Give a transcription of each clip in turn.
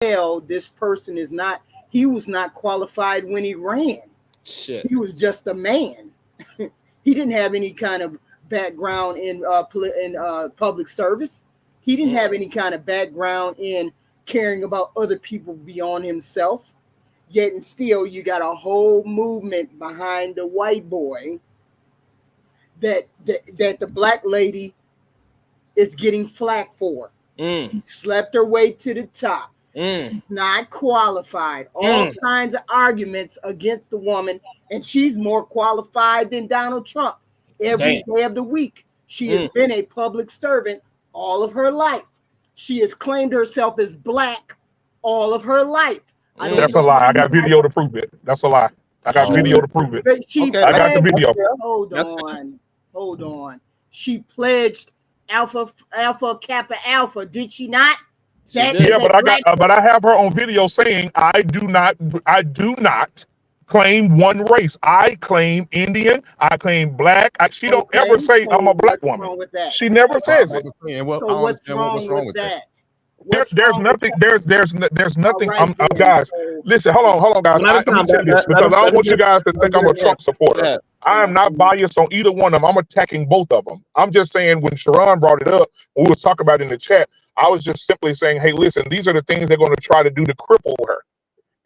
tell this person is not, he was not qualified when he ran. Shit. He was just a man. He didn't have any kind of background in public service. He didn't have any kind of background in caring about other people beyond himself. Yet and still, you got a whole movement behind the white boy that the black lady is getting flack for. She slept her way to the top. Not qualified. All kinds of arguments against the woman, and she's more qualified than Donald Trump. Every day of the week, she has been a public servant all of her life. She has claimed herself as black all of her life. That's a lie. I got video to prove it. That's a lie. I got video to prove it. I got the video. Hold on. She pledged Alpha Kappa Alpha, did she not? But I have her on video saying I do not claim one race. I claim Indian. I claim black. She don't ever say I'm a black woman. She never says it. So what's wrong with that? There's nothing. There's nothing. Guys, listen. Hold on, guys. I'm gonna tell you this because I don't want you guys to think I'm a Trump supporter. I am not biased on either one of them. I'm attacking both of them. I'm just saying when Sharon brought it up, when we were talking about it in the chat, I was just simply saying, hey, listen, these are the things they're going to try to do to cripple her.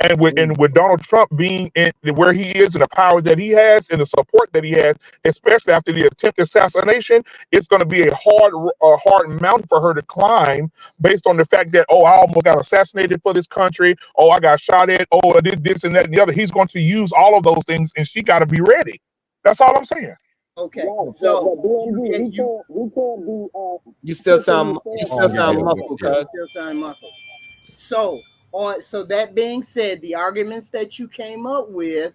And with Donald Trump being in where he is and the power that he has and the support that he has, especially after the attempted assassination, it's going to be a hard mountain for her to climb based on the fact that, oh, I almost got assassinated for this country. Oh, I got shot at. Oh, I did this and that and the other. He's going to use all of those things, and she got to be ready. That's all I'm saying. Okay, so you still sound muffled, cuz. So that being said, the arguments that you came up with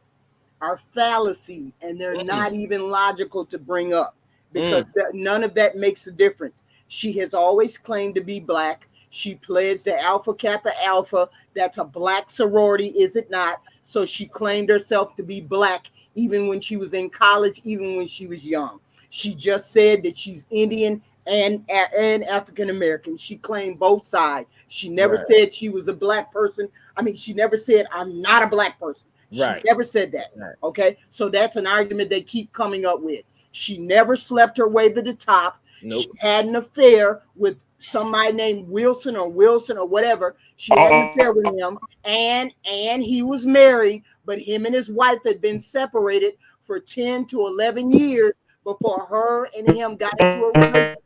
are fallacy, and they're not even logical to bring up because none of that makes a difference. She has always claimed to be black. She pledged the Alpha Kappa Alpha. That's a black sorority, is it not? So she claimed herself to be black even when she was in college, even when she was young. She just said that she's Indian and African American. She claimed both sides. She never said she was a black person. I mean, she never said I'm not a black person. She never said that. Okay, so that's an argument they keep coming up with. She never slept her way to the top. She had an affair with somebody named Wilson or whatever. She had an affair with him, and he was married, but him and his wife had been separated for 10 to 11 years before her and him got into a relationship.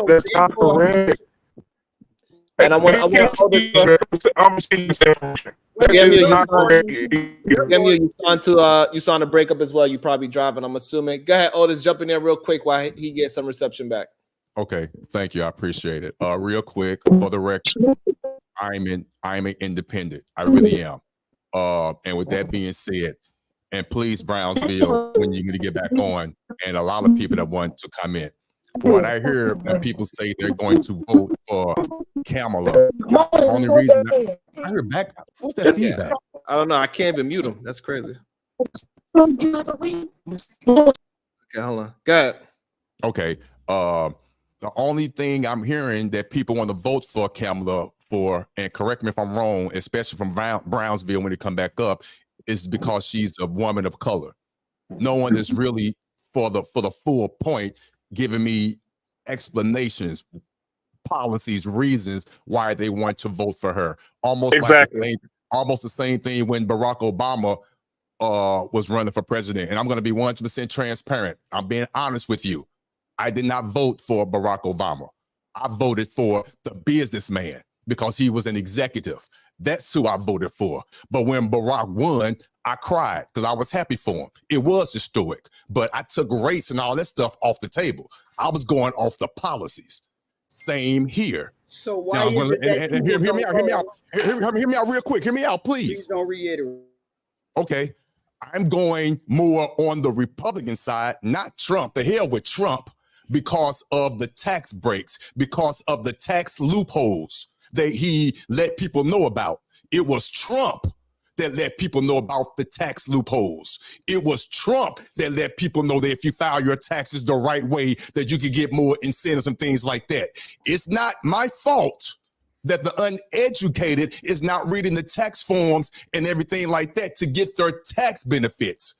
That's not correct. And I'm seeing this information. You saw to break up as well. You probably driving, I'm assuming. Go ahead, Otis, jump in there real quick while he gets some reception back. Okay, thank you. I appreciate it. Real quick, for the record, I'm an independent. I really am. And with that being said, and please, Brownsville, when you're going to get back on, and a lot of people that want to come in. What I hear when people say they're going to vote for Kamala, the only reason I hear back, what's that feedback? I don't know. I can't even mute him. That's crazy. Okay, hold on. Go ahead. Okay. The only thing I'm hearing that people want to vote for Kamala for, and correct me if I'm wrong, especially from Brownsville when they come back up, is because she's a woman of color. No one is really for the full point giving me explanations, policies, reasons why they want to vote for her. Almost exactly. Almost the same thing when Barack Obama was running for president. And I'm going to be 100% transparent. I'm being honest with you. I did not vote for Barack Obama. I voted for the businessman because he was an executive. That's who I voted for. But when Barack won, I cried because I was happy for him. It was historic, but I took race and all that stuff off the table. I was going off the policies. Same here. So why hear me out real quick. Hear me out, please. Please don't reiterate. Okay. I'm going more on the Republican side, not Trump. The hell with Trump, because of the tax breaks, because of the tax loopholes that he let people know about. It was Trump that let people know about the tax loopholes. It was Trump that let people know that if you file your taxes the right way, that you could get more incentives and things like that. It's not my fault that the uneducated is not reading the tax forms and everything like that to get their tax benefits.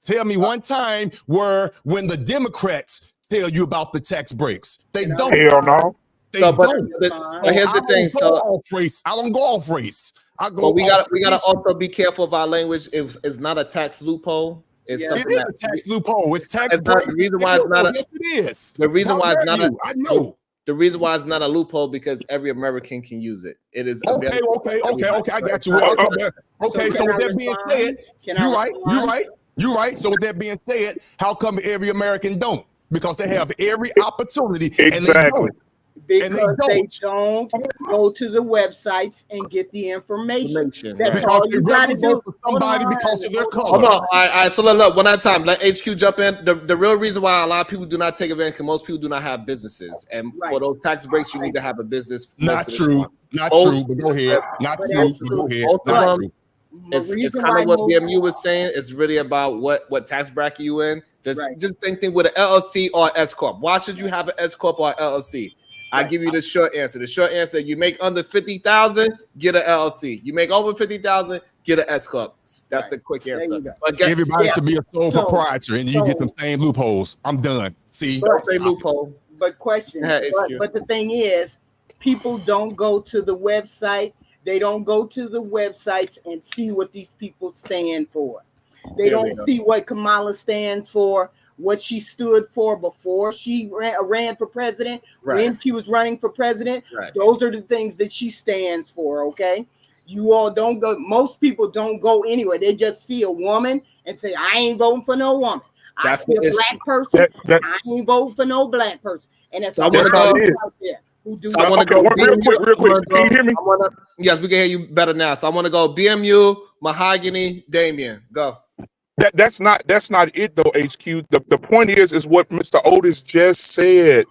Tell me one time where when the Democrats tell you about the tax breaks. They don't. Hell no. They don't. But here's the thing. I don't go off race. I go. But we gotta also be careful of our language. It's not a tax loophole. It's It something is a tax loophole. It's tax not, breaks. the reason why it's not a, yes, it is. The reason why it's not a, I know. The reason why it's not a loophole because every American can use it. It is okay. I got you. Okay, so with that being said, you're right. So with that being said, how come every American don't? Because they have every opportunity. Exactly. Because they don't go to the websites and get the information. That's all you got to do. Somebody because of their color. Hold on. All right. So look, one at a time. Let HQ jump in. The real reason why a lot of people do not take advantage because most people do not have businesses, and for those tax breaks, you need to have a business. Not true. But go ahead. Not true. But go ahead. Not true. It's kind of what BMU was saying. It's really about what tax bracket you in. Just same thing with an LLC or S corp. Why should you have an S corp or an LLC? I give you the short answer. The short answer: you make under 50,000, get an LLC. You make over 50,000, get an S corp. That's the quick answer. Everybody should be a sole proprietor, and you get them same loopholes. I'm done. See, same loophole. But the thing is, people don't go to the website. They don't go to the websites and see what these people stand for. They don't see what Kamala stands for, what she stood for before she ran for president, when she was running for president. Those are the things that she stands for, okay? You all don't go, most people don't go anywhere. They just see a woman and say, I ain't voting for no woman. I see a black person, I ain't voting for no black person. And that's all out there. Real quick. Can you hear me? Yes, we can hear you better now. So I want to go BMU, Mahogany, Damien. Go. That's not it though, HQ. The point is what Mr. Otis just said.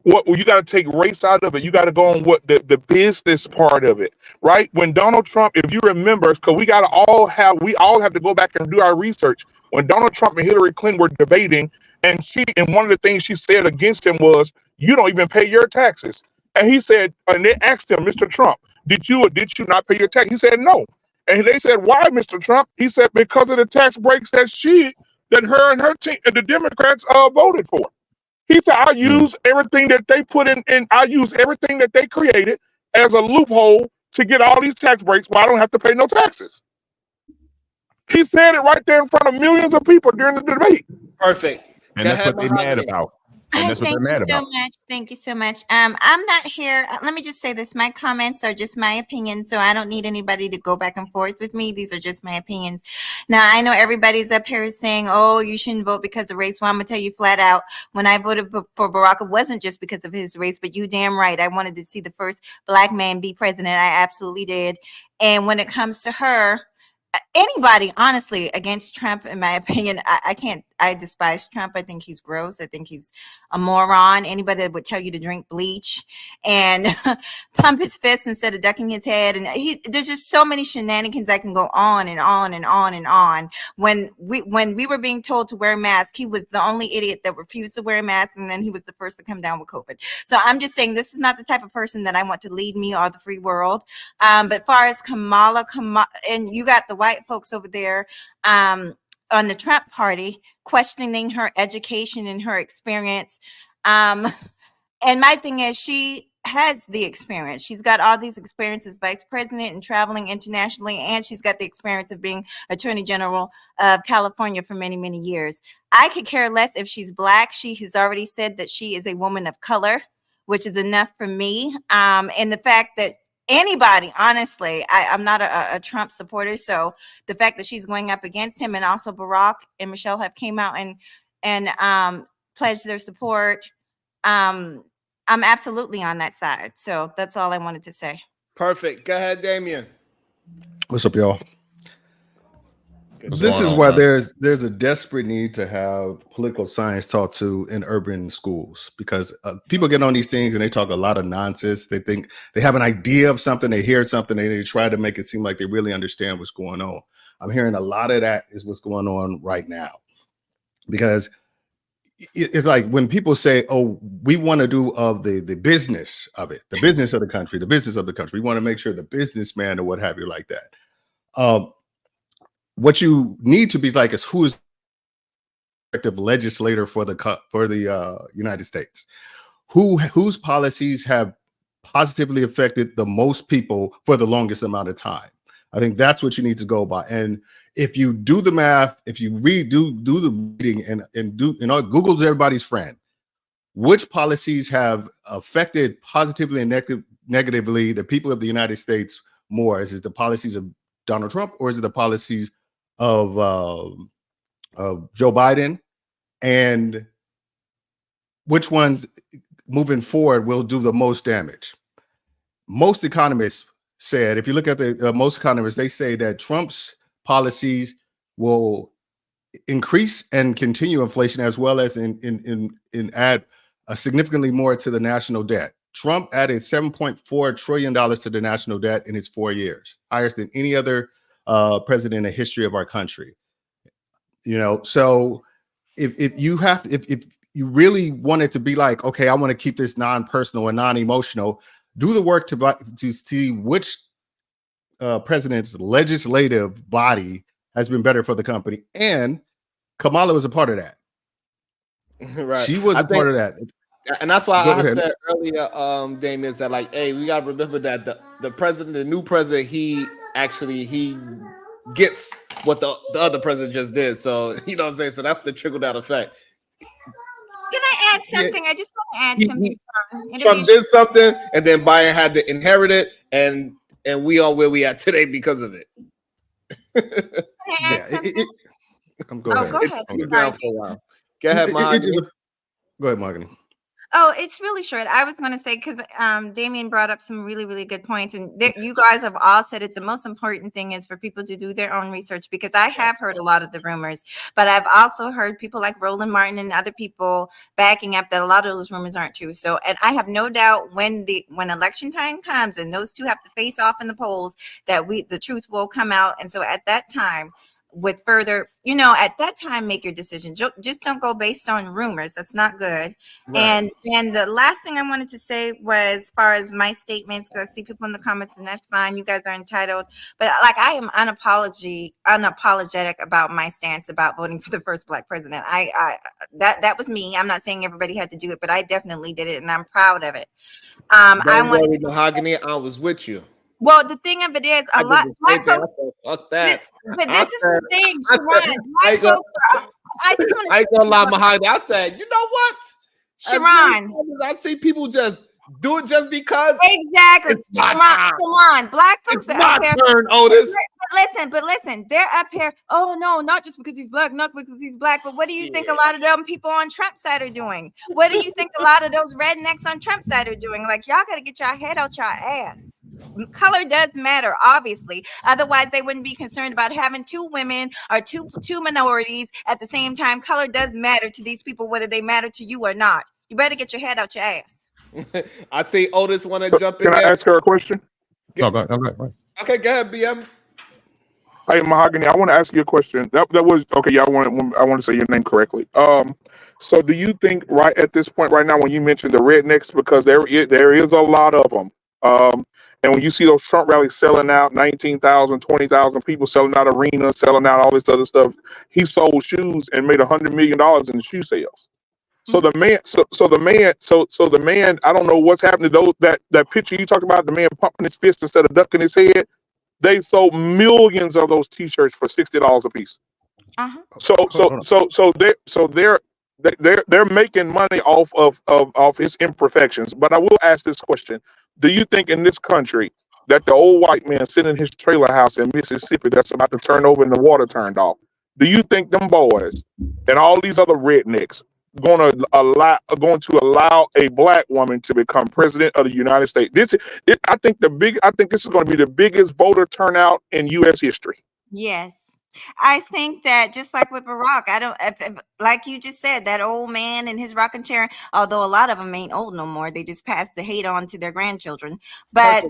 What you got to take race out of it. You got to go on what the business part of it, right? When Donald Trump, if you remember, because we all have to go back and do our research. When Donald Trump and Hillary Clinton were debating, and one of the things she said against him was, "You don't even pay your taxes." And he said, and they asked him, "Mr. Trump, did you not pay your tax?" He said, "No." And they said, "Why, Mr. Trump?" He said, "Because of the tax breaks that her and her team and the Democrats voted for." He said, "I use everything that they put in, and I use everything that they created as a loophole to get all these tax breaks where I don't have to pay no taxes." He said it right there in front of millions of people during the debate. Perfect. And that's what they're mad about. And that's what they're mad about. Thank you so much. I'm not here. Let me just say this. My comments are just my opinions, so I don't need anybody to go back and forth with me. These are just my opinions. Now, I know everybody's up here saying, oh, you shouldn't vote because of race. Well, I'm going to tell you flat out, when I voted for Barack, it wasn't just because of his race, but you damn right. I wanted to see the first black man be president. I absolutely did. And when it comes to her, anybody, honestly, against Trump, in my opinion, I despise Trump. I think he's gross. I think he's a moron. Anybody that would tell you to drink bleach and pump his fist instead of ducking his head. And there's just so many shenanigans I can go on and on and on and on. When we were being told to wear a mask, he was the only idiot that refused to wear a mask. And then he was the first to come down with COVID. So I'm just saying, this is not the type of person that I want to lead me or the free world. But far as Kamala, and you got the white folks over there, on the Trump party, questioning her education and her experience. And my thing is, she has the experience. She's got all these experiences, vice president and traveling internationally, and she's got the experience of being Attorney General of California for many, many years. I could care less if she's black. She has already said that she is a woman of color, which is enough for me. And the fact that anybody, honestly, I'm not a Trump supporter, so the fact that she's going up against him, and also Barack and Michelle have came out and pledged their support, I'm absolutely on that side. So that's all I wanted to say. Perfect. Go ahead, Damien. What's up, y'all? This is why there's a desperate need to have political science taught to in urban schools, because people get on these things and they talk a lot of nonsense. They think they have an idea of something, they hear something, and they try to make it seem like they really understand what's going on. I'm hearing a lot of that is what's going on right now, because it's like when people say, "Oh, we want to do of the business of it, the business of the country, the business of the country." We want to make sure the businessman or what have you like that. What you need to be like is who is the effective legislator for the United States, whose policies have positively affected the most people for the longest amount of time. I think that's what you need to go by. And if you do the math, if you do the reading and do, Google's everybody's friend, which policies have affected positively and negatively the people of the United States more? Is it the policies of Donald Trump, or is it the policies of Joe Biden? And which ones moving forward will do the most damage? Most economists said, if you look at the most economists, they say that Trump's policies will increase and continue inflation, as well as in add significantly more to the national debt. Trump added $7.4 trillion to the national debt in his 4 years, highest than any other president in the history of our country. So if you really want it to be like, okay, I want to keep this non-personal and non-emotional, do the work to see which president's legislative body has been better for the company. And Kamala was a part of that. Right. She was a part of that. And that's why I said earlier, Damien, is that like, hey, we got to remember that the president, the new president, he gets what the other president just did. So, you know what I'm saying? So that's the trickle down effect. Can I add something? I just want to add something. Trump did something, and then Biden had to inherit it, and we are where we are today because of it. Go ahead. Go ahead, Mahogany. Go ahead, Mahogany. Oh, it's really short. I was going to say, because Damien brought up some really, really good points. And you guys have all said it. The most important thing is for people to do their own research, because I have heard a lot of the rumors, but I've also heard people like Roland Martin and other people backing up that a lot of those rumors aren't true. So, and I have no doubt when election time comes and those two have to face off in the polls, that the truth will come out. And so at that time, with further, at that time, make your decision. Just don't go based on rumors. That's not good. Right. And the last thing I wanted to say was, as far as my statements, because I see people in the comments, and that's fine. You guys are entitled. But like, I am unapologetic about my stance about voting for the first Black president. That was me. I'm not saying everybody had to do it, but I definitely did it, and I'm proud of it. Don't worry, Mahogany, I was with you. Well, the thing of it is, a lot of Black folks. Fuck that. But this is the thing, Sharon. Black folks are. I ain't gonna lie, Mahogany. I said, you know what, Sharon? I see people just do it just because. Exactly, Sharon. Black folks are up here. Turn, Otis. But listen, they're up here. Oh no, not just because he's Black, not because he's Black. But what do you think a lot of them people on Trump's side are doing? What do you think a lot of those rednecks on Trump's side are doing? Like, y'all got to get your head out your ass. Color does matter, obviously. Otherwise, they wouldn't be concerned about having two women or two minorities at the same time. Color does matter to these people, whether they matter to you or not. You better get your head out your ass. I see Otis want to jump in. Can I ask her a question? No, go ahead. Okay, go ahead, BM. Hey, Mahogany, I want to ask you a question. That was okay. Yeah, I want to say your name correctly. So do you think right at this point right now, when you mentioned the rednecks, because there is a lot of them, and when you see those Trump rallies selling out 19,000, 20,000 people selling out arenas, selling out all this other stuff, he sold shoes and made $100 million in shoe sales. So the man, I don't know what's happening to those, that picture you talked about, the man pumping his fist instead of ducking his head. They sold millions of those T-shirts for $60 a piece. So they're making money off his imperfections. But I will ask this question: do you think in this country that the old white man sitting in his trailer house in Mississippi that's about to turn over and the water turned off, do you think them boys and all these other rednecks going to allow a Black woman to become president of the United States? I think this is going to be the biggest voter turnout in U.S. history. Yes. I think that just like with Barack, like you just said, that old man in his rocking chair, although a lot of them ain't old no more, they just pass the hate on to their grandchildren. But I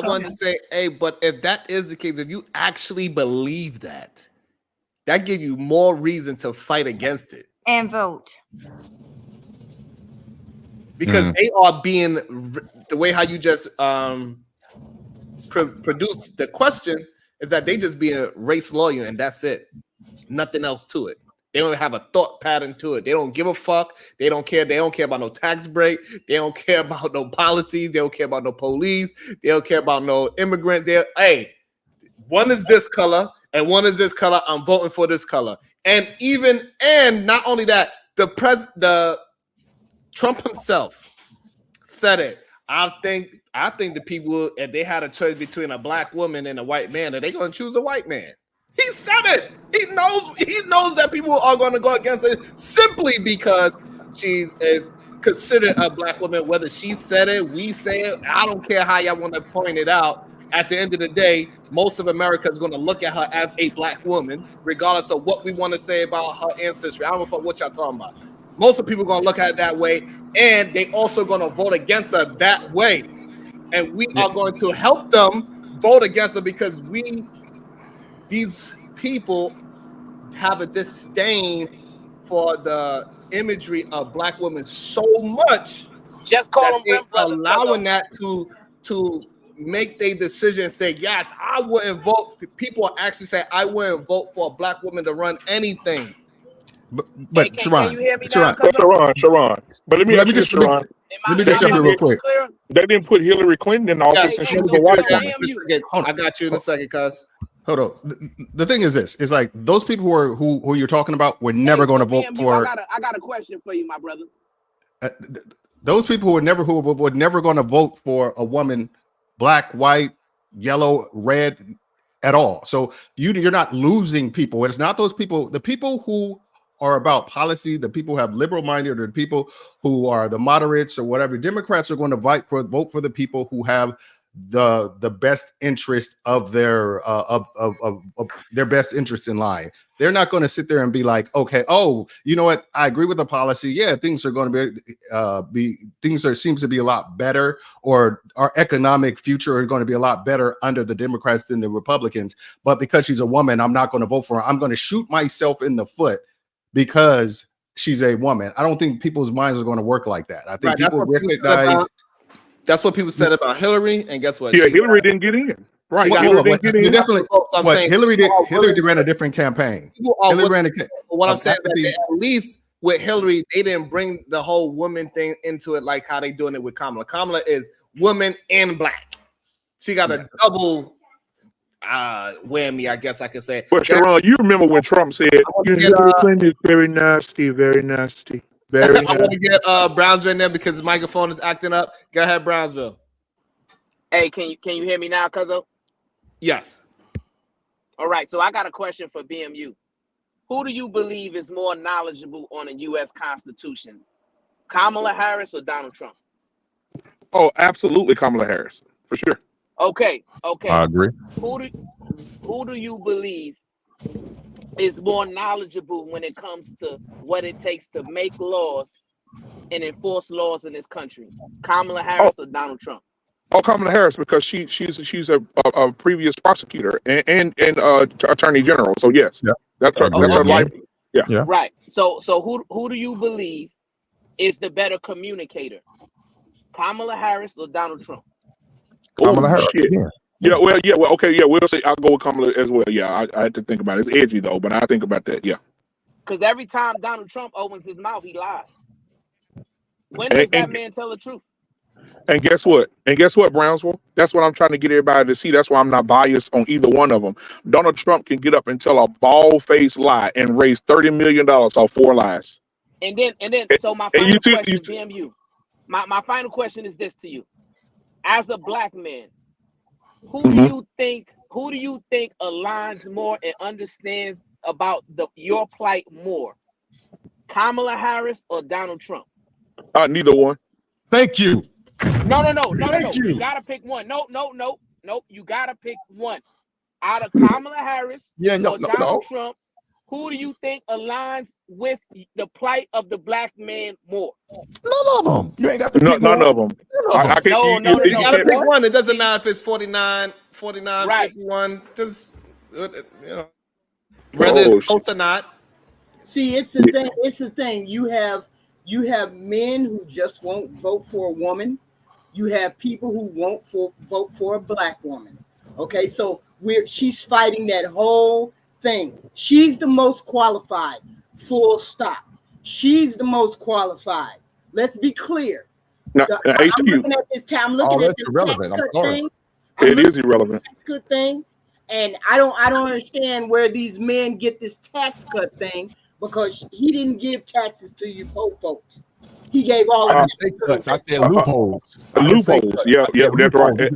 wanted to say, hey, but if that is the case, if you actually believe that gives you more reason to fight against it. and vote. Because they are being, the way how you just produced the question is that they just being race loyal, and that's it. Nothing else to it. They don't have a thought pattern to it. They don't give a fuck. They don't care. They don't care about no tax break. They don't care about no policies. They don't care about no police. They don't care about no immigrants. Hey, one is this color and one is this color. I'm voting for this color. And not only that, the Trump himself said it. I think the people, if they had a choice between a black woman and a white man, are they going to choose a white man? He said it. He knows that people are going to go against it simply because she is considered a black woman. Whether she said it, we say it, I don't care how y'all want to point it out. At the end of the day, most of America is going to look at her as a black woman, regardless of what we want to say about her ancestry. I don't know what y'all talking about. Most of the people are going to look at it that way, and they also going to vote against her that way. And we are going to help them vote against her because these people have a disdain for the imagery of black women so much. Just call them they're allowing that to make their decision and say, yes, I wouldn't vote. People are actually saying, I wouldn't vote for a black woman to run anything. But Sharon, but let me ask you, Sharon. Let me just jump in real quick. They didn't put Hillary Clinton in office and she was a white woman. I got you in a second, cuz. Hold on. The thing is this: it's like those people who you're talking about were never going to vote for. I got a question for you, my brother. Those people who were never going to vote for a woman, black, white, yellow, red, at all. So you're not losing people. It's not those people. The people who are about policy, the people who have liberal minded, or the people who are the moderates or whatever. Democrats are going to vote for the people who have the best interest of their their best interest in line. They're not going to sit there and be like, okay, oh, you know what? I agree with the policy. Yeah, things are going to seems to be a lot better, or our economic future is going to be a lot better under the Democrats than the Republicans. But because she's a woman, I'm not going to vote for her. I'm going to shoot myself in the foot because she's a woman. I don't think people's minds are going to work like that. I think people recognize. That's what people said about Hillary, and guess what? Yeah, Hillary didn't get in. Right, Hillary didn't get in. Definitely. What Hillary did? Hillary ran a different campaign. What I'm saying is that at least with Hillary, they didn't bring the whole woman thing into it like how they doing it with Kamala. Kamala is woman and black. She got a double whammy, I guess I could say. But Sharon, you remember when Trump said Hillary Clinton is very nasty, very nasty. I want to get Brownsville in there because his microphone is acting up. Go ahead, Brownsville. Hey, can you hear me now, Cuzzo? Yes. All right, so I got a question for BMU. Who do you believe is more knowledgeable on the U.S. Constitution, Kamala Harris or Donald Trump? Oh, absolutely, Kamala Harris, for sure. Okay. I agree. Who do you believe is more knowledgeable when it comes to what it takes to make laws and enforce laws in this country, Kamala Harris or Donald Trump? Oh, Kamala Harris, because she's a previous prosecutor and attorney general. So yes, that's her life. Yeah. Right. So who do you believe is the better communicator, Kamala Harris or Donald Trump? Kamala Harris. Shit. Well, okay, we'll say I'll go with Kamala as well. Yeah, I had to think about it. It's edgy though, but I think about that. Yeah. Because every time Donald Trump opens his mouth, he lies. When does that man tell the truth? And guess what? Brownsville? That's what I'm trying to get everybody to see. That's why I'm not biased on either one of them. Donald Trump can get up and tell a bald-faced lie and raise $30 million off 4 lies. And then, so my final question, BMU. My final question is this to you: as a black man, who do you think aligns more and understands about your plight more, Kamala Harris or Donald Trump? Neither one. Thank you. No. You gotta pick one. No. You gotta pick one. Out of Kamala Harris or Donald Trump, who do you think aligns with the plight of the black man more? None of them. You ain't got to pick none of them. You gotta pick one. It doesn't matter if it's 49, right. 51. Just whether it's close or not. See, it's the thing. It's the thing. You have men who just won't vote for a woman. You have people who won't vote for a black woman. Okay, so she's fighting that whole thing. She's the most qualified. Full stop. She's the most qualified. Let's be clear. Now, I'm looking at this time. I'm looking at this irrelevant. tax I'm cut sorry. thing. It is irrelevant. Tax cut thing, and I don't understand where these men get this tax cut thing, because he didn't give taxes to you poor folks. He gave all of cuts. I said loopholes. Loopholes. Yeah, that's right.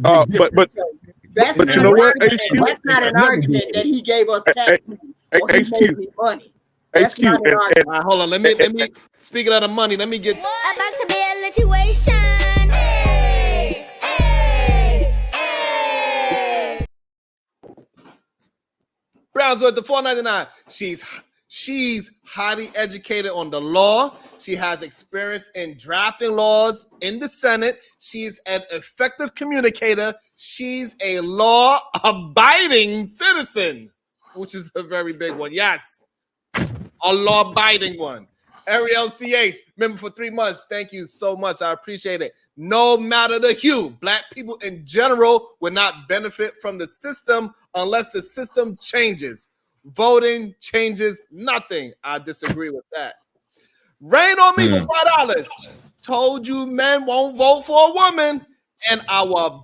But you know what? That's not an argument that he gave us tax or he made me money. That's not an argument. Hold on, let me speaking of the money, let me get about to be a situation. Hey, hey, hey. Brownsville at the $4.99. She's highly educated on the law. She has experience in drafting laws in the Senate. She's an effective communicator. She's a law-abiding citizen, which is a very big one. Yes, a law-abiding one. Ariel CH, member for 3 months. Thank you so much. I appreciate it. No matter the hue, black people in general will not benefit from the system unless the system changes. Voting changes nothing. I disagree with that. Rain on me for $5. Told you men won't vote for a woman, and our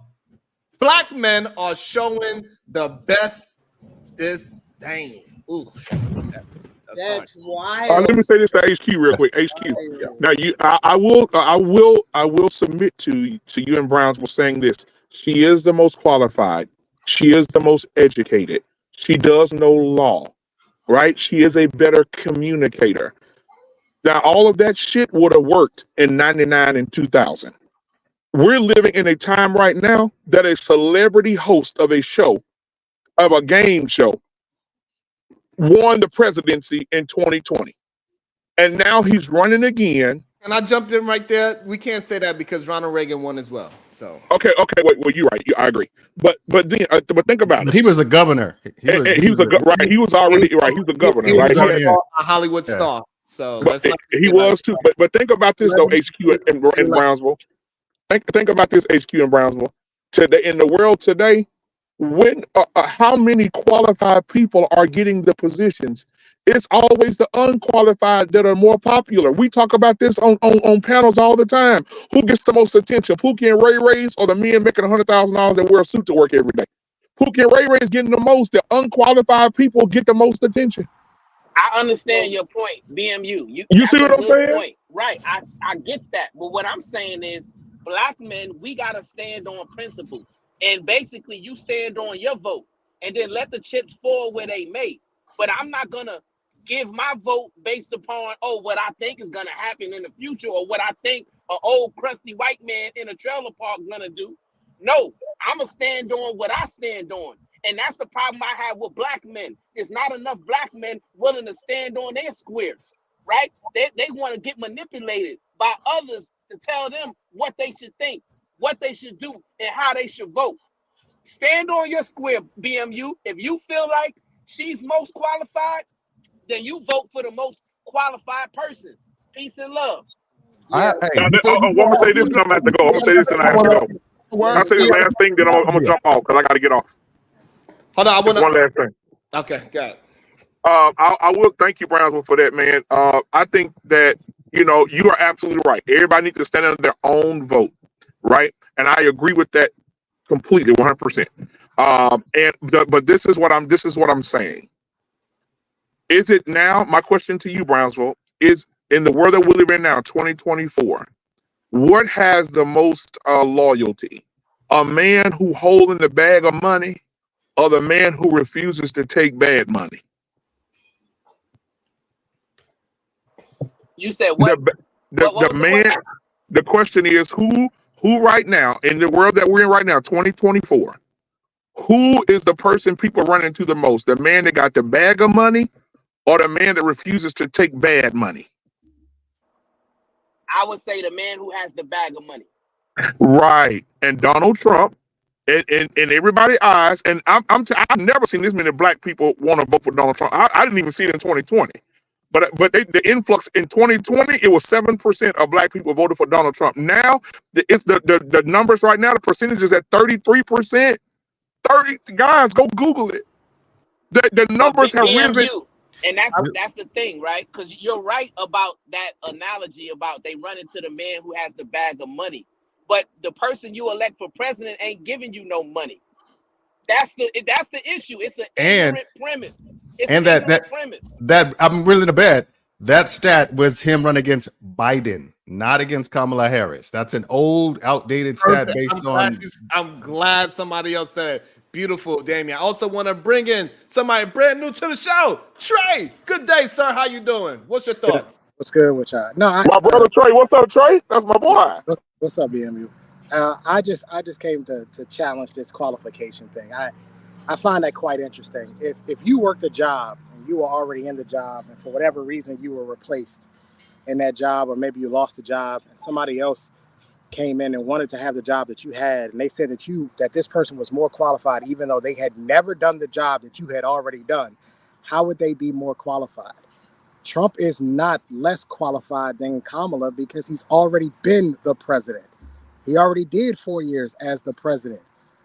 black men are showing the best disdain. Ooh, that's wild. Let me say this to HQ real quick. HQ. Now I will submit to you and Browns for saying this. She is the most qualified. She is the most educated. She does know law, right? She is a better communicator. Now, all of that shit would have worked in 99 and 2000. We're living in a time right now that a celebrity host of a show, of a game show, won the presidency in 2020. And now he's running again. And I jumped in right there. We can't say that because Ronald Reagan won as well. So okay, wait. Well, you're right. I agree. But then, but think about it. He was a governor. He was already right. He was a governor, right? A Hollywood star. So he was too. But think about this though, HQ in Brownsville. Think about this, HQ in Brownsville. Today in the world today, when how many qualified people are getting the positions? It's always the unqualified that are more popular. We talk about this on panels all the time. Who gets the most attention? Pookie and Ray Ray's, or the men making $100,000 that wear a suit to work every day? Pookie and Ray Ray's getting the most. The unqualified people get the most attention. I understand your point, BMU. You see what I'm saying? Point. Right. I get that. But what I'm saying is, black men, we gotta stand on principles. And basically you stand on your vote and then let the chips fall where they may. But I'm not gonna give my vote based upon what I think is gonna happen in the future, or what I think an old crusty white man in a trailer park gonna do. No, I'm gonna stand on what I stand on. And that's the problem I have with black men. There's not enough black men willing to stand on their square, right? They want to get manipulated by others to tell them what they should think, what they should do, and how they should vote. Stand on your square, BMU. If you feel like she's most qualified, then you vote for the most qualified person. Peace and love. I'm gonna say this, and I'm gonna have to go. I'm gonna say this, and I have to go. I'll say the last thing, then I'm gonna jump off because I got to get off. Hold on, one last thing. Okay, got it. I will thank you, Brownsville, for that, man. I think that you are absolutely right. Everybody needs to stand on their own vote, right? And I agree with that completely, 100%. But this is what I'm saying. Is it now? My question to you, Brownsville, is in the world that we live in now, 2024. What has the most loyalty? A man who holding the bag of money, or the man who refuses to take bad money? You said what? The man. The question is who right now in the world that we're in right now, 2024. Who is the person people run into the most? The man that got the bag of money, or the man that refuses to take bad money? I would say the man who has the bag of money. Right. And Donald Trump, in everybody's eyes, and I've never seen this many black people want to vote for Donald Trump. I didn't even see it in 2020. But the influx in 2020, it was 7% of black people voted for Donald Trump. Now the numbers right now, the percentage is at 33%. 30 guys, go Google it. The numbers have risen. And that's the thing, right? Because you're right about that analogy about they run into the man who has the bag of money, but the person you elect for president ain't giving you no money. That's the issue. It's an ignorant premise. That I'm willing to bet that stat was him running against Biden, not against Kamala Harris. That's an old, outdated stat based on. I'm glad somebody else said it. Beautiful, Damien. I also want to bring in somebody brand new to the show, Trey. Good day, sir. How you doing? What's your thoughts? What's good with y'all? No, my brother Trey. What's up, Trey? That's my boy. What's up, BMU? I just came to challenge this qualification thing. I find that quite interesting. If you worked a job and you were already in the job, and for whatever reason you were replaced in that job, or maybe you lost the job and somebody else came in and wanted to have the job that you had, and they said that this person was more qualified even though they had never done the job that you had already done, how would they be more qualified? Trump is not less qualified than Kamala because he's already been the president. He already did 4 years as the president.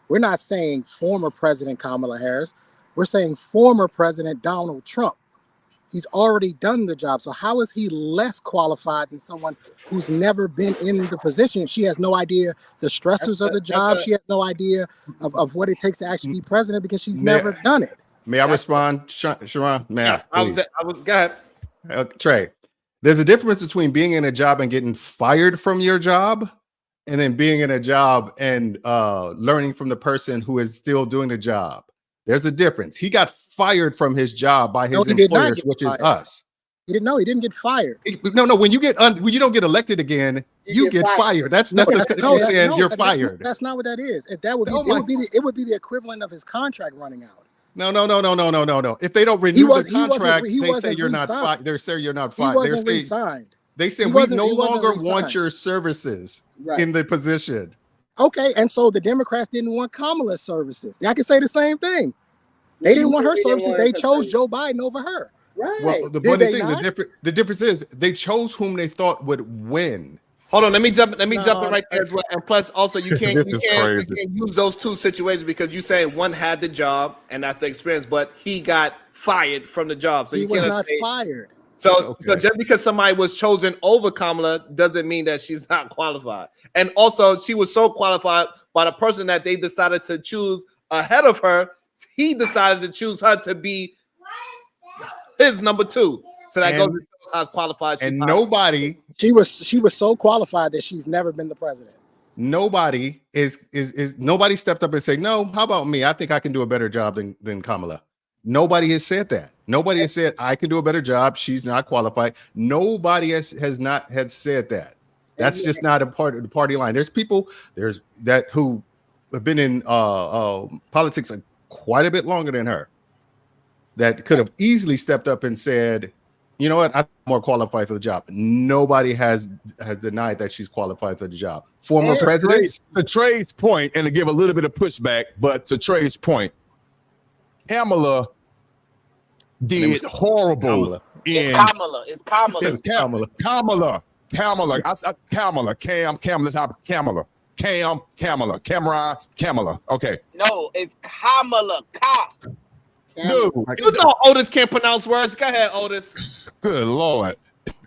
We're not saying former President Kamala Harris. We're saying former President Donald Trump. He's already done the job. So how is he less qualified than someone who's never been in the position? She has no idea the stressors of the job. She has no idea of what it takes to actually be president because she's never done it. May I respond, Sharon? Yes, I was go ahead. Trey, there's a difference between being in a job and getting fired from your job, and then being in a job and learning from the person who is still doing the job. There's a difference. He got fired from his job by his employers, which is us. He didn't get fired. No. When you don't get elected again, you get fired. That's saying you're fired. That's not what that is. It would be the equivalent of his contract running out. No. If they don't renew the contract, they say you're not fired. They say you're not fired. He wasn't re-signed. They said we no longer want your services in the position. Okay, and so the Democrats didn't want Kamala's services. I can say the same thing. They didn't want her services. They chose Joe Biden over her. Right. Well, the difference is they chose whom they thought would win. Hold on, let me jump in right there as well. And plus, also you can't use those two situations because you say one had the job and that's the experience, but he got fired from the job. So he was not fired. So just because somebody was chosen over Kamala doesn't mean that she's not qualified. And also, she was so qualified by the person that they decided to choose ahead of her. He decided to choose her to be his number two. So that goes to how qualified she is. And nobody. She was so qualified that she's never been the president. Nobody nobody stepped up and said, no, how about me? I think I can do a better job than Kamala. Nobody has said that. Nobody has said I can do a better job. She's not qualified. Nobody has said that. That's just not a part of the party line. There's people who have been in politics quite a bit longer than her that could have easily stepped up and said, you know what, I'm more qualified for the job. Nobody has denied that she's qualified for the job. Former presidents. To Trey's point, and to give a little bit of pushback, but to Trey's point, Kamala did horrible. It's Kamala. Kamala. Kamala. Okay. No, it's Kamala. Dude, you know Otis can't pronounce words. Go ahead, Otis. Good Lord.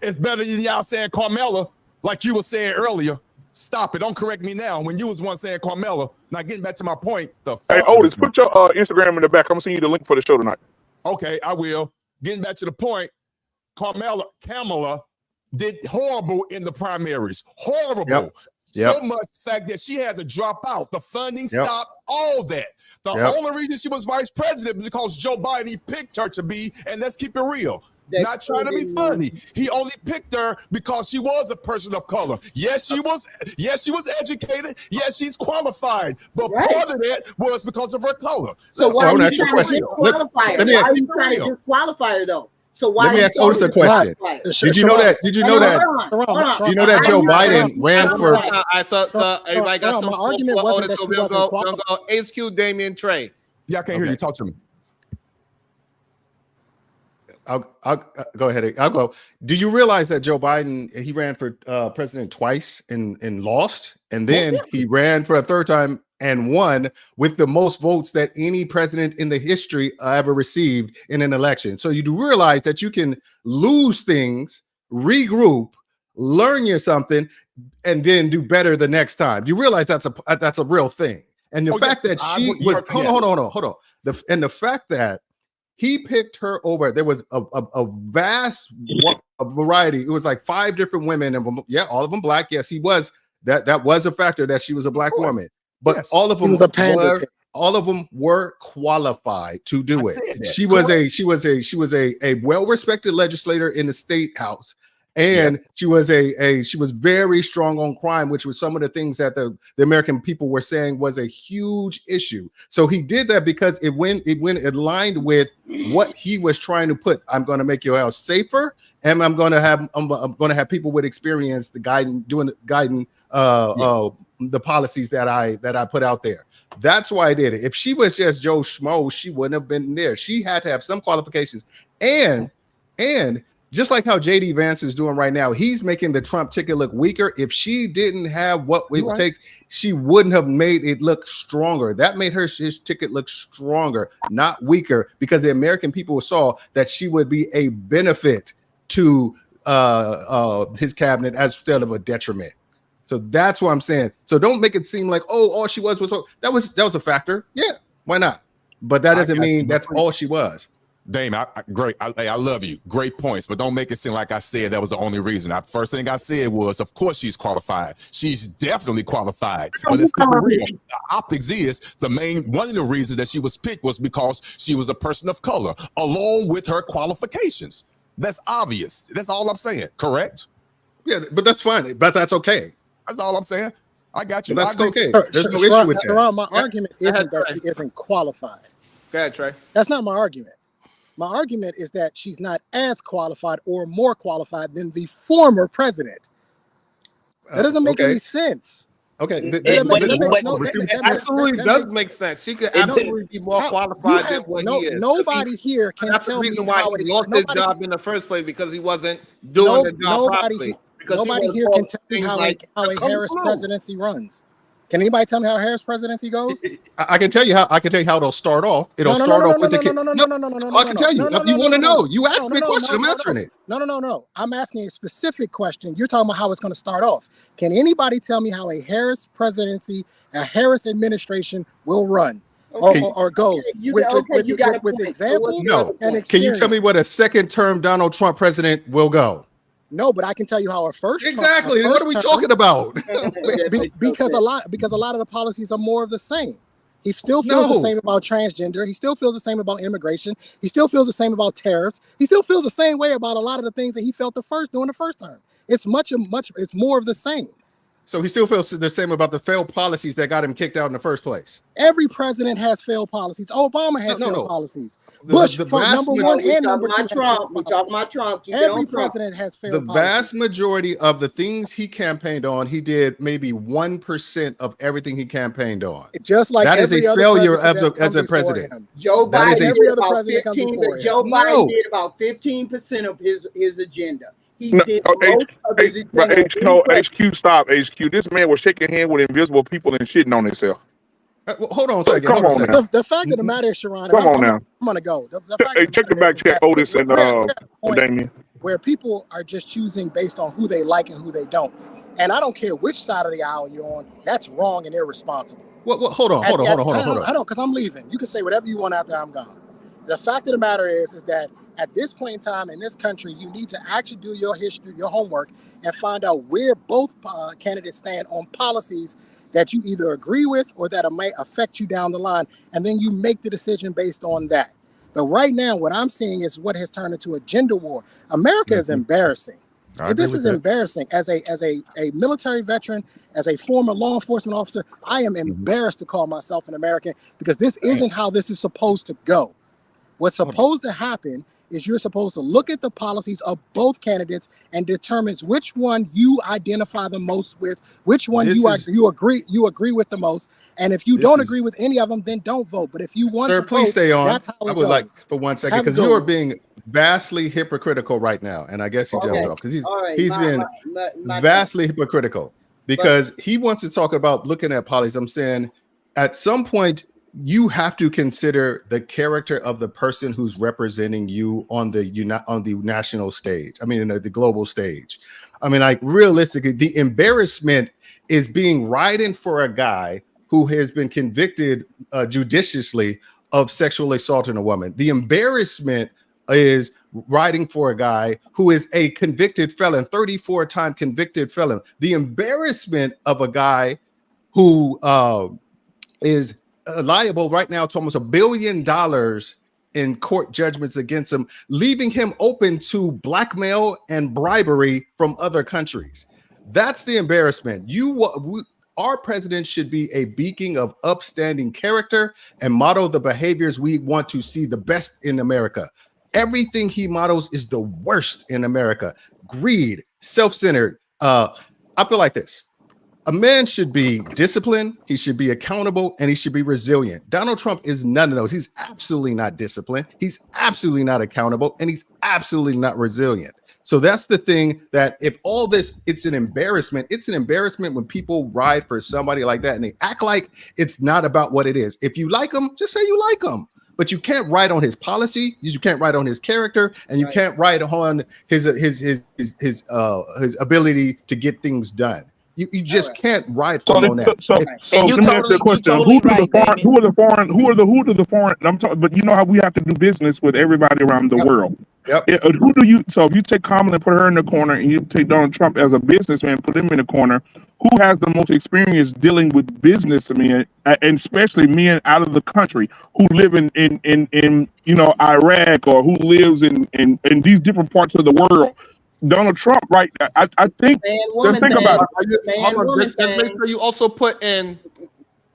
It's better than y'all saying Carmela, like you were saying earlier. Stop it. Don't correct me now. When you was one saying Carmela. Now getting back to my point. Hey, Otis, put your Instagram in the back. I'm going to send you the link for the show tonight. Okay, I will. Getting back to the point, Kamala did horrible in the primaries. Horrible. Yep. So much the fact that she had to drop out. The funding stopped, all that. The only reason she was vice president was because Joe Biden picked her to be, and let's keep it real. Not trying to be funny. He only picked her because she was a person of color. Yes, she was educated. Yes, she's qualified. But part of that was because of her color. So why are you trying to disqualify her? Why are you trying to disqualify her though? So why? Let me ask Otis a question. Did you know that? Do you know that Joe Biden ran for? So everybody got some argument. Otis, so we'll go HQ, Damien, Trey. Yeah, I can't hear you. Talk to me. I'll go ahead. I'll go. Do you realize that Joe Biden, he ran for president twice and lost, and then he ran for a third time and won with the most votes that any president in the history ever received in an election. So you do realize that you can lose things, regroup, learn your something, and then do better the next time. You realize that's a real thing. And the fact that she was hold on. The fact that he picked her over, there was a vast variety. It was like 5 different women, and all of them black. Yes, he was. That was a factor that she was a black woman. But all of them were qualified to do it. She was a well-respected legislator in the state house. And she was very strong on crime, which was some of the things that the American people were saying was a huge issue. So he did that because it aligned with what he was trying to put. I'm going to make your house safer, and I'm going to have people with experience guiding the policies that I put out there. That's why I did it. If she was just Joe Schmo, she wouldn't have been there. She had to have some qualifications, and just like how JD Vance is doing right now, he's making the Trump ticket look weaker. If she didn't have what it takes, she wouldn't have made it look stronger. That made his ticket look stronger, not weaker, because the American people saw that she would be a benefit to his cabinet instead of a detriment. So that's what I'm saying. So don't make it seem like, all she was that was a factor. Yeah, why not? But that doesn't mean that's all she was. Dame, great. I love you. Great points, but don't make it seem like I said that was the only reason. First thing I said was, of course, she's qualified. She's definitely qualified. But it's real. The optics is one of the reasons that she was picked was because she was a person of color, along with her qualifications. That's obvious. That's all I'm saying. Correct? Yeah, but that's fine. But that's okay. That's all I'm saying. I got you. That's okay. There's no issue with that. My argument isn't that she isn't qualified. Go ahead, Trey. That's not my argument. My argument is that she's not as qualified or more qualified than the former president. That doesn't make any sense. Okay. It absolutely does make sense. She could absolutely be more qualified than what he is. Nobody here can that's tell the reason me why how he lost his job in the first place, because he wasn't doing the job properly. Nobody here can tell me how a Harris presidency runs. Can anybody tell me how Harris presidency goes? I can tell you how it'll start off. It'll start off with the I can tell you. You want to know? You asked me a question. I'm answering it. No. I'm asking a specific question. You're talking about how it's going to start off. Can anybody tell me how a Harris presidency, a Harris administration will run or goes with examples? No. Can you tell me what a second term Donald Trump president will go? No, but I can tell you how our first exactly. What are we talking about? because a lot of the policies are more of the same. He still feels the same about transgender. He still feels the same about immigration. He still feels the same about tariffs. He still feels the same way about a lot of the things that he felt during the first term. It's it's more of the same. So he still feels the same about the failed policies that got him kicked out in the first place. Every president has failed policies. Obama has failed policies. Bush, number one and number two. We're talking about Trump. Every president has failed policies. The vast majority of the things he campaigned on, he did maybe 1% of everything he campaigned on. Just like that is a failure as a president. Joe Biden did about 15% of his agenda. He did most of his agenda. HQ, stop, HQ. This man was shaking hands with invisible people and shitting on himself. Well, hold on a second. Come on now. The fact of the matter is, Sharon, I'm gonna go. Check the back chat, Otis and Damien. Where people are just choosing based on who they like and who they don't. And I don't care which side of the aisle you're on, that's wrong and irresponsible. Well, hold on. I don't, because I'm leaving. You can say whatever you want after I'm gone. The fact of the matter is that at this point in time in this country, you need to actually do your history, your homework, and find out where both candidates stand on policies that you either agree with or that might affect you down the line, and then you make the decision based on that. But right now, what I'm seeing is what has turned into a gender war. America is embarrassing. This is embarrassing. As a military veteran, as a former law enforcement officer, I am embarrassed to call myself an American because this isn't how this is supposed to go. What's supposed to happen is you're supposed to look at the policies of both candidates and determines which one you identify the most with, which one you agree with the most. And if you don't agree with any of them, then don't vote. But if you want to please vote, stay on. that's how it I would goes. like for 1 second, because you are being vastly hypocritical right now. And I guess he jumped off because he's been vastly hypocritical, because he wants to talk about looking at policies. I'm saying at some point, you have to consider the character of the person who's representing you on the national stage. I mean, the global stage. I mean, like, realistically, the embarrassment is being riding for a guy who has been convicted judiciously of sexual assaulting a woman. The embarrassment is riding for a guy who is a convicted felon, 34-time convicted felon. The embarrassment of a guy who is liable right now to almost $1 billion in court judgments against him, leaving him open to blackmail and bribery from other countries. That's the embarrassment. Our president should be a beacon of upstanding character and model the behaviors we want to see the best in America. Everything he models is the worst in America. Greed, self-centered. I feel like this. A man should be disciplined, he should be accountable, and he should be resilient. Donald Trump is none of those. He's absolutely not disciplined, he's absolutely not accountable, and he's absolutely not resilient. So that's the thing, that if all this, it's an embarrassment. It's an embarrassment when people ride for somebody like that and they act like it's not about what it is. If you like him, just say you like him. But you can't write on his policy, you can't write on his character, and you can't write on his ability to get things done. You just can't ride from on that. So let me ask you a question: Who do the foreign? I'm talking, but you know how we have to do business with everybody around the world. Yep. Who do you? So if you take Kamala and put her in the corner, and you take Donald Trump as a businessman, put him in the corner, who has the most experience dealing with businessmen, and especially men out of the country who live in Iraq, or who lives in these different parts of the world? Donald Trump, right? I think. Think about it. Just make sure you also put in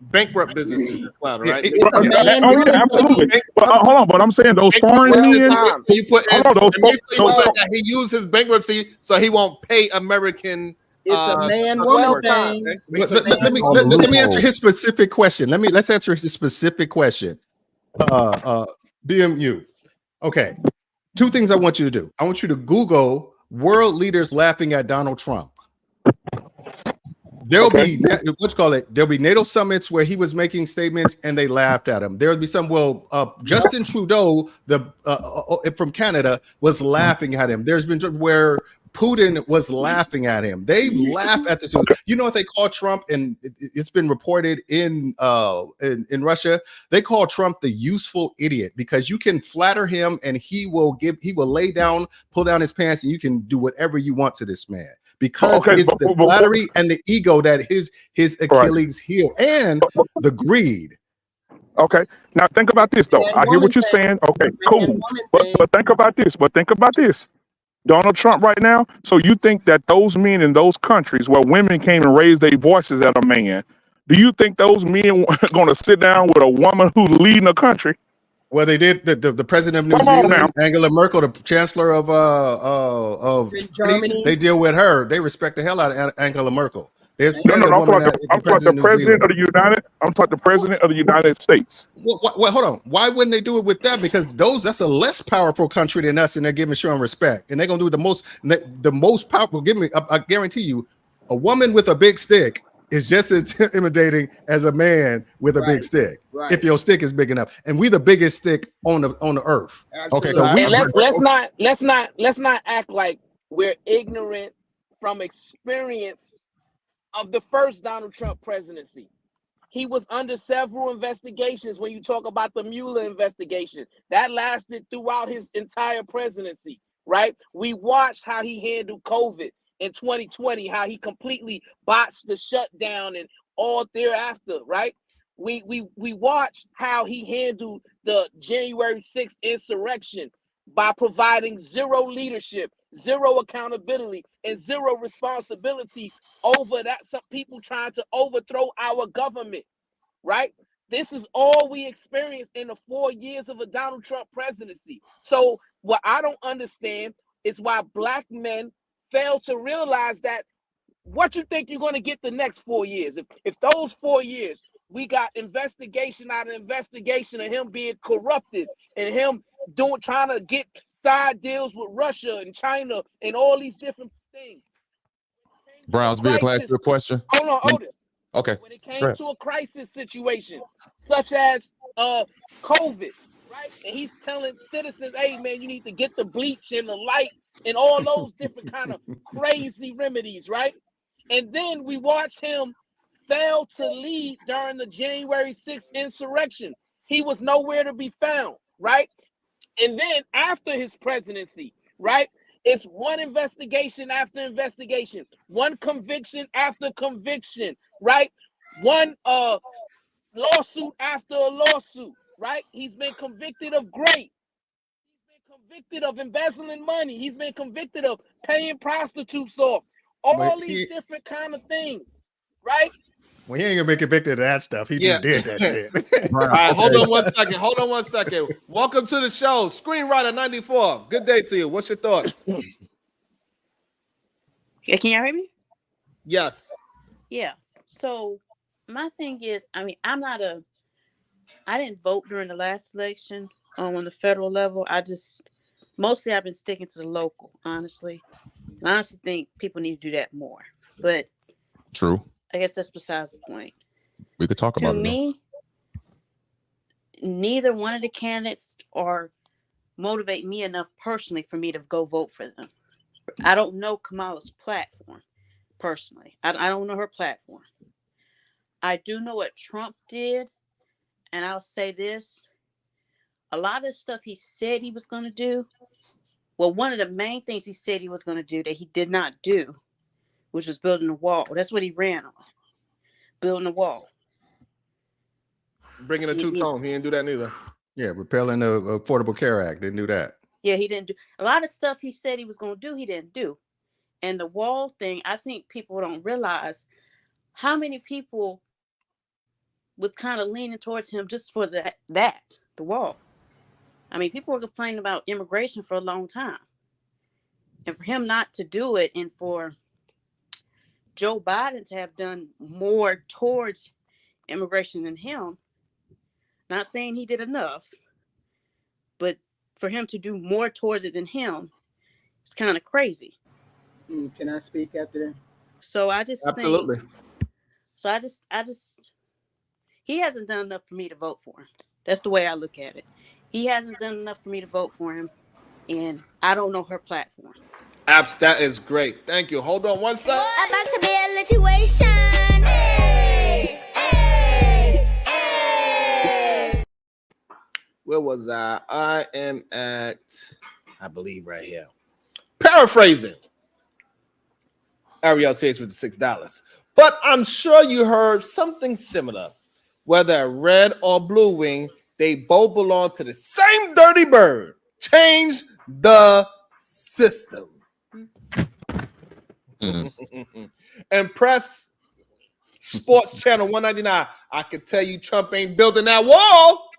bankrupt businesses as well, right? Absolutely. But hold on, but I'm saying those foreign men. You put in, that he used his bankruptcy so he won't pay American. It's a man-woman thing. Let me answer his specific question. Let's answer his specific question. BMU. Okay. 2 things I want you to do. I want you to Google world leaders laughing at Donald Trump. There'll be there'll be NATO summits where he was making statements and they laughed at him. There'll be some. Justin Trudeau, from Canada, was laughing at him. There's been where Putin was laughing at him. They laugh at this. You know what they call Trump, and it's been reported in Russia. They call Trump the useful idiot, because you can flatter him and he will lay down, pull down his pants, and you can do whatever you want to this man, because it's the flattery and the ego that his Achilles heel, and the greed. Okay, now think about this though. I hear what you're saying. Okay, cool. But think about this. Donald Trump right now. So you think that those men in those countries where women came and raised their voices at a man, do you think those men are going to sit down with a woman who's leading a country? Well, they did. The president of New Zealand, Angela Merkel, the chancellor of Germany, they deal with her. They respect the hell out of Angela Merkel. I'm talking the president of the United. I'm talking the president of the United States. Well, hold on. Why wouldn't they do it with that? Because that's a less powerful country than us, and they're showing respect, and they're gonna do the most powerful. I guarantee you, a woman with a big stick is just as intimidating as a man with a big stick. Right. If your stick is big enough, and we the biggest stick on the earth. Okay, so let's not act like we're ignorant from experience of the first Donald Trump presidency. He was under several investigations. When you talk about the Mueller investigation, that lasted throughout his entire presidency, right? We watched how he handled COVID in 2020, how he completely botched the shutdown and all thereafter, right? We watched how he handled the January 6th insurrection by providing zero leadership, zero accountability, and zero responsibility over that. Some people trying to overthrow our government, right? This is all we experienced in the 4 years of a Donald Trump presidency. So what I don't understand is why black men fail to realize that what you think you're going to get the next 4 years. If those 4 years we got investigation out of investigation of him being corrupted and him trying to get side deals with Russia and China and all these different things. Brownsville, can I ask you a question? Hold on, Otis. Okay. When it came to a crisis situation, such as COVID, right? And he's telling citizens, hey, man, you need to get the bleach and the light and all those different kind of crazy remedies, right? And then we watch him fail to lead during the January 6th insurrection. He was nowhere to be found, right? And then after his presidency, right? It's one investigation after investigation, one conviction after conviction, right? One lawsuit after a lawsuit, right? He's been convicted of grape. He's been convicted of embezzling money. He's been convicted of paying prostitutes off. All these different kind of things, right? Well, he ain't gonna be convicted of that stuff. He just did that shit. All right, hold on 1 second. Hold on 1 second. Welcome to the show, Screenwriter 94. Good day to you. What's your thoughts? Yeah, can y'all hear me? Yes. Yeah. So my thing is, I mean, I didn't vote during the last election on the federal level. Mostly I've been sticking to the local, honestly. And I honestly think people need to do that more. But true. I guess that's besides the point. We could talk about it. To me, neither one of the candidates motivate me enough personally for me to go vote for them. I don't know Kamala's platform personally. I don't know her platform. I do know what Trump did, and I'll say this. A lot of the stuff he said he was going to do, well, one of the main things he said he was going to do that he did not do, which was building a wall. That's what he ran on, building a wall. Bringing a truth home. He didn't do that neither. Yeah, repealing the Affordable Care Act. Didn't do that. Yeah, he didn't do a lot of stuff he said he was going to do. He didn't do. And the wall thing, I think people don't realize how many people was kind of leaning towards him just for the wall. I mean, people were complaining about immigration for a long time. And for him not to do it, and for Joe Biden to have done more towards immigration than him, not saying he did enough, but for him to do more towards it than him, it's kind of crazy. Can I speak after that? So I just absolutely. I just he hasn't done enough for me to vote for him. That's the way I look at it. He hasn't done enough for me to vote for him, and I don't know her platform. That is great. Thank you. Hold on 1 second. About to be a situation. Hey, hey, hey. Where was I? I am at, I believe, right here. Paraphrasing. Ariel says with the $6. But I'm sure you heard something similar. Whether a red or blue wing, they both belong to the same dirty bird. Change the system. And press Sports Channel 199. I can tell you Trump ain't building that wall.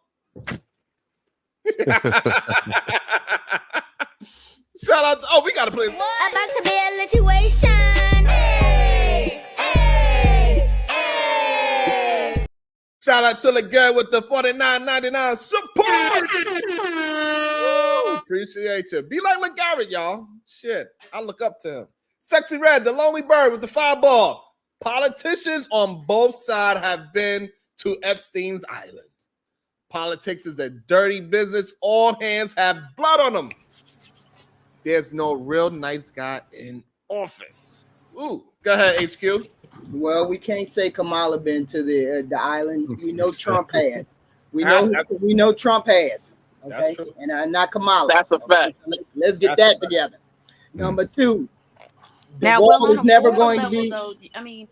Shout out to, we gotta play this. About to be a situation. Hey, hey, hey. Shout out to the girl with the $49.99 support. Woo, appreciate you. Be like LeGarrette, y'all. Shit, I look up to him. Sexy Red, the lonely bird with the 5-ball. Politicians on both sides have been to Epstein's Island. Politics is a dirty business. All hands have blood on them. There's no real nice guy in office. Ooh, go ahead, HQ. Well, we can't say Kamala been to the island. We know Trump had. We know Trump has. Okay, and not Kamala. That's a fact. Let's get that together. Number two. Now, wall is never going to be. Though, I mean,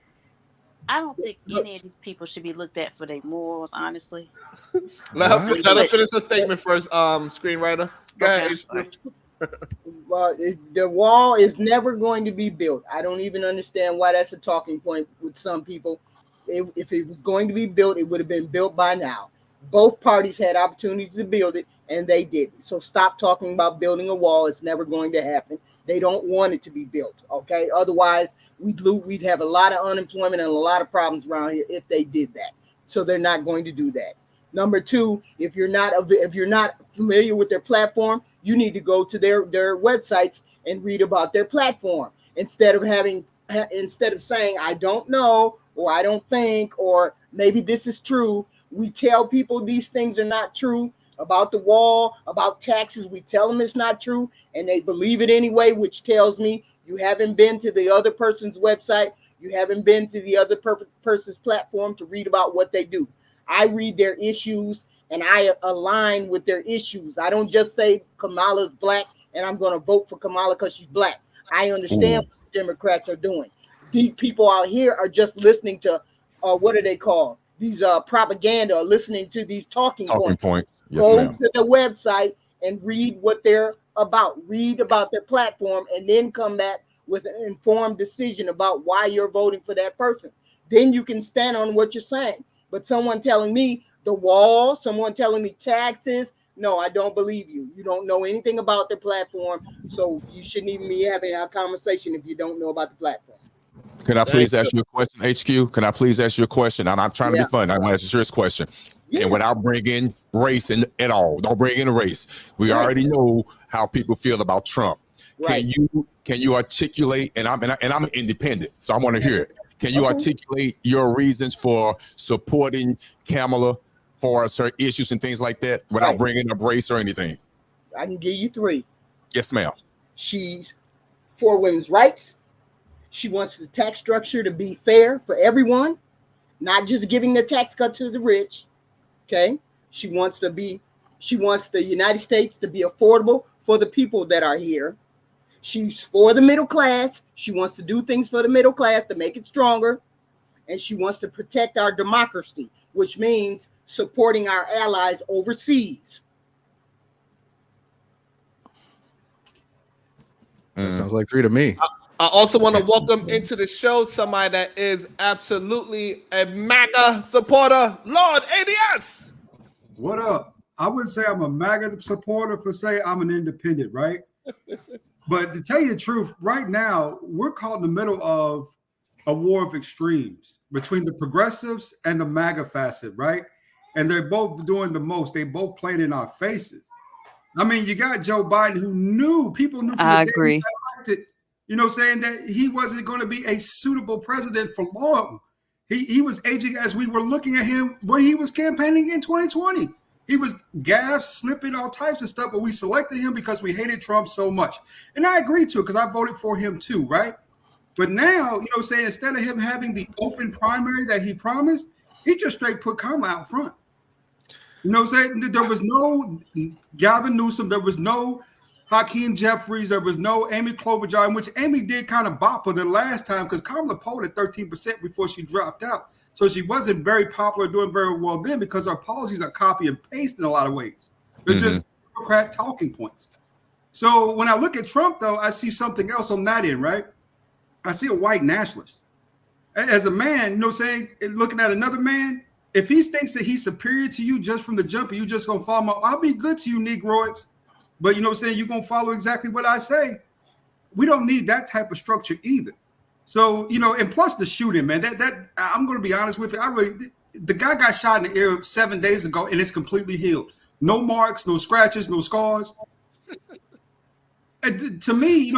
I don't think any of these people should be looked at for their morals, honestly. Let her finish the statement first, screenwriter. Go ahead. Well, the wall is never going to be built. I don't even understand why that's a talking point with some people. If it was going to be built, it would have been built by now. Both parties had opportunities to build it, and they didn't. So stop talking about building a wall. It's never going to happen. They don't want it to be built, okay? Otherwise, we'd have a lot of unemployment and a lot of problems around here if they did that. So they're not going to do that. Number two, if you're not familiar with their platform, you need to go to their websites and read about their platform instead of saying I don't know, or I don't think, or maybe this is true. We tell people these things are not true about the wall, about taxes. We tell them it's not true, and they believe it anyway, which tells me you haven't been to the other person's website. You haven't been to the other person's platform to read about what they do. I read their issues, and I align with their issues. I don't just say Kamala's black, and I'm going to vote for Kamala because she's black. I understand what the Democrats are doing. These people out here are just listening to, what are they called? These propaganda, or listening to these talking points. Yes, go ma'am. to the website and read what they're about. Read about their platform, and then come back with an informed decision about why you're voting for that person. Then you can stand on what you're saying. But someone telling me the wall, someone telling me taxes, no, I don't believe you. You don't know anything about their platform, so you shouldn't even be having a conversation if you don't know about the platform. Can I please ask you a question, HQ? Can I please ask you a question? I'm not trying to be funny. I want to ask a serious question. And without bringing race in at all, don't bring in a race. We already know how people feel about Trump. Can you articulate? And I'm an independent, so I want to hear it. Can you articulate your reasons for supporting Kamala for her issues and things like that without bringing up race or anything? I can give you three. Yes, ma'am. She's for women's rights. She wants the tax structure to be fair for everyone, not just giving the tax cut to the rich. Okay. She wants the United States to be affordable for the people that are here. She's for the middle class. She wants to do things for the middle class to make it stronger. And she wants to protect our democracy, which means supporting our allies overseas. That sounds like three to me. I also want to welcome into the show somebody that is absolutely a MAGA supporter, Lord ADS. What up? I wouldn't say I'm a MAGA supporter per se. I'm an independent, right? But to tell you the truth, right now, we're caught in the middle of a war of extremes between the progressives and the MAGA facet, right? And they're both doing the most. They both playing in our faces. I mean, you got Joe Biden, who people knew from the day he got elected, saying that he wasn't going to be a suitable president for long. He was aging as we were looking at him when he was campaigning in 2020. He was gaffed, slipping, all types of stuff, but we selected him because we hated Trump so much. And I agreed to it because I voted for him too, right? But now, instead of him having the open primary that he promised, he just straight put Kamala out front. There was no Gavin Newsom, there was no Hakeem Jeffries, there was no Amy Klobuchar, in which Amy did kind of bop her the last time because Kamala polled at 13% before she dropped out. So she wasn't very popular, doing very well then because our policies are copy and paste in a lot of ways. They're just Democrat talking points. So when I look at Trump, though, I see something else on that end, right? I see a white nationalist. As a man, looking at another man, if he thinks that he's superior to you just from the jump and you just going to follow him, I'll be good to you, Negroids. But you're going to follow exactly what I say. We don't need that type of structure either. So, and plus the shooting, man, that I'm going to be honest with you. The guy got shot in the ear 7 days ago and it's completely healed. No marks, no scratches, no scars. And to me,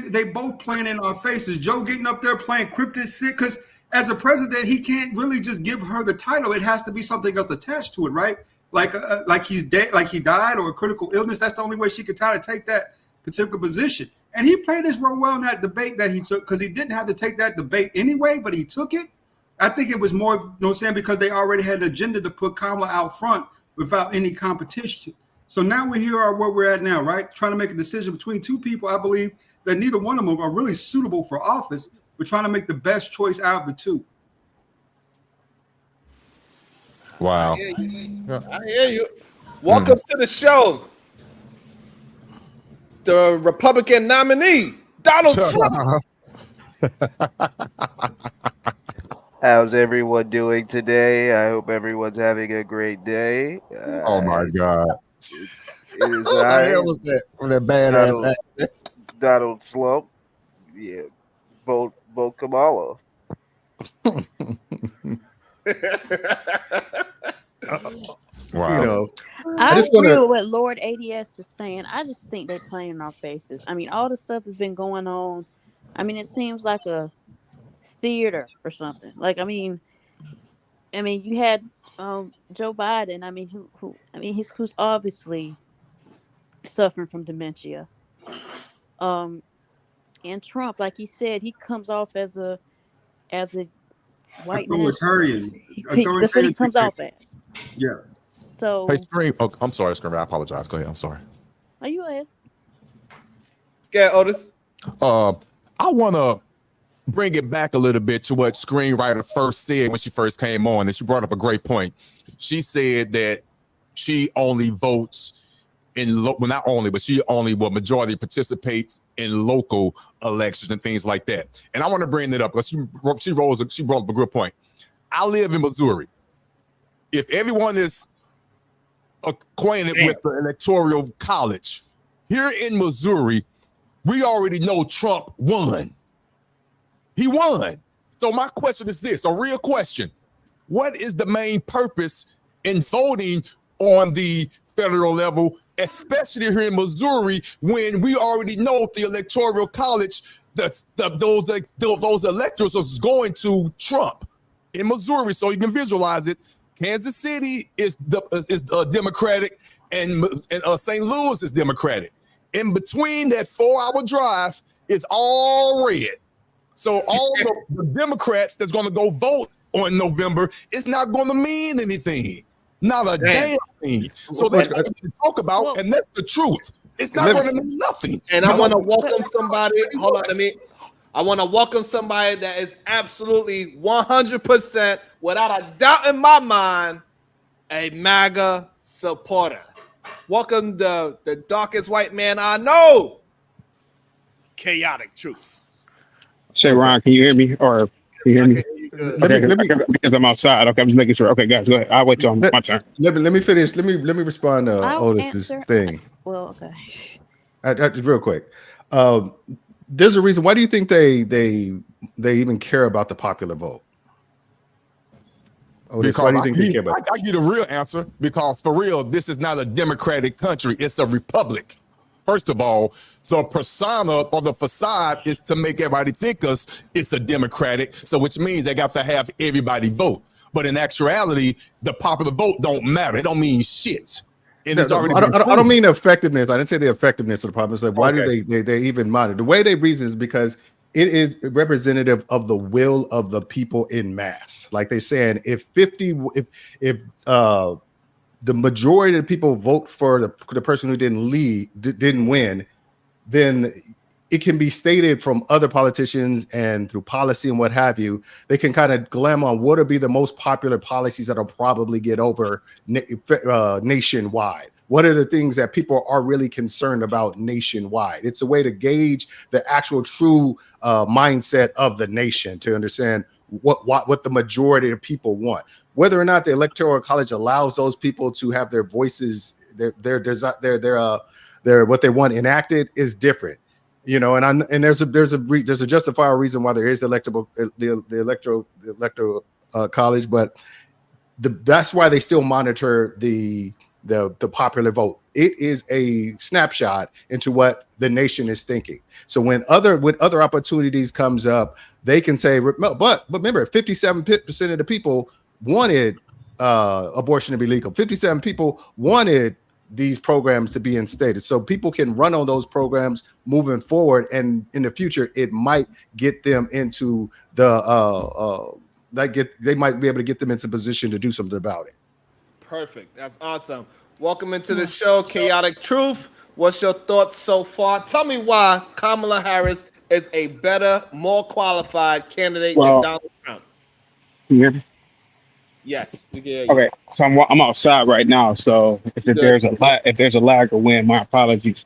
they both playing in our faces. Joe getting up there playing cryptid shit because as a president, he can't really just give her the title. It has to be something else attached to it, right? Like he's dead, like he died or a critical illness. That's the only way she could try to take that particular position. And he played this real well in that debate that he took because he didn't have to take that debate anyway, but he took it. I think it was more, because they already had an agenda to put Kamala out front without any competition. So now we're here where we're at now, right? Trying to make a decision between two people. I believe that neither one of them are really suitable for office. We're trying to make the best choice out of the two. Wow. I hear you. Welcome to the show. The Republican nominee, Donald Trump. How's everyone doing today? I hope everyone's having a great day. Oh my God. It is What the hell was that? That badass accent? Donald Slump. Yeah. Vote Kamala. Wow. You know, I agree with what Lord ADS is saying. I just think they playing in our faces. I mean, all the stuff that's been going on. I mean, it seems like a theater or something. Like, I mean, you had Joe Biden. I mean, who's obviously suffering from dementia. And Trump, like he said, he comes off as a white nationalist. That's what he comes off as. Yeah. So. Hey, Scream. Oh, I'm sorry, Scream. I apologize. Go ahead. I'm sorry. Are you ahead? Yeah, Otis. I want to bring it back a little bit to what Screenwriter first said when she first came on, and she brought up a great point. She said that she only votes in not only, but she only majority participates in local elections and things like that. And I want to bring it up because she brought up a good point. I live in Missouri. If everyone is acquainted with the Electoral College, here in Missouri, we already know Trump won. He won. So my question is this, a real question. What is the main purpose in voting on the federal level, especially here in Missouri, when we already know the Electoral College, those electors are going to Trump in Missouri? So you can visualize it. Kansas City is Democratic, and St. Louis is Democratic. In between that 4-hour drive, it's all red. So all the Democrats that's going to go vote on November, it's not going to mean anything. Not a damn thing. So that's what we talk about, and that's the truth. It's not going to mean nothing. And I want to welcome somebody. Hold on, I want to welcome somebody that is absolutely 100%, without a doubt in my mind, a MAGA supporter. Welcome the darkest white man I know. Chaotic Truth. Say, Ron, can you hear me? Or can you hear me? Okay, because I'm outside. Okay, I'm just making sure. Okay, guys, go ahead. I'll wait till my turn. Let me finish. Let me respond to Otis's thing. Well, okay. Real quick. There's a reason. Why do you think they even care about the popular vote? Otis, why do you think they care about it? I give you the real answer, because for real, this is not a democratic country. It's a republic. First of all, the persona or the facade is to make everybody think it's a democratic, so which means they got to have everybody vote. But in actuality, the popular vote don't matter. It don't mean shit. And I don't mean the effectiveness. I didn't say the effectiveness of the problem. It's like, why do they even monitor? The way they reason is because it is representative of the will of the people in mass. Like they're saying, if the majority of the people vote for the person who didn't win, then it can be stated from other politicians and through policy and what have you. They can kind of glam on what will be the most popular policies that'll probably get over nationwide. What are the things that people are really concerned about nationwide? It's a way to gauge the actual true mindset of the nation, to understand what the majority of people want. Whether or not the Electoral College allows those people to have their voices, their what they want enacted is different, you know. And there's a justifiable reason why there is the electoral college, but that's why they still monitor the popular vote. It is a snapshot into what the nation is thinking. So when other opportunities comes up, they can say, but remember, 57% of the people wanted abortion to be legal. 57 people wanted these programs to be instated. So people can run on those programs moving forward, and in the future, it might get them into they might be able to get them into position to do something about it. Perfect. That's awesome. Welcome into the show, Chaotic Truth. What's your thoughts so far? Tell me why Kamala Harris is a better, more qualified candidate than Donald Trump. Can you hear me? Yes, we can hear you. Okay, so I'm outside right now. So if there's a lag or wind, my apologies.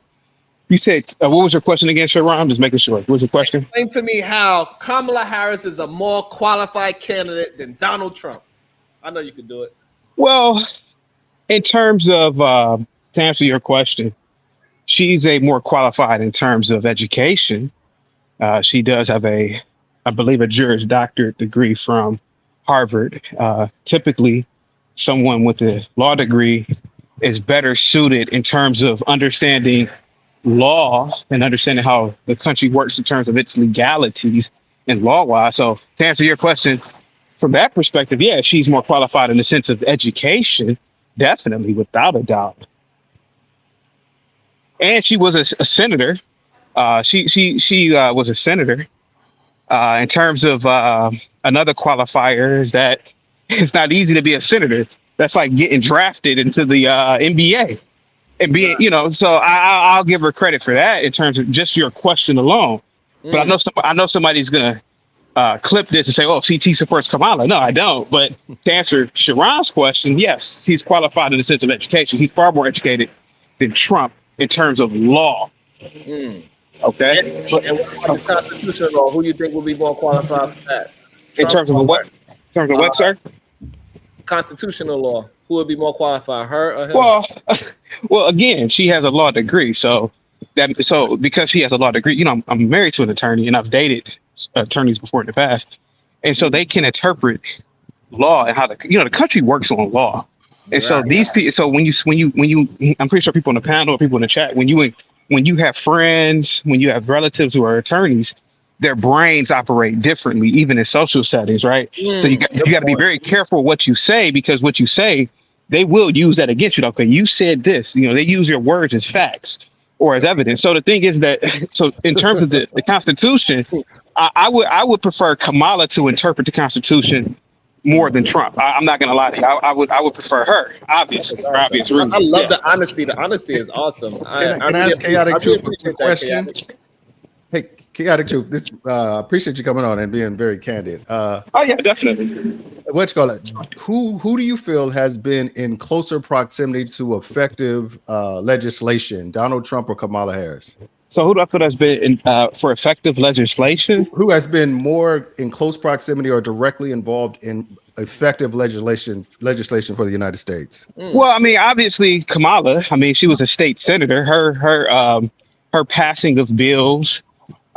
You said, what was your question again, Sharon? I'm just making sure. What was your question? Explain to me how Kamala Harris is a more qualified candidate than Donald Trump. I know you could do it. Well, in terms of, to answer your question, she's a more qualified in terms of education. She does have I believe, a Juris Doctorate degree from Harvard. Typically, someone with a law degree is better suited in terms of understanding law and understanding how the country works in terms of its legalities and law-wise. So to answer your question, from that perspective, yeah, she's more qualified in the sense of education, definitely, without a doubt. And she was a senator. She was a senator. In terms of another qualifier is that it's not easy to be a senator. That's like getting drafted into the NBA and being, so I'll give her credit for that in terms of just your question alone. But I know somebody's gonna clip this and say, "Oh, CT supports Kamala." No, I don't. But to answer Sharon's question, yes, he's qualified in the sense of education. He's far more educated than Trump in terms of law. Okay. And what about the constitutional law? Who you think will be more qualified for that? In terms of what? In terms of what, sir? Constitutional law. Who would be more qualified, her or him? Well, again, she has a law degree, so because she has a law degree, I'm married to an attorney and I've dated attorneys before in the past, and so they can interpret law and how the country works on law. And so these people, so when you, I'm pretty sure people on the panel or people in the chat, when you have friends, when you have relatives who are attorneys, their brains operate differently, even in social settings, right? So you got to be very careful what you say, because what you say, they will use that against you. Okay, you said this. They use your words as facts or as evidence. So the thing is that, so in terms of the Constitution, I would prefer Kamala to interpret the Constitution more than Trump. I'm not gonna lie to you. I would prefer her, obviously, for obvious reasons. I love the honesty. The honesty is awesome. Can I ask Chaotic Truth a question? Hey, Chaotic Truth, this appreciate you coming on and being very candid. Oh yeah, definitely. What you call it? Who do you feel has been in closer proximity to effective legislation, Donald Trump or Kamala Harris? So who do I feel has been for effective legislation? Who has been more in close proximity or directly involved in effective legislation for the United States? Well, I mean, obviously Kamala. I mean, she was a state senator. Her passing of bills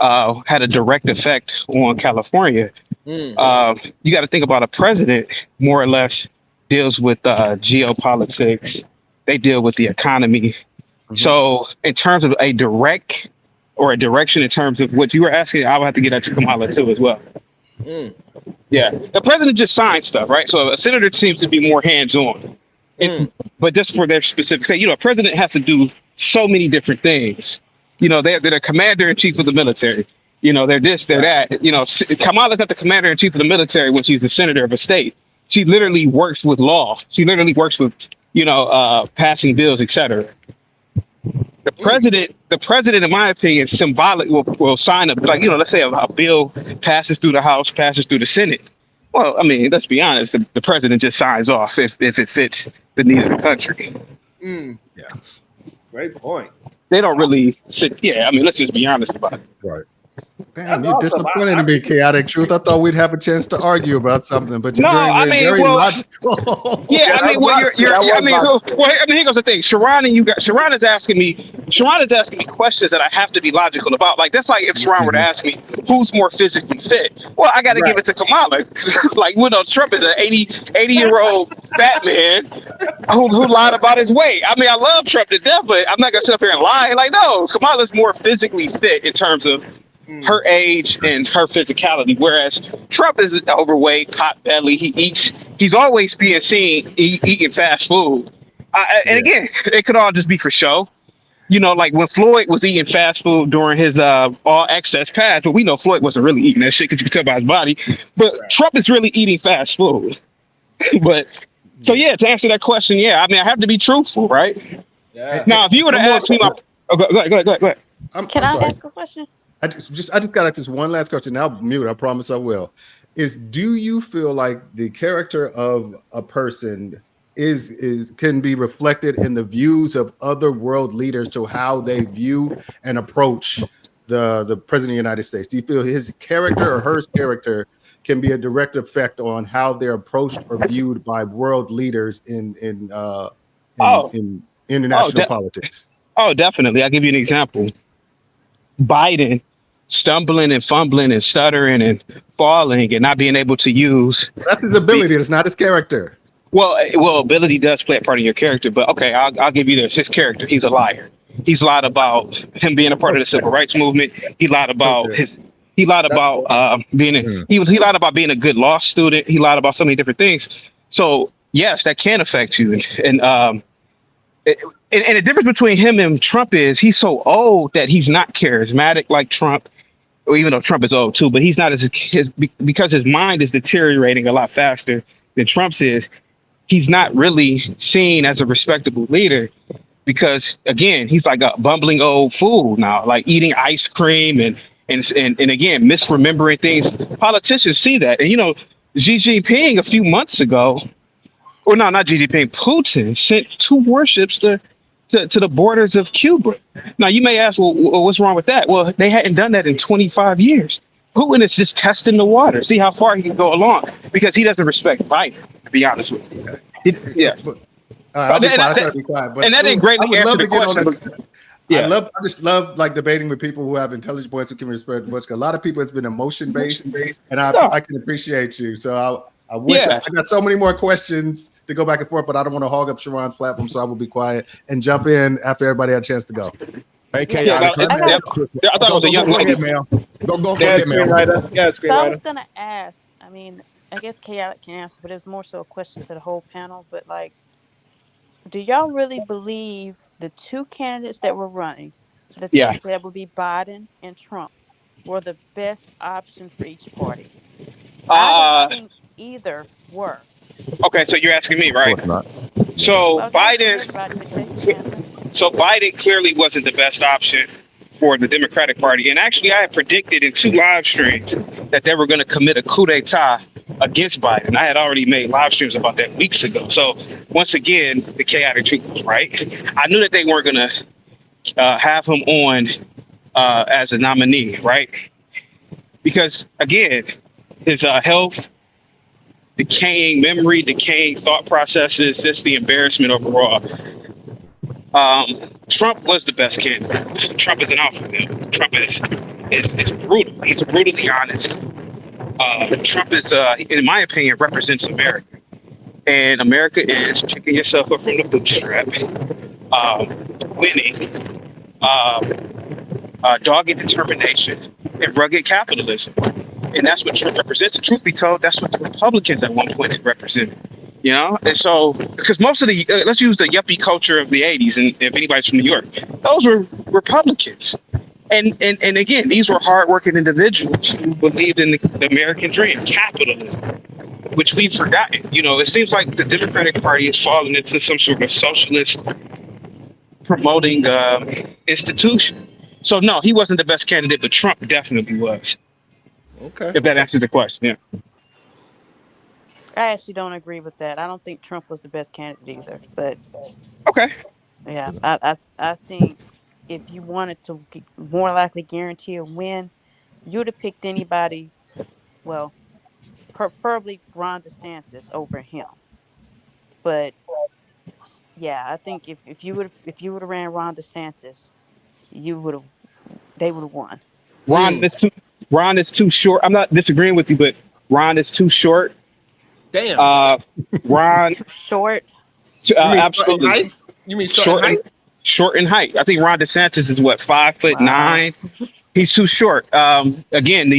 had a direct effect on California. You got to think about a president more or less deals with geopolitics. They deal with the economy. So in terms of a direct or a direction in terms of what you were asking, I would have to get that to Kamala too as well. Yeah, the president just signed stuff, right? So a senator seems to be more hands-on. But just for their specific thing, a president has to do so many different things. They're the commander-in-chief of the military. They're this, they're that. Kamala's not the commander-in-chief of the military when she's the senator of a state. She literally works with law. She literally works with, passing bills, etc. The president, in my opinion, symbolic will sign up, like, let's say a bill passes through the House, passes through the Senate. Well, I mean, let's be honest, the president just signs off if it fits the need of the country. Yeah. Great point. They don't really sit. Yeah, I mean, let's just be honest about it. Right. Damn, you're disappointed in me, Chaotic Truth. I thought we'd have a chance to argue about something, but you're very logical. Yeah, I mean, here goes the thing. Sharon is asking me questions that I have to be logical about. Like, that's like if Sharon were to ask me who's more physically fit. Well, I got to give it to Kamala. Like, Trump is an 80-year-old fat man who lied about his weight. I mean, I love Trump to death, but I'm not gonna sit up here and lie. Like, no, Kamala's more physically fit in terms of her age and her physicality, whereas Trump is overweight, pot belly. He's always being seen eating fast food. And again, it could all just be for show. Like when Floyd was eating fast food during his all access pass, but we know Floyd wasn't really eating that shit because you could tell by his body. But Trump is really eating fast food. But so yeah, to answer that question, yeah, I mean, I have to be truthful, right? Yeah. Now, if you were to ask me, go ahead. Can I ask a question? I just got to ask this one last question. Now mute. I promise I will. Do you feel like the character of a person can be reflected in the views of other world leaders to how they view and approach the president of the United States? Do you feel his character or her character can be a direct effect on how they're approached or viewed by world leaders in international politics? Oh, definitely. I'll give you an example. Biden stumbling and fumbling and stuttering and falling and not being able to use. That's his ability. It's not his character. Well, ability does play a part of your character, but okay, I'll give you this. His character, he's a liar. He's lied about him being a part of the civil rights movement. He lied about he lied about being a good law student. He lied about so many different things. So yes, that can affect you. And the difference between him and Trump is he's so old that he's not charismatic like Trump. Or even though Trump is old too, but he's not because his mind is deteriorating a lot faster than Trump's is. He's not really seen as a respectable leader because, again, he's like a bumbling old fool now, like eating ice cream and again, misremembering things. Politicians see that. And, Xi Jinping a few months ago, or no, not Xi Jinping, Putin sent 2 warships to the borders of Cuba. Now, you may ask, well, what's wrong with that? Well, they hadn't done that in 25 years. Putin is just testing the water, see how far he can go along, because he doesn't respect Biden, to be honest with you. Yeah. I'll be quiet. I gotta be quiet. But and that didn't greatly answer the question. Yeah. I just love like debating with people who have intelligent points who can respect the book. A lot of people, it's been emotion based, and I can appreciate you. So I wish I got so many more questions to go back and forth, but I don't want to hog up Sharon's platform, so I will be quiet and jump in after everybody had a chance to go. Hey, I thought it was a young lady. Go ahead, screenwriter. Yeah, screenwriter. So I was gonna ask. I mean, I guess Chaotic can answer, but it's more so a question to the whole panel. But like, do y'all really believe the 2 candidates that were running, so that would be Biden and Trump, were the best option for each party? I don't think either were. Okay, so you're asking me, right? So Biden clearly wasn't the best option for the Democratic Party. And actually, I had predicted in 2 live streams that they were going to commit a coup d'etat against Biden. I had already made live streams about that weeks ago. So once again, the chaotic truth was right. I knew that they weren't going to have him on as a nominee, right? Because again, his health, decaying memory, decaying thought processes, just the embarrassment overall. Trump was the best candidate. Trump is an alpha male. Trump is brutal. He's brutally honest. Trump is, in my opinion, represents America. And America is picking yourself up from the bootstrap, winning, dogged determination, and rugged capitalism. And that's what Trump represents. And truth be told, that's what the Republicans at one point had represented. And so, because most of the, let's use the yuppie culture of the 80s, and if anybody's from New York, those were Republicans. And again, these were hardworking individuals who believed in the American dream, capitalism, which we've forgotten. It seems like the Democratic Party has fallen into some sort of socialist promoting institution. So no, he wasn't the best candidate, but Trump definitely was. Okay. If that answers the question, yeah. I actually don't agree with that. I don't think Trump was the best candidate either. But okay. Yeah, I think if you wanted to more likely guarantee a win, you would have picked anybody. Well, preferably Ron DeSantis over him. But yeah, I think if you would have ran Ron DeSantis, they would have won. Ron is too short. I'm not disagreeing with you, but Ron is too short. Damn. Ron too short. Absolutely. You mean short in height? Short in height. I think Ron DeSantis is what, 5'9". He's too short. Again,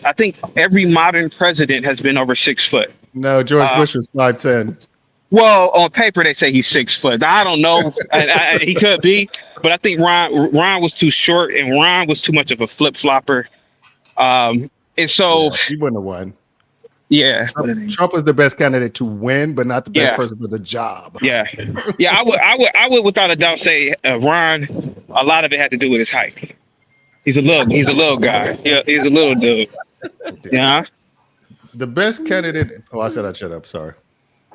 I think every modern president has been over 6 foot. No, George Bush was 5'10". Well, on paper they say he's 6 foot. I don't know. He could be, but I think Ron was too short, and Ron was too much of a flip flopper. And so he wouldn't have won. Yeah, Trump was the best candidate to win, but not the best person for the job. Yeah. I would without a doubt say Ron. A lot of it had to do with his height. He's a little guy. Yeah, he's a little dude. Yeah. The best candidate. Oh, I said I'd shut up. Sorry.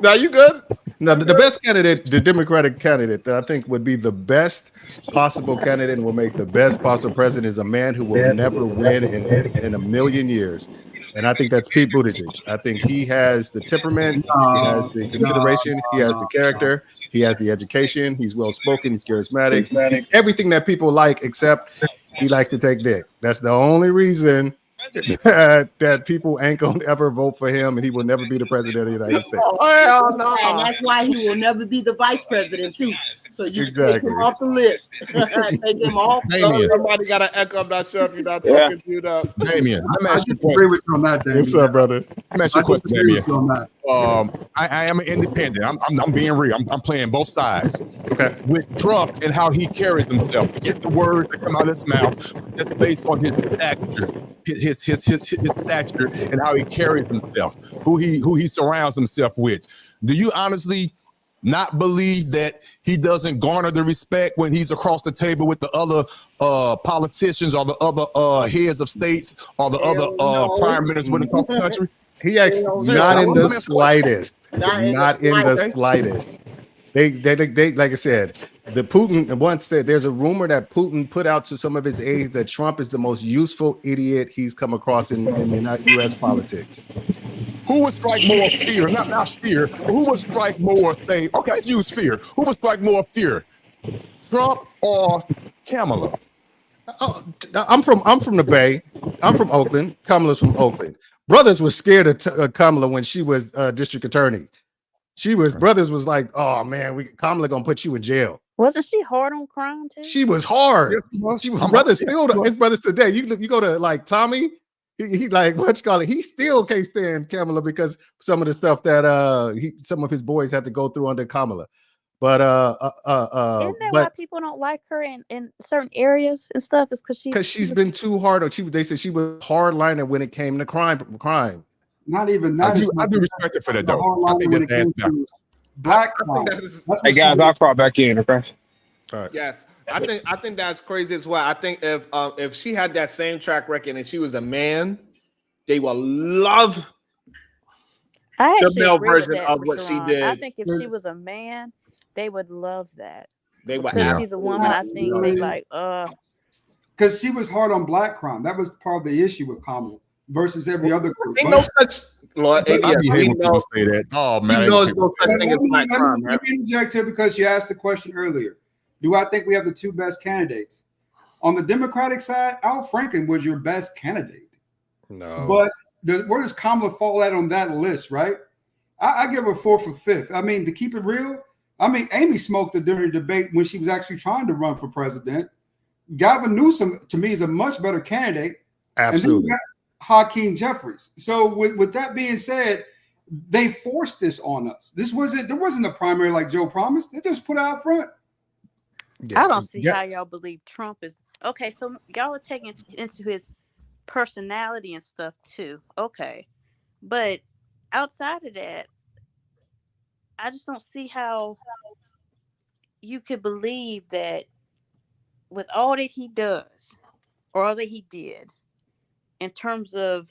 Now you good? Now, the best candidate, the Democratic candidate that I think would be the best possible candidate and will make the best possible president is a man who will never win in a million years. And I think that's Pete Buttigieg. I think he has the temperament, he has the consideration, he has the character, he has the education, he's well-spoken, he's charismatic, he's everything that people like, except he likes to take dick. That's the only reason that people ain't gonna ever vote for him, and he will never be the president of the United States. Oh, no. And that's why he will never be the vice president too. So you can take him off the list. Take him off. Somebody got to echo. I'm not sure if you're not talking to that. Damien, let me ask you a disagree with you on that, Damien. What's up, brother? Let me ask you a question, Damien. I am an independent. I'm being real. I'm playing both sides. Okay. With Trump and how he carries himself, get the words that come out of his mouth. That's based on his stature, his stature, and how he carries himself, who he surrounds himself with. Do you honestly not believe that he doesn't garner the respect when he's across the table with the other politicians or the other heads of states or the other prime ministers when it comes to the country? He acts not in the slightest. Not in the slightest. They like I said, the Putin once said there's a rumor that Putin put out to some of his aides that Trump is the most useful idiot he's come across in U.S. politics. Who would strike more fear? Not fear. Who would strike more? Say, okay, let's use fear. Who would strike more fear? Trump or Kamala? I'm from the Bay. I'm from Oakland. Kamala's from Oakland. Brothers was scared of Kamala when she was district attorney. Brothers was like, oh man, Kamala gonna put you in jail. Wasn't she hard on crime too? She was hard. Yes, she was. His brothers today. You go to like Tommy. He like what you call it. He still can't stand Kamala because some of the stuff that some of his boys had to go through under Kamala. But isn't that why people don't like her in certain areas and stuff? Is because she's been too hard. They said she was hardliner when it came to crime. Not even that. I do respect her for that though. I think that's black. Hey guys, I'll crawl back in. Okay. All right. Yes, I think that's crazy as well. I think if she had that same track record and she was a man, they will love the male version of what she did. I think if she was a man, they would love that. They would. Because she's a woman. I think they like because she was hard on black crime. That was part of the issue with Kamala versus every other group. Ain't no such. Lord, I be hating when people say that. Oh man, there's no such thing as black crime. Let me interject here because you asked the question earlier. Do I think we have the two best candidates? On the Democratic side, Al Franken was your best candidate. No. But where does Kamala fall at on that list, right? I give her 4th or 5th. I mean, to keep it real, I mean, Amy smoked it during the debate when she was actually trying to run for president. Gavin Newsom, to me, is a much better candidate. Absolutely. And Hakeem Jeffries. So with that being said, they forced this on us. There wasn't a primary like Joe promised. They just put it out front. I don't see how y'all believe Trump is okay. So y'all are taking into his personality and stuff too. Okay, but outside of that, I just don't see how you could believe that with all that he does or all that he did in terms of,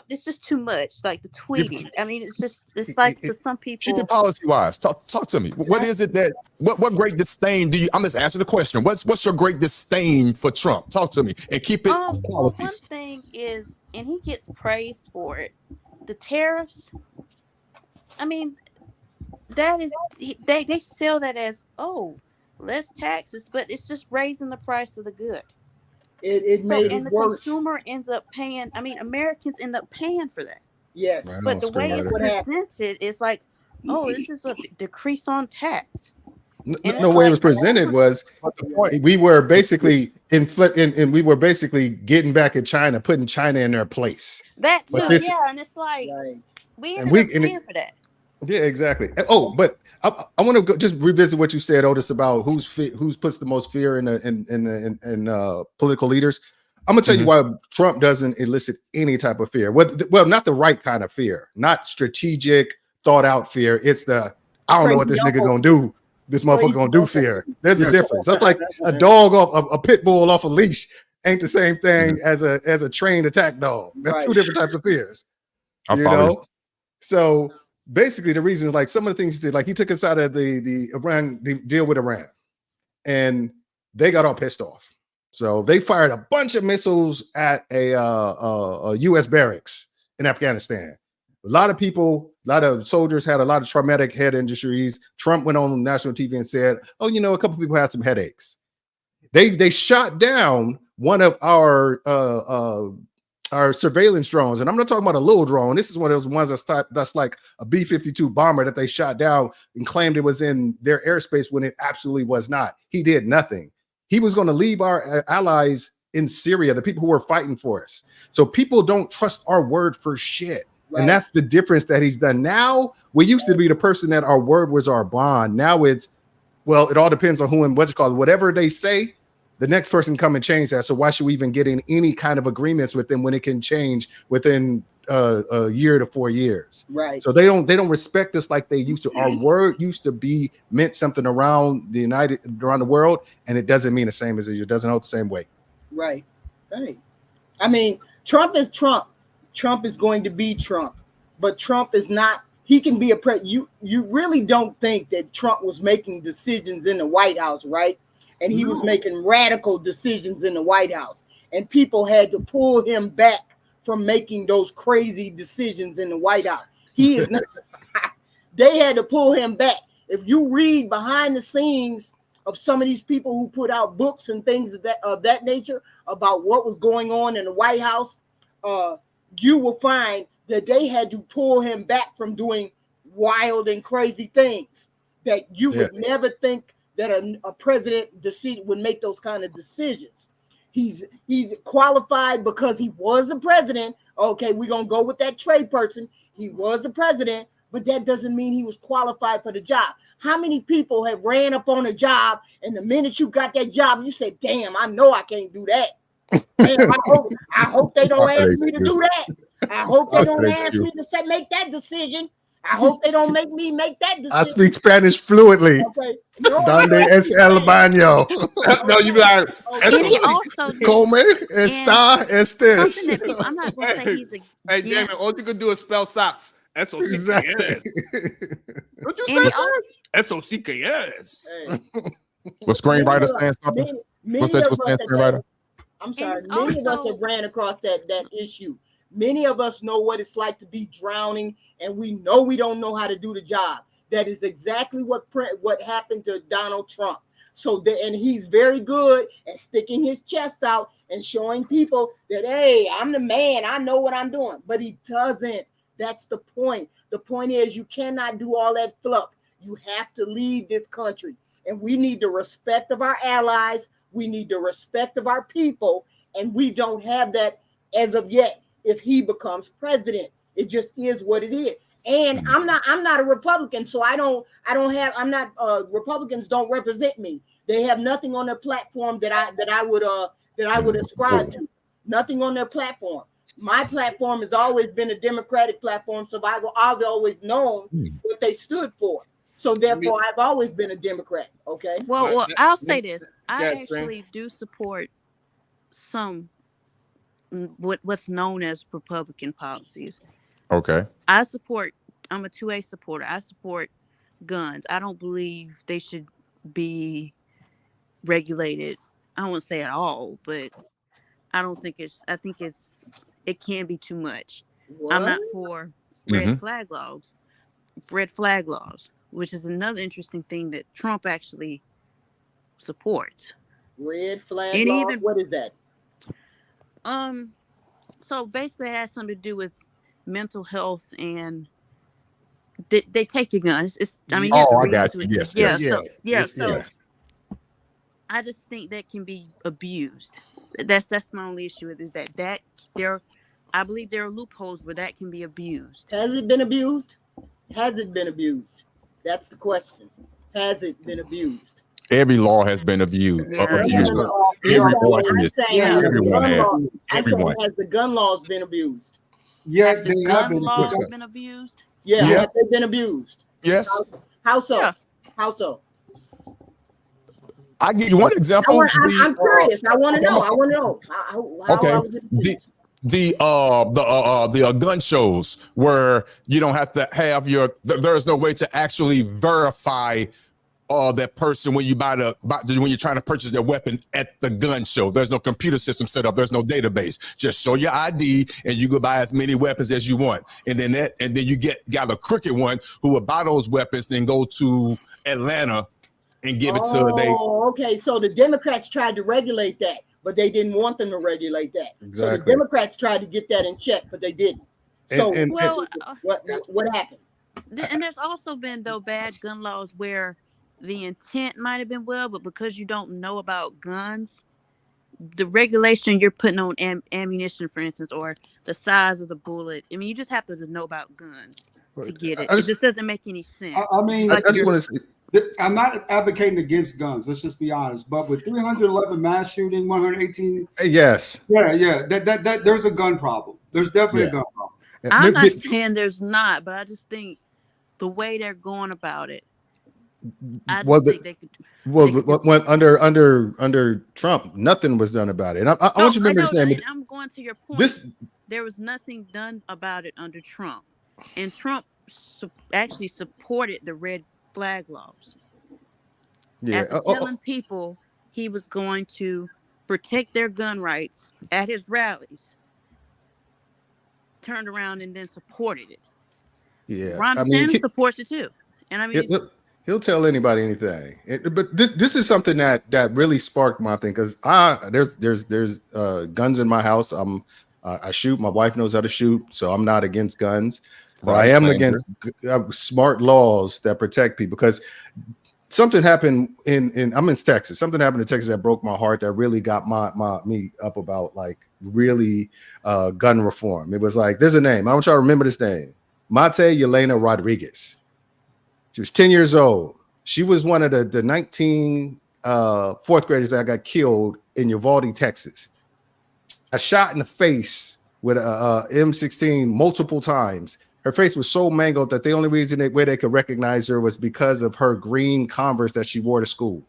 it's just too much. Like the tweeting. I mean, it's like for some people. Keep it policy wise. Talk to me. What is it that what great disdain do you? I'm just asking the question. What's your great disdain for Trump? Talk to me and keep it policies. One thing is, and he gets praised for it. The tariffs. I mean, that is they sell that as less taxes, but it's just raising the price of the good. It made and it the worse. consumer ends up paying. I mean, Americans end up paying for that. Yes, but the way it's presented is like, this is a decrease on tax. The way it was presented was we were basically and we were basically getting back at China, putting China in their place. That too, and it's like we ended up paying for that. Yeah, exactly. Oh, but I want to just revisit what you said, Otis, about who's puts the most fear in political leaders. I'm gonna tell you why Trump doesn't elicit any type of fear. Well, not the right kind of fear, not strategic, thought out fear. It's the I don't know what this nigga gonna do. This motherfucker gonna do fear. There's a difference. That's like a dog off a pit bull off a leash ain't the same thing as a trained attack dog. That's two different types of fears. You know. So basically, the reason is like some of the things he did, like he took us out of the Iran, the deal with Iran, and they got all pissed off. So they fired a bunch of missiles at a U.S. barracks in Afghanistan. A lot of people, a lot of soldiers had a lot of traumatic head injuries. Trump went on national TV and said, "Oh, you know, a couple people had some headaches." They shot down one of our surveillance drones, and I'm not talking about a little drone. This is one of those ones that's like a B-52 bomber that they shot down and claimed it was in their airspace when it absolutely was not. He did nothing. He was going to leave our allies in Syria, the people who were fighting for us. So people don't trust our word for shit. Right. And that's the difference that he's done. Now, we used to be the person that our word was our bond. Now it's, well, it all depends on who and what's called. Whatever they say, the next person come and change that. So why should we even get in any kind of agreements with them when it can change within a year to 4 years? Right. So they don't respect us like they used to. Our word used to be meant something around the world, and it doesn't mean the same as it doesn't hold the same weight. Right. Right. I mean, Trump is Trump. Trump is going to be Trump, but Trump is not. He can be a president. You really don't think that Trump was making decisions in the White House, right? And he was making radical decisions in the White House, and people had to pull him back from making those crazy decisions in the White House. He is not. They had to pull him back. If you read behind the scenes of some of these people who put out books and things of that nature about what was going on in the White House, you will find that they had to pull him back from doing wild and crazy things that you would never think that a president would make those kind of decisions. He's qualified because he was a president. Okay, we're gonna go with that trade person. He was a president, but that doesn't mean he was qualified for the job. How many people have ran up on a job, and the minute you got that job, you said, "Damn, I know I can't do that. Damn, I hope they don't ask me to do that. I hope they don't ask me to make that decision. I hope they don't make me make that decision." I speak Spanish fluently. Okay. Donde es el baño? No, you be like, he also come está estés. Something that people, I'm not gonna say he's a. Hey, damn it! All you can do is spell socks. S-O-C-K-S. Exactly. What you say? S-O-C-K-S. What screenwriter saying something? What's that saying, screenwriter? I'm sorry. Many of us have ran across that issue. Many of us know what it's like to be drowning, and we know we don't know how to do the job. That is exactly what happened to Donald Trump. So, and he's very good at sticking his chest out and showing people that, hey, I'm the man. I know what I'm doing. But he doesn't. That's the point. The point is you cannot do all that fluff. You have to lead this country. And we need the respect of our allies. We need the respect of our people. And we don't have that as of yet. If he becomes president, it just is what it is. And I'm not a Republican, so Republicans don't represent me. They have nothing on their platform that I would ascribe to. Nothing on their platform. My platform has always been a Democratic platform, so I've always known what they stood for. So therefore, I've always been a Democrat. Okay. Well, I'll say this: I actually do support some what's known as Republican policies. Okay. I'm a 2A supporter. I support guns. I don't believe they should be regulated. I won't say at all, but I think it can be too much. What? I'm not for red flag laws, which is another interesting thing that Trump actually supports. Red flag laws? What is that? So basically it has something to do with mental health, and they take your guns. I got you. Yes. So I just think that can be abused. That's my only issue with is that I believe there are loopholes where that can be abused. Has it been abused? Has it been abused? That's the question. Has it been abused? Every law has been abused. Everyone has. Has the gun laws been abused? Yeah, the gun laws been abused. Yeah, have they been abused? Yes. How so? Yeah. How so? I'll give you one example. I'm curious. I want to know. How okay. the gun shows where you don't have to have there's no way to actually verify that person when when you're trying to purchase their weapon at the gun show. There's no computer system set up. There's no database. Just show your ID and you can buy as many weapons as you want. And then you got a crooked one who will buy those weapons, then go to Atlanta and give it to they. Oh, okay. So the Democrats tried to regulate that, but they didn't want them to regulate that. Exactly. So the Democrats tried to get that in check, but they didn't. So what happened? And there's also been bad gun laws where the intent might have been well, but because you don't know about guns, the regulation you're putting on ammunition, for instance, or the size of the bullet. I mean, you just have to know about guns to get it. It just doesn't make any sense. I mean, I just want to. I'm not advocating against guns. Let's just be honest. But with 311 mass shooting, 118. Yes. Yeah. That there's a gun problem. There's definitely a gun problem. I'm not saying there's not, but I just think the way they're going about it. I just think they could. When under Trump, nothing was done about it. And I want you to understand. I'm going to your point. There was nothing done about it under Trump, and Trump actually supported the red flag laws. Yeah, after telling people he was going to protect their gun rights at his rallies, turned around and then supported it. Yeah, Ron DeSantis supports it too, and I mean. He'll tell anybody anything, but this is something that really sparked my thing because there's guns in my house. I shoot. My wife knows how to shoot, so I'm not against guns, but I am against smart laws that protect people. Because something happened I'm in Texas. Something happened in Texas that broke my heart. That really got me up about like really gun reform. It was like there's a name. I want you to remember this name, Mate Yelena Rodriguez. She was 10 years old. She was one of the 19 fourth graders that got killed in Uvalde, Texas. A shot in the face with a M16 multiple times. Her face was so mangled that the only reason where they could recognize her was because of her green Converse that she wore to school.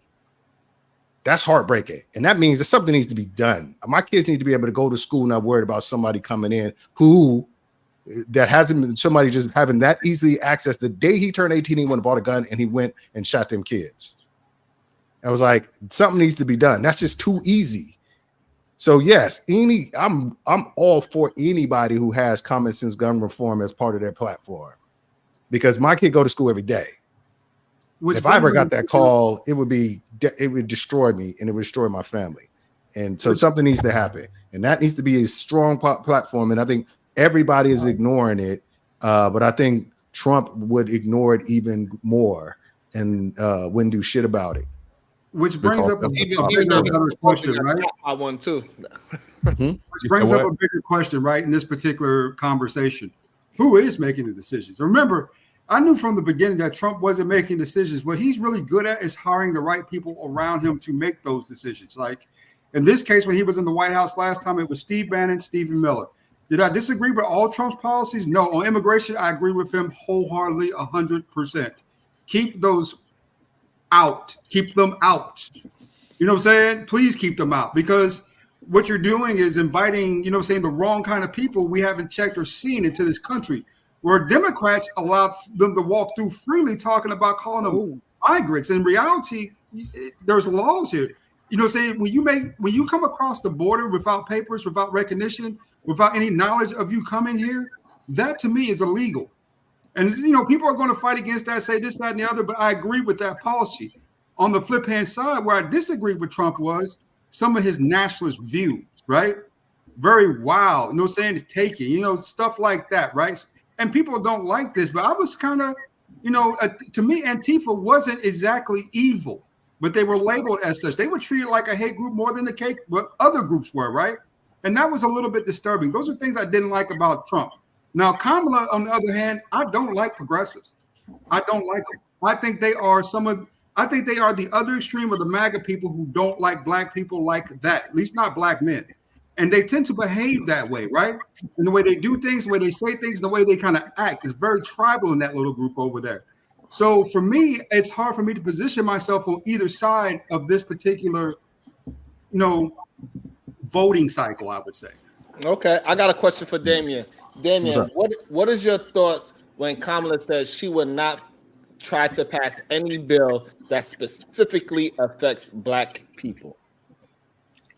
That's heartbreaking. And that means that something needs to be done. My kids need to be able to go to school not worried about somebody coming in that hasn't been somebody just having that easily access. The day he turned 18, he went and bought a gun and he went and shot them kids. I was like, something needs to be done. That's just too easy. So yes, I'm all for anybody who has common sense gun reform as part of their platform, because my kid go to school every day. If I ever got that call, it would destroy me and it would destroy my family. And so something needs to happen, and that needs to be a strong platform. And I think everybody is ignoring it, but I think Trump would ignore it even more and wouldn't do shit about it. Which brings up a bigger question, right? I want to. Which brings up a bigger question, right? In this particular conversation, who is making the decisions? Remember, I knew from the beginning that Trump wasn't making decisions. What he's really good at is hiring the right people around him to make those decisions. Like in this case, when he was in the White House last time, it was Steve Bannon, Stephen Miller. Did I disagree with all Trump's policies? No. On immigration, I agree with him wholeheartedly, 100%. Keep those out. Keep them out. You know what I'm saying? Please keep them out, because what you're doing is inviting, the wrong kind of people we haven't checked or seen into this country, where Democrats allowed them to walk through freely talking about calling them migrants. In reality, there's laws here. You know what I'm saying? When you come across the border without papers, without recognition, without any knowledge of you coming here, that to me is illegal. And, people are going to fight against that, say this, that, and the other, but I agree with that policy. On the flip hand side, where I disagree with Trump was some of his nationalist views, right? Very wild, you know what I'm saying? It's taking, stuff like that, right? And people don't like this, but I was kind of, to me, Antifa wasn't exactly evil, but they were labeled as such. They were treated like a hate group more than what other groups were, right? And that was a little bit disturbing. Those are things I didn't like about Trump. Now, Kamala, on the other hand, I don't like progressives. I don't like them. I think they are the other extreme of the MAGA people who don't like black people like that, at least not black men. And they tend to behave that way, right? And the way they do things, the way they say things, the way they kind of act is very tribal in that little group over there. So for me, it's hard for me to position myself on either side of this particular, voting cycle, I would say. Okay, I got a question for Damien. Damien, what is your thoughts when Kamala says she would not try to pass any bill that specifically affects Black people?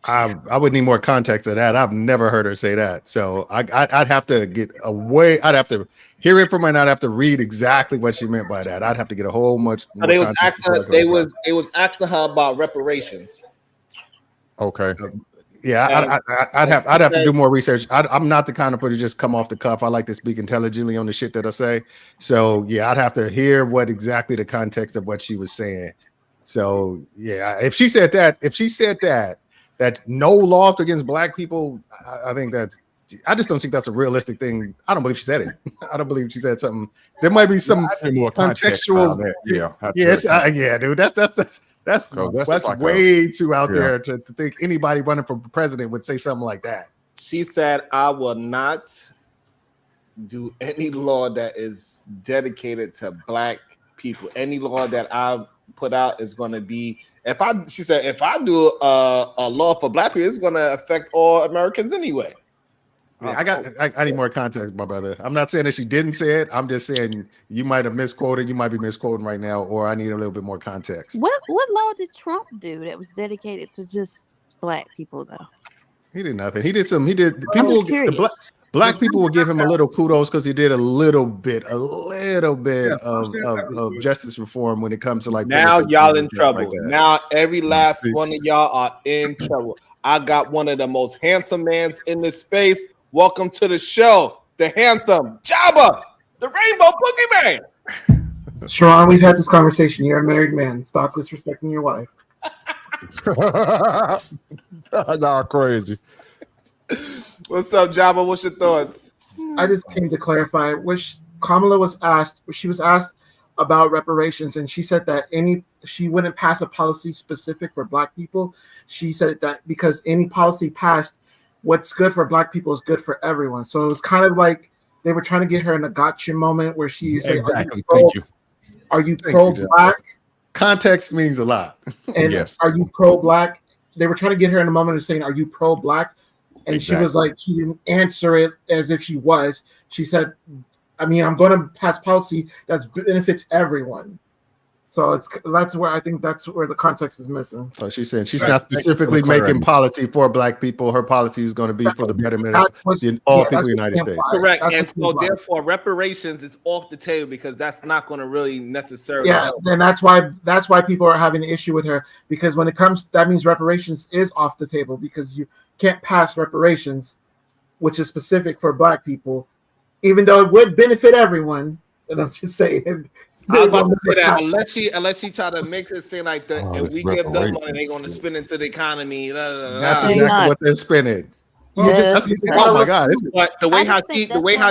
I would need more context of that. I've never heard her say that. So I'd have to get away. I'd have to hear it from her, and I'd have to read exactly what she meant by that. I'd have to get a whole much. So they was asking her about reparations. Okay. Yeah, I'd have to do more research. I'm not the kind of person to just come off the cuff. I like to speak intelligently on the shit that I say. So yeah, I'd have to hear what exactly the context of what she was saying. So yeah, if she said that no laws against Black people, I think I just don't think that's a realistic thing. I don't believe she said it. I don't believe she said something. There might be some more contextual. Yeah, dude. That's way too out there to think anybody running for president would say something like that. She said, "I will not do any law that is dedicated to Black people. Any law that I put out is going to be if I do a law for Black people, it's going to affect all Americans anyway." Yeah, I need more context, my brother. I'm not saying that she didn't say it. I'm just saying you might have misquoted. You might be misquoting right now, or I need a little bit more context. What law did Trump do that was dedicated to just Black people, though? He did nothing. He did people. Black people will give him a little kudos because he did a little bit of justice reform when it comes to like. Now y'all in trouble. Now every last one of y'all are in trouble. I got one of the most handsome mans in this space. Welcome to the show, the handsome Jabba, the Rainbow Boogeyman. Sharon, we've had this conversation. You're a married man. Stop disrespecting your wife. Nah, crazy. What's up, Jabba? What's your thoughts? I just came to clarify. Kamala was asked about reparations, and she said that she wouldn't pass a policy specific for Black people. She said that because any policy passed, what's good for Black people is good for everyone. So it was kind of like they were trying to get her in a gotcha moment where she said, exactly. Are you pro-Black? Context means a lot. And yes. Are you pro-Black? They were trying to get her in a moment of saying, are you pro-Black? And she was like, she didn't answer it as if she was. She said, I'm going to pass policy that benefits everyone. So that's where the context is missing. So she's saying she's not specifically making policy for Black people. Her policy is going to be for the betterment of all people in the United States. Correct. And so therefore reparations is off the table because that's not going to really necessarily help. Then that's why people are having an issue with her, because when it comes, that means reparations is off the table because you can't pass reparations, which is specific for Black people, even though it would benefit everyone. And I'm just saying. I was about to say that unless she try to make it seem like that if we give them money, they're going to spin into the economy. That's exactly what they're spinning. Oh my God! But the way how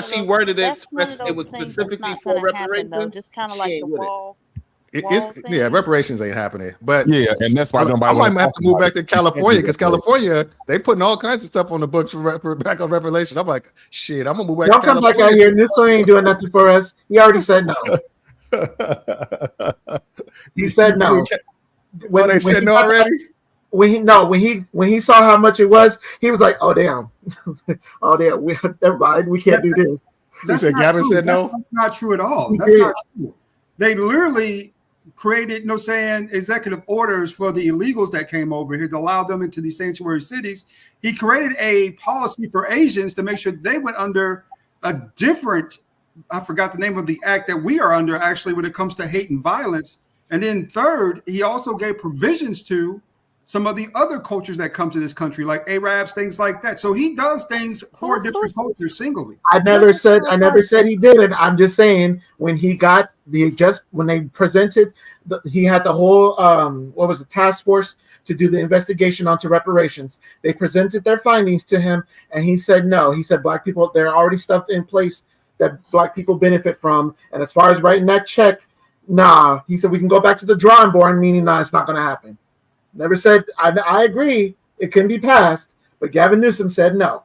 she worded it, it was specifically for reparations. Just kind of like the wall. Reparations ain't happening. But and that's why I might have to move back to California because California they putting all kinds of stuff on the books for back on reparation. I'm like, shit, I'm gonna move back. Don't come back out here. And this one ain't doing nothing for us. He already said no. He said no. When they said no already. When he saw how much it was, he was like, "Oh damn, oh damn, never mind, we can't do this." He said, "Gavin said no." That's not true at all. That's not true. They literally created, executive orders for the illegals that came over here to allow them into these sanctuary cities. He created a policy for Asians to make sure they went under a different. I forgot the name of the act that we are under actually when it comes to hate and violence. And then third, he also gave provisions to some of the other cultures that come to this country, like Arabs, things like that. So he does things for different cultures singly. I never said he didn't. I'm just saying when he got when they presented, he had the whole task force to do the investigation onto reparations. They presented their findings to him, and he said no. He said Black people, there are already stuff in place that Black people benefit from. And as far as writing that check, nah. He said we can go back to the drawing board, meaning it's not going to happen. Never said, I agree, it can be passed, but Gavin Newsom said no.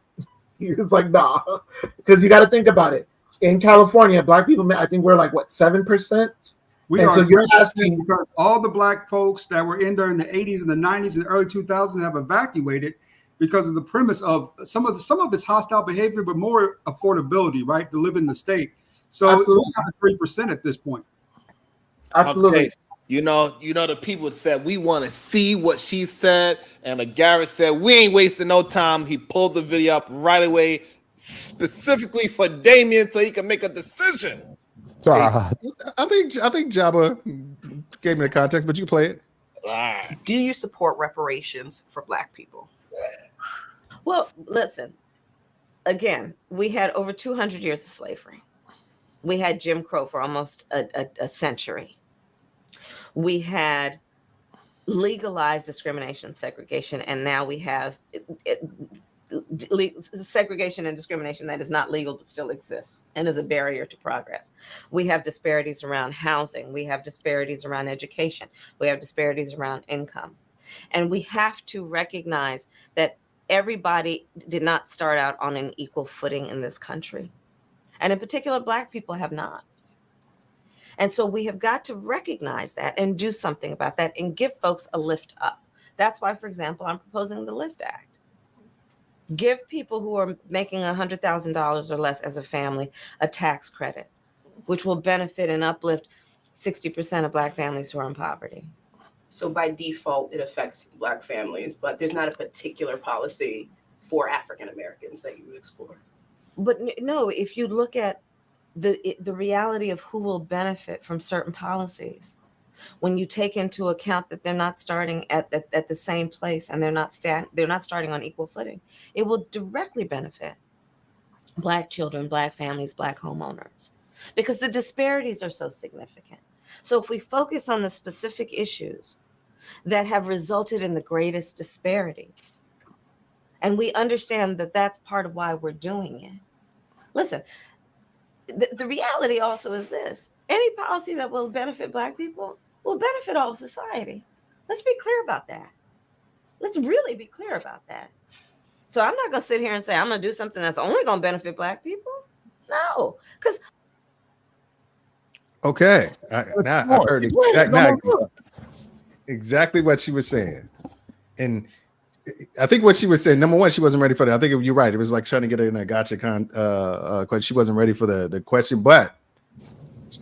He was like, nah, because you got to think about it. In California, Black people, I think we're like, 7%? We are, so you're asking because all the Black folks that were in there in the 80s and the 90s and the early 2000s have evacuated. because of the premise of some of its hostile behavior, but more affordability, right, to live in the state. So Absolutely. it's 3% at this point. Absolutely. Okay. You know, the people said we want to see what she said, and Garrett said we ain't wasting no time. He pulled the video up right away, specifically for Damien, so he can make a decision. So I think Jabba gave me the context, but you play it. Do you support reparations for Black people? Well, listen. Again, we had over 200 years of slavery. We had Jim Crow for almost a century. We had legalized discrimination, segregation, and now we have segregation and discrimination that is not legal but still exists and is a barrier to progress. We have disparities around housing. We have disparities around education. We have disparities around income. And we have to recognize that everybody did not start out on an equal footing in this country. And in particular, Black people have not. And so we have got to recognize that and do something about that and give folks a lift up. That's why, for example, I'm proposing the LIFT Act. Give people who are making $100,000 or less as a family a tax credit, which will benefit and uplift 60% of Black families who are in poverty. So by default, it affects Black families, but there's not a particular policy for African Americans that you would explore. But no, if you look at the reality of who will benefit from certain policies, when you take into account that they're not starting at the same place and they're not starting on equal footing, it will directly benefit Black children, Black families, Black homeowners, because the disparities are so significant. So if we focus on the specific issues that have resulted in the greatest disparities, and we understand that that's part of why we're doing it. Listen, the reality also is this: any policy that will benefit Black people will benefit all of society. Let's be clear about that. Let's really be clear about that. So I'm not going to sit here and say I'm going to do something that's only going to benefit Black people. No, because okay, now I've heard exactly what she was saying, and I think what she was saying, number one, she wasn't ready for that. I think you're right. It was like trying to get her in a gotcha question. She wasn't ready for the question, but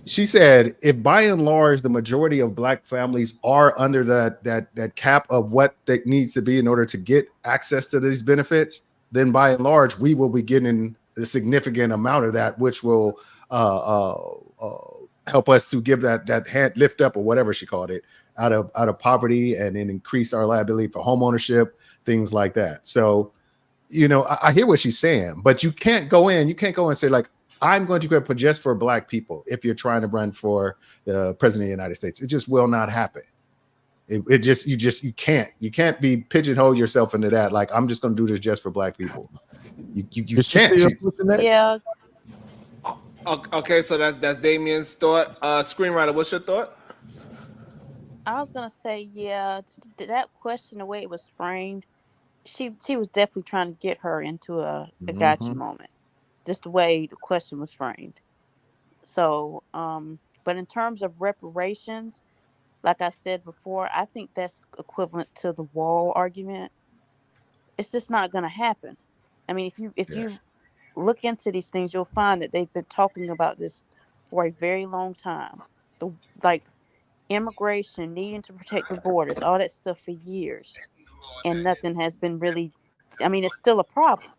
she said, if by and large the majority of Black families are under that cap of what that needs to be in order to get access to these benefits, then by and large we will be getting a significant amount of that, which will help us to give that hand lift up or whatever she called it out of poverty, and then increase our liability for home ownership, things like that. So, you know, I hear what she's saying, but you can't go and say like, I'm going to go just for Black people if you're trying to run for the president of the United States. It just will not happen. You can't be pigeonhole yourself into that. Like, I'm just going to do this just for Black people. You can't. Yeah. Okay, so that's Damien's thought. Screenwriter, what's your thought? I was gonna say, yeah, that question, the way it was framed, she was definitely trying to get her into a gotcha moment. Just the way the question was framed. So, but in terms of reparations, like I said before, I think that's equivalent to the wall argument. It's just not gonna happen. I mean, if you look into these things, you'll find that they've been talking about this for a very long time. Immigration, needing to protect the borders, all that stuff for years, and nothing has been really. I mean, it's still a problem.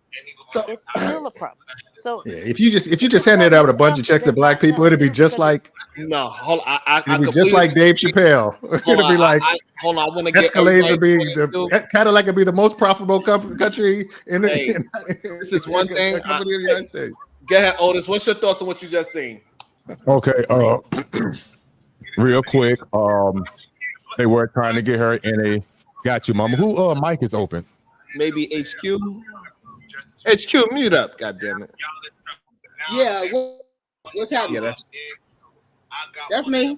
It's still a problem. So yeah, if you just handed out a bunch of checks to Black people, it'd be just like it'd be just like Dave Chappelle. It'd be like hold on. I want to get Escalades would be the Cadillac would be the most profitable country in the this is one thing. in the United States. Go ahead, Otis. What's your thoughts on what you just seen? Okay, real quick, they were trying to get her in a got you, mama. Who mic is open? Maybe HQ. HQ, mute up. God damn it. Yeah, what's happening? Yeah, that's me.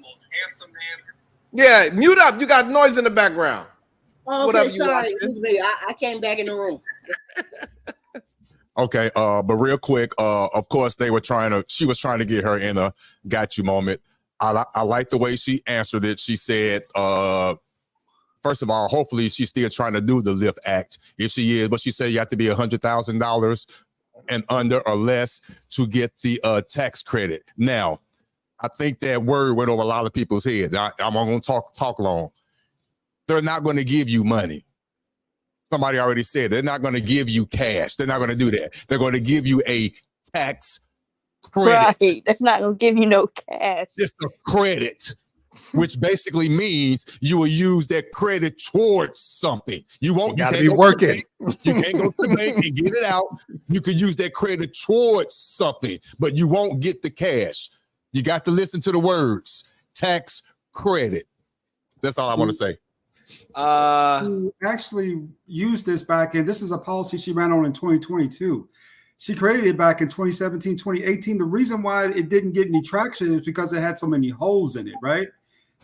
Yeah, mute up. You got noise in the background. Oh, okay, whatever you sorry, watching. it was me. I came back in the room. Okay, but real quick, of course she was trying to get her in a got you moment. I like the way she answered it. She said, First of all, hopefully she's still trying to do the LIFT Act. If she is, but she said you have to be $100,000 and under or less to get the tax credit. Now, I think that word went over a lot of people's heads. I'm going to talk long. They're not going to give you money. Somebody already said they're not going to give you cash. They're not going to do that. They're going to give you a tax credit. Right. They're not going to give you no cash. Just a credit, which basically means you will use that credit towards something. You won't. You gotta be working. You can't go to the bank and get it out. You can use that credit towards something, but you won't get the cash. You got to listen to the words. Tax credit. That's all I want to say. Who actually used this back in, this is a policy she ran on in 2022. She created it back in 2017, 2018. The reason why it didn't get any traction is because it had so many holes in it, right?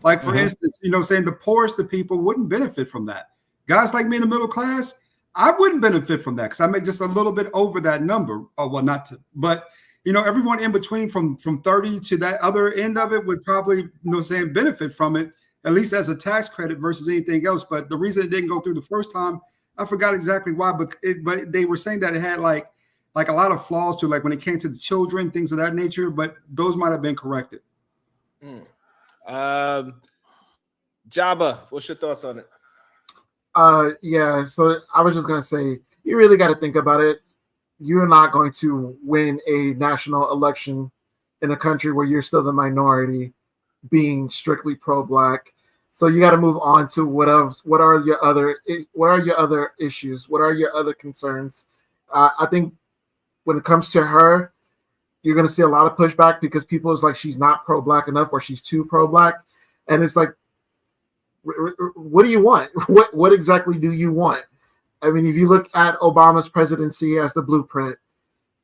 Like, for instance, saying the poorest of people wouldn't benefit from that. Guys like me in the middle class, I wouldn't benefit from that because I make just a little bit over that number. Oh, well, not to, but everyone in between from 30 to that other end of it would probably, benefit from it, at least as a tax credit versus anything else. But the reason it didn't go through the first time, I forgot exactly why, but they were saying that it had like a lot of flaws to it, like when it came to the children, things of that nature, but those might have been corrected. Jabba, what's your thoughts on it? Yeah, so I was just going to say, you really got to think about it. You're not going to win a national election in a country where you're still the minority being strictly pro-Black. So you got to move on to what else. What are your other issues? What are your other concerns? I think when it comes to her, you're going to see a lot of pushback because people is like, she's not pro-Black enough or she's too pro-Black. And it's like, what do you want? What exactly do you want? I mean, if you look at Obama's presidency as the blueprint,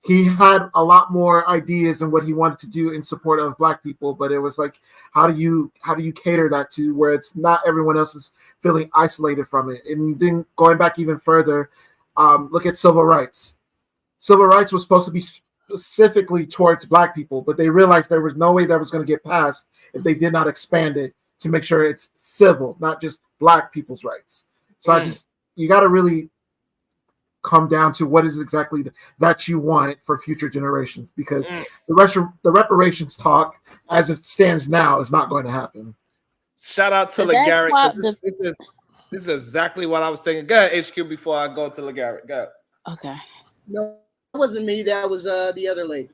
he had a lot more ideas and what he wanted to do in support of Black people, but it was like, how do you cater that to where it's not everyone else is feeling isolated from it? And then going back even further, look at civil rights. Civil rights was supposed to be specifically towards Black people, but they realized there was no way that was going to get passed if they did not expand it to make sure it's civil, not just Black people's rights. So you got to really come down to what is exactly that you want for future generations, because the reparations talk as it stands now is not going to happen. Shout out to LeGarrette. This is exactly what I was thinking. Go ahead, HQ, before I go to LeGarrette. Go ahead. Okay. No, that wasn't me. That was the other lady.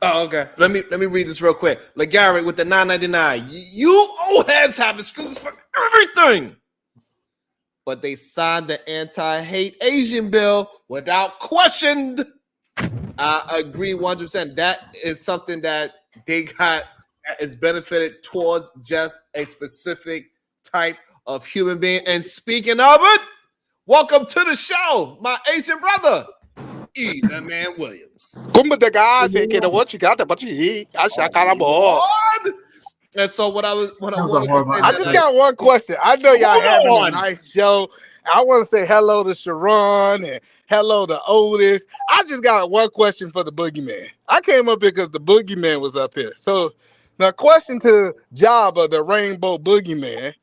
Oh, okay. Let me read this real quick. LeGarrette with the $9.99. You old heads have excuses for everything. But they signed the anti-hate Asian bill without question. I agree 100%. That is something that they got that is benefited towards just a specific type of human being. And speaking of it, welcome to the show, my Asian brother, Ethan Man Williams. What you got? What you eat? And so what I wanted to say, I just got one question. I know y'all having a nice show. I want to say hello to Sharon and hello to Otis. I just got one question for the Boogeyman. I came up here because the Boogeyman was up here. So now, question to Jabba, the Rainbow Boogeyman: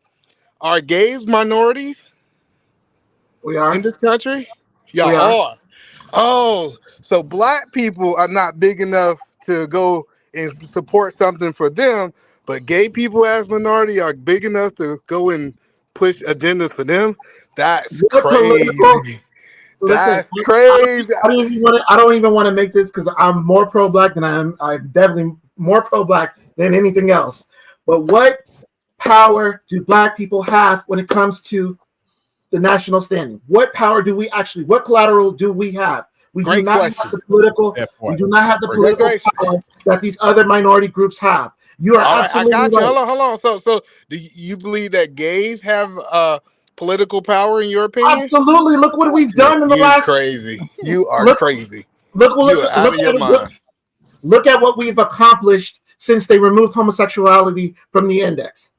are gays minorities? We are in this country. Y'all are. Oh, so Black people are not big enough to go and support something for them. But gay people as minority are big enough to go and push agendas for them. That's crazy. That's crazy. I don't even want to make this because I'm more pro-Black than I'm definitely more pro-Black than anything else. But what power do Black people have when it comes to the national standing? What power do we actually? What collateral do we have? We do not have the political. We do not have the political power that these other minority groups have. You are absolutely I got you. right. Hold on. So do you believe that gays have political power in your opinion? Absolutely. Look what we've done in the last. Crazy. You are crazy. Look at what we've accomplished since they removed homosexuality from the index.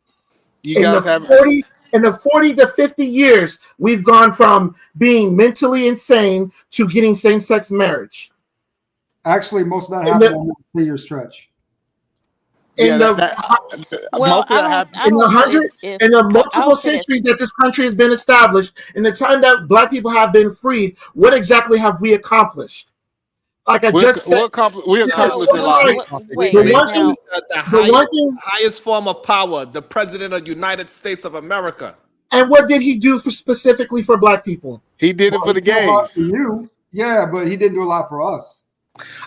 You guys have 40 in the 40 to 50 years, we've gone from being mentally insane to getting same-sex marriage. Actually, most of that happened on a 3-year stretch. In the Well, I in the don't know hundred if in the I will multiple say this. centuries that this country has been established, in the time that Black people have been freed, what exactly have we accomplished? Like I just said, we accomplished a lot. Wait, the one now, thing, the one thing, highest form of power, the president of the United States of America. and what did he do specifically for Black people? He did it for the He did a lot gays. for you, yeah, but he didn't do a lot for us.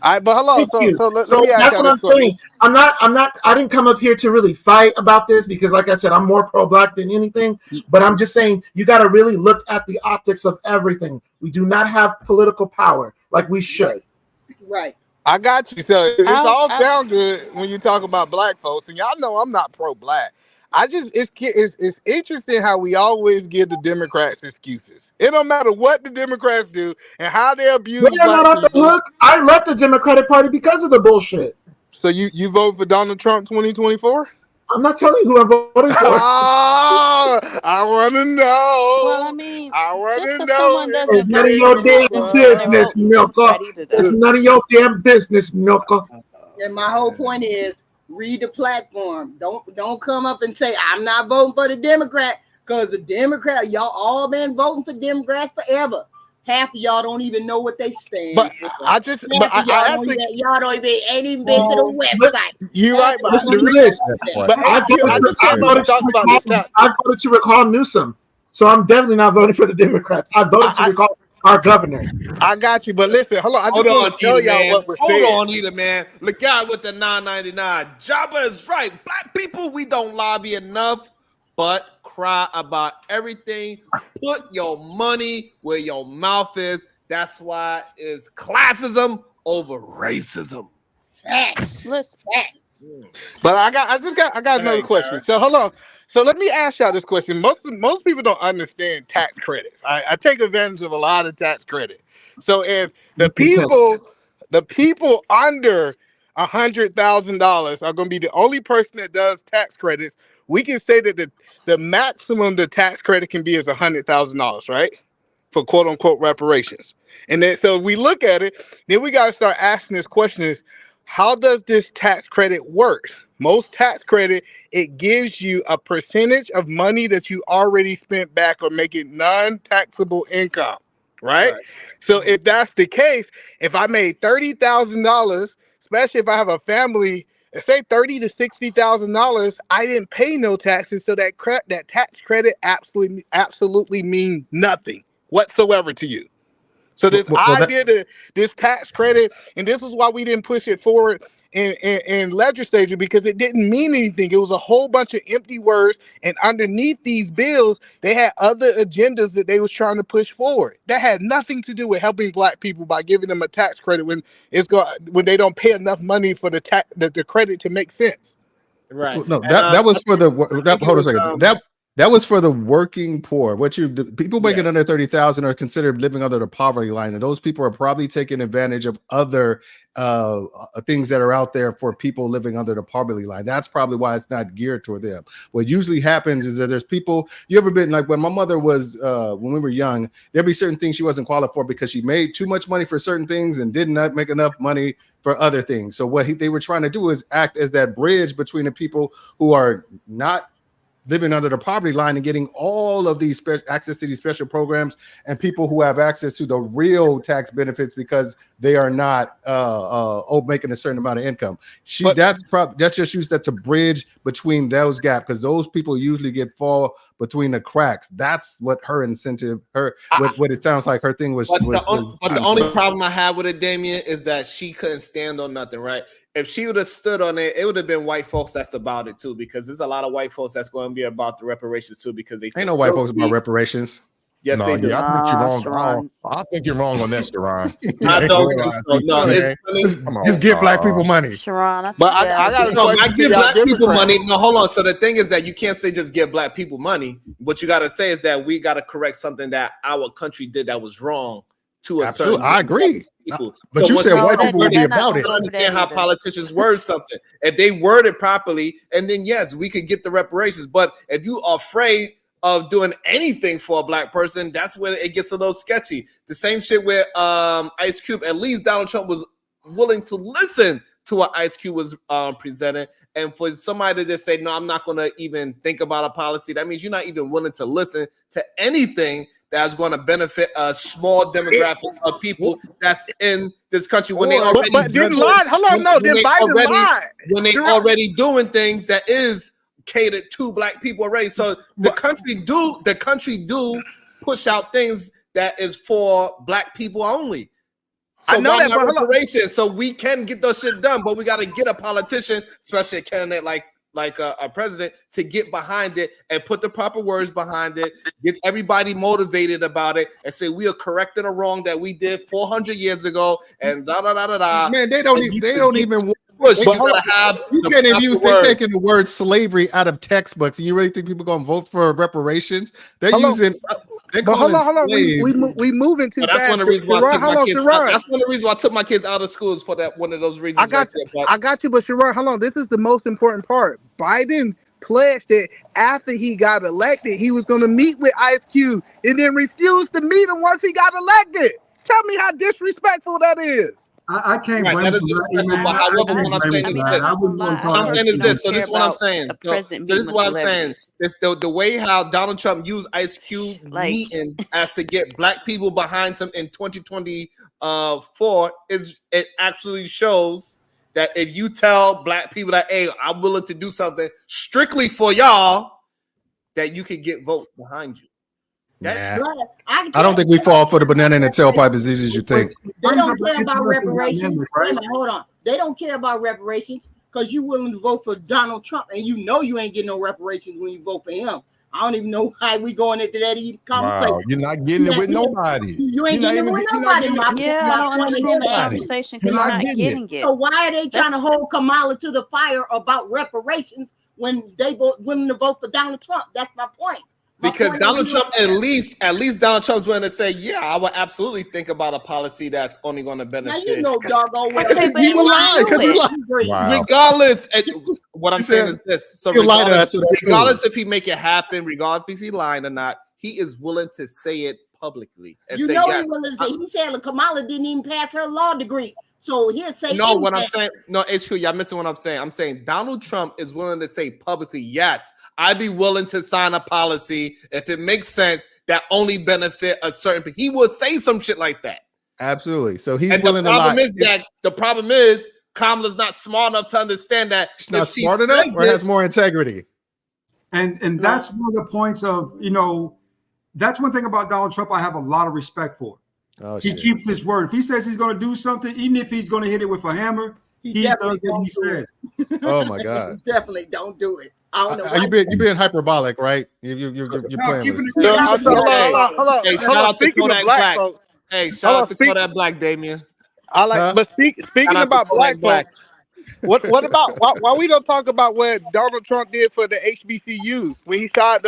All right, but hello. So let me ask that's y'all what I'm this question. saying. I didn't come up here to really fight about this because, like I said, I'm more pro-Black than anything. But I'm just saying you got to really look at the optics of everything. We do not have political power like we should. Right. I got you. So it's all sound good when you talk about Black folks, and y'all know I'm not pro-Black. It's interesting how we always give the Democrats excuses. It don't matter what the Democrats do and how they abuse They're Black not off the people. hook. I left the Democratic Party because of the bullshit. So you vote for Donald Trump 2024? I'm not telling you who I'm voting for. Oh, I want to know. Well, I mean, I want just to because know. someone It's doesn't none vote of your doesn't mean damn they're business, voting Milka. Democrat either, though. It's none of your damn business, Milka. And my whole point is read the platform. Don't come up and say I'm not voting for the Democrat, because the Democrat, y'all all been voting for Democrats forever. Half of y'all don't even know what they stand But for. I Y'all don't even ain't even been to the website. You're right, but Listen to this. I voted to recall Newsom, so I'm definitely not voting for the Democrats. I voted to recall our governor. I got you, but listen, hold on. I just Hold want on, to tell Eda, y'all man. what was Hold said. on, Eda, man. Look out with the $9.99. Jabba is right. Black people, we don't lobby enough, but cry about everything. Put your money where your mouth is. That's why it's classism over racism. Listen. But I got another question. So hold on. So let me ask y'all this question. Most people don't understand tax credits. I take advantage of a lot of tax credit. So if the people under $100,000 are going to be the only person that does tax credits, we can say that the maximum the tax credit can be is $100,000, right? For quote unquote reparations. And then so we look at it, then we got to start asking this question is, how does this tax credit work? Most tax credit, it gives you a percentage of money that you already spent back or make it non-taxable income, right? So if that's the case, if I made $30,000, especially if I have a family, say $30,000 to $60,000, I didn't pay no taxes, so that tax credit absolutely means nothing whatsoever to you. So this idea that this tax credit, and this is why we didn't push it forward in legislature, because it didn't mean anything. It was a whole bunch of empty words, and underneath these bills, they had other agendas that they was trying to push forward. That had nothing to do with helping Black people by giving them a tax credit when they don't pay enough money for the credit to make sense. Right. No, that was for the hold on a second. That was for the working poor. People making under 30,000 are considered living under the poverty line, and those people are probably taking advantage of other things that are out there for people living under the poverty line. That's probably why it's not geared toward them. What usually happens is that there's people. You ever been like when my mother was when we were young? There'd be certain things she wasn't qualified for because she made too much money for certain things and did not make enough money for other things. So what they were trying to do is act as that bridge between the people who are not living under the poverty line and getting all of these access to these special programs, and people who have access to the real tax benefits because they are not making a certain amount of income. That's just used that to bridge between those gaps, because those people usually fall between the cracks. That's what her incentive, what it sounds like her thing was. But the only problem I have with it, Damien, is that she couldn't stand on nothing, right? If she would have stood on it, it would have been white folks that's about it too, because there's a lot of white folks that's going to be about the reparations too, because they ain't no white folks about reparations. Yes, they do. I think you're wrong. I think you're wrong on that, Sharon. I don't think so. No, it's just give Black people money. Sharon, I got not give Black people money. No, hold on. So the thing is that you can't say just give Black people money. What you got to say is that we got to correct something that our country did that was wrong to a certain. I agree. People. But you said white people would be about it. I don't understand how politicians word something. If they word it properly, and then yes, we could get the reparations. But if you are afraid of doing anything for a Black person, that's when it gets a little sketchy. The same shit with Ice Cube. At least Donald Trump was willing to listen to what Ice Cube was presenting. And for somebody to just say, no, I'm not going to even think about a policy, that means you're not even willing to listen to anything that's going to benefit a small demographic of people that's in this country when they already when they already doing things that is catered to black people already. So the country do push out things that is for black people only. So I know that, but reparations, so we can get those shit done, but we got to get a politician, especially a candidate like a president, to get behind it and put the proper words behind it, get everybody motivated about it, and say we are correcting a wrong that we did 400 years ago, and da da da da da. Man, they don't even. They're taking the word slavery out of textbooks, and you really think people gonna vote for reparations? They're using. Hold on. We moving too fast. That's one of the reasons why I took my kids out of schools for that. One of those reasons. I got you, but Sharon, hold on. This is the most important part. Biden pledged that after he got elected, he was going to meet with Ice Cube, and then refused to meet him once he got elected. Tell me how disrespectful that is. I can't blame him. However, what I'm saying is this. So this is what I'm saying. So this is what I'm saying. It's the way how Donald Trump used Ice Cube meeting as to get black people behind him in 2024 it actually shows that if you tell black people that, hey, I'm willing to do something strictly for y'all, that you can get votes behind you. I don't think we fall for the banana in the tailpipe as easy as you think. They don't care about reparations. Hold on. They don't care about reparations because you're willing to vote for Donald Trump, and you know you ain't getting no reparations when you vote for him. I don't even know how we going into that conversation. Wow, you're not getting it with nobody. You ain't getting it with nobody. I don't understand the conversation because you're not getting it. So why are they trying to hold Kamala to the fire about reparations when they willing to vote for Donald Trump? That's my point. Because Donald Trump, at least Donald Trump's willing to say, yeah, I would absolutely think about a policy that's only going to benefit. Now you know, doggone well. He will lie because he lied. Wow. Regardless, what I'm saying is this. So regardless if he make it happen, regardless if he's lying or not, he is willing to say it publicly. And you say, know yes. he's willing to say. He said Kamala didn't even pass her law degree. So he'll say what I'm saying. No, HQ, y'all missing what I'm saying. I'm saying Donald Trump is willing to say publicly, yes, I'd be willing to sign a policy if it makes sense that only benefit a certain people. He will say some shit like that. Absolutely. So he's willing to lie. The problem is Kamala's not smart enough to understand that. She's not smart enough or has more integrity. And that's one of the points of, that's one thing about Donald Trump I have a lot of respect for. Oh, he keeps his word. If he says he's going to do something, even if he's going to hit it with a hammer, he does what he says. Oh my God! Definitely don't do it. I don't know. You being hyperbolic, right? You're playing. Hold on. Hey, shout out to Kodak Black. Hey, shout out to Kodak Black, Damien. But speaking about black folks, what about why we don't talk about what Donald Trump did for the HBCUs when he sent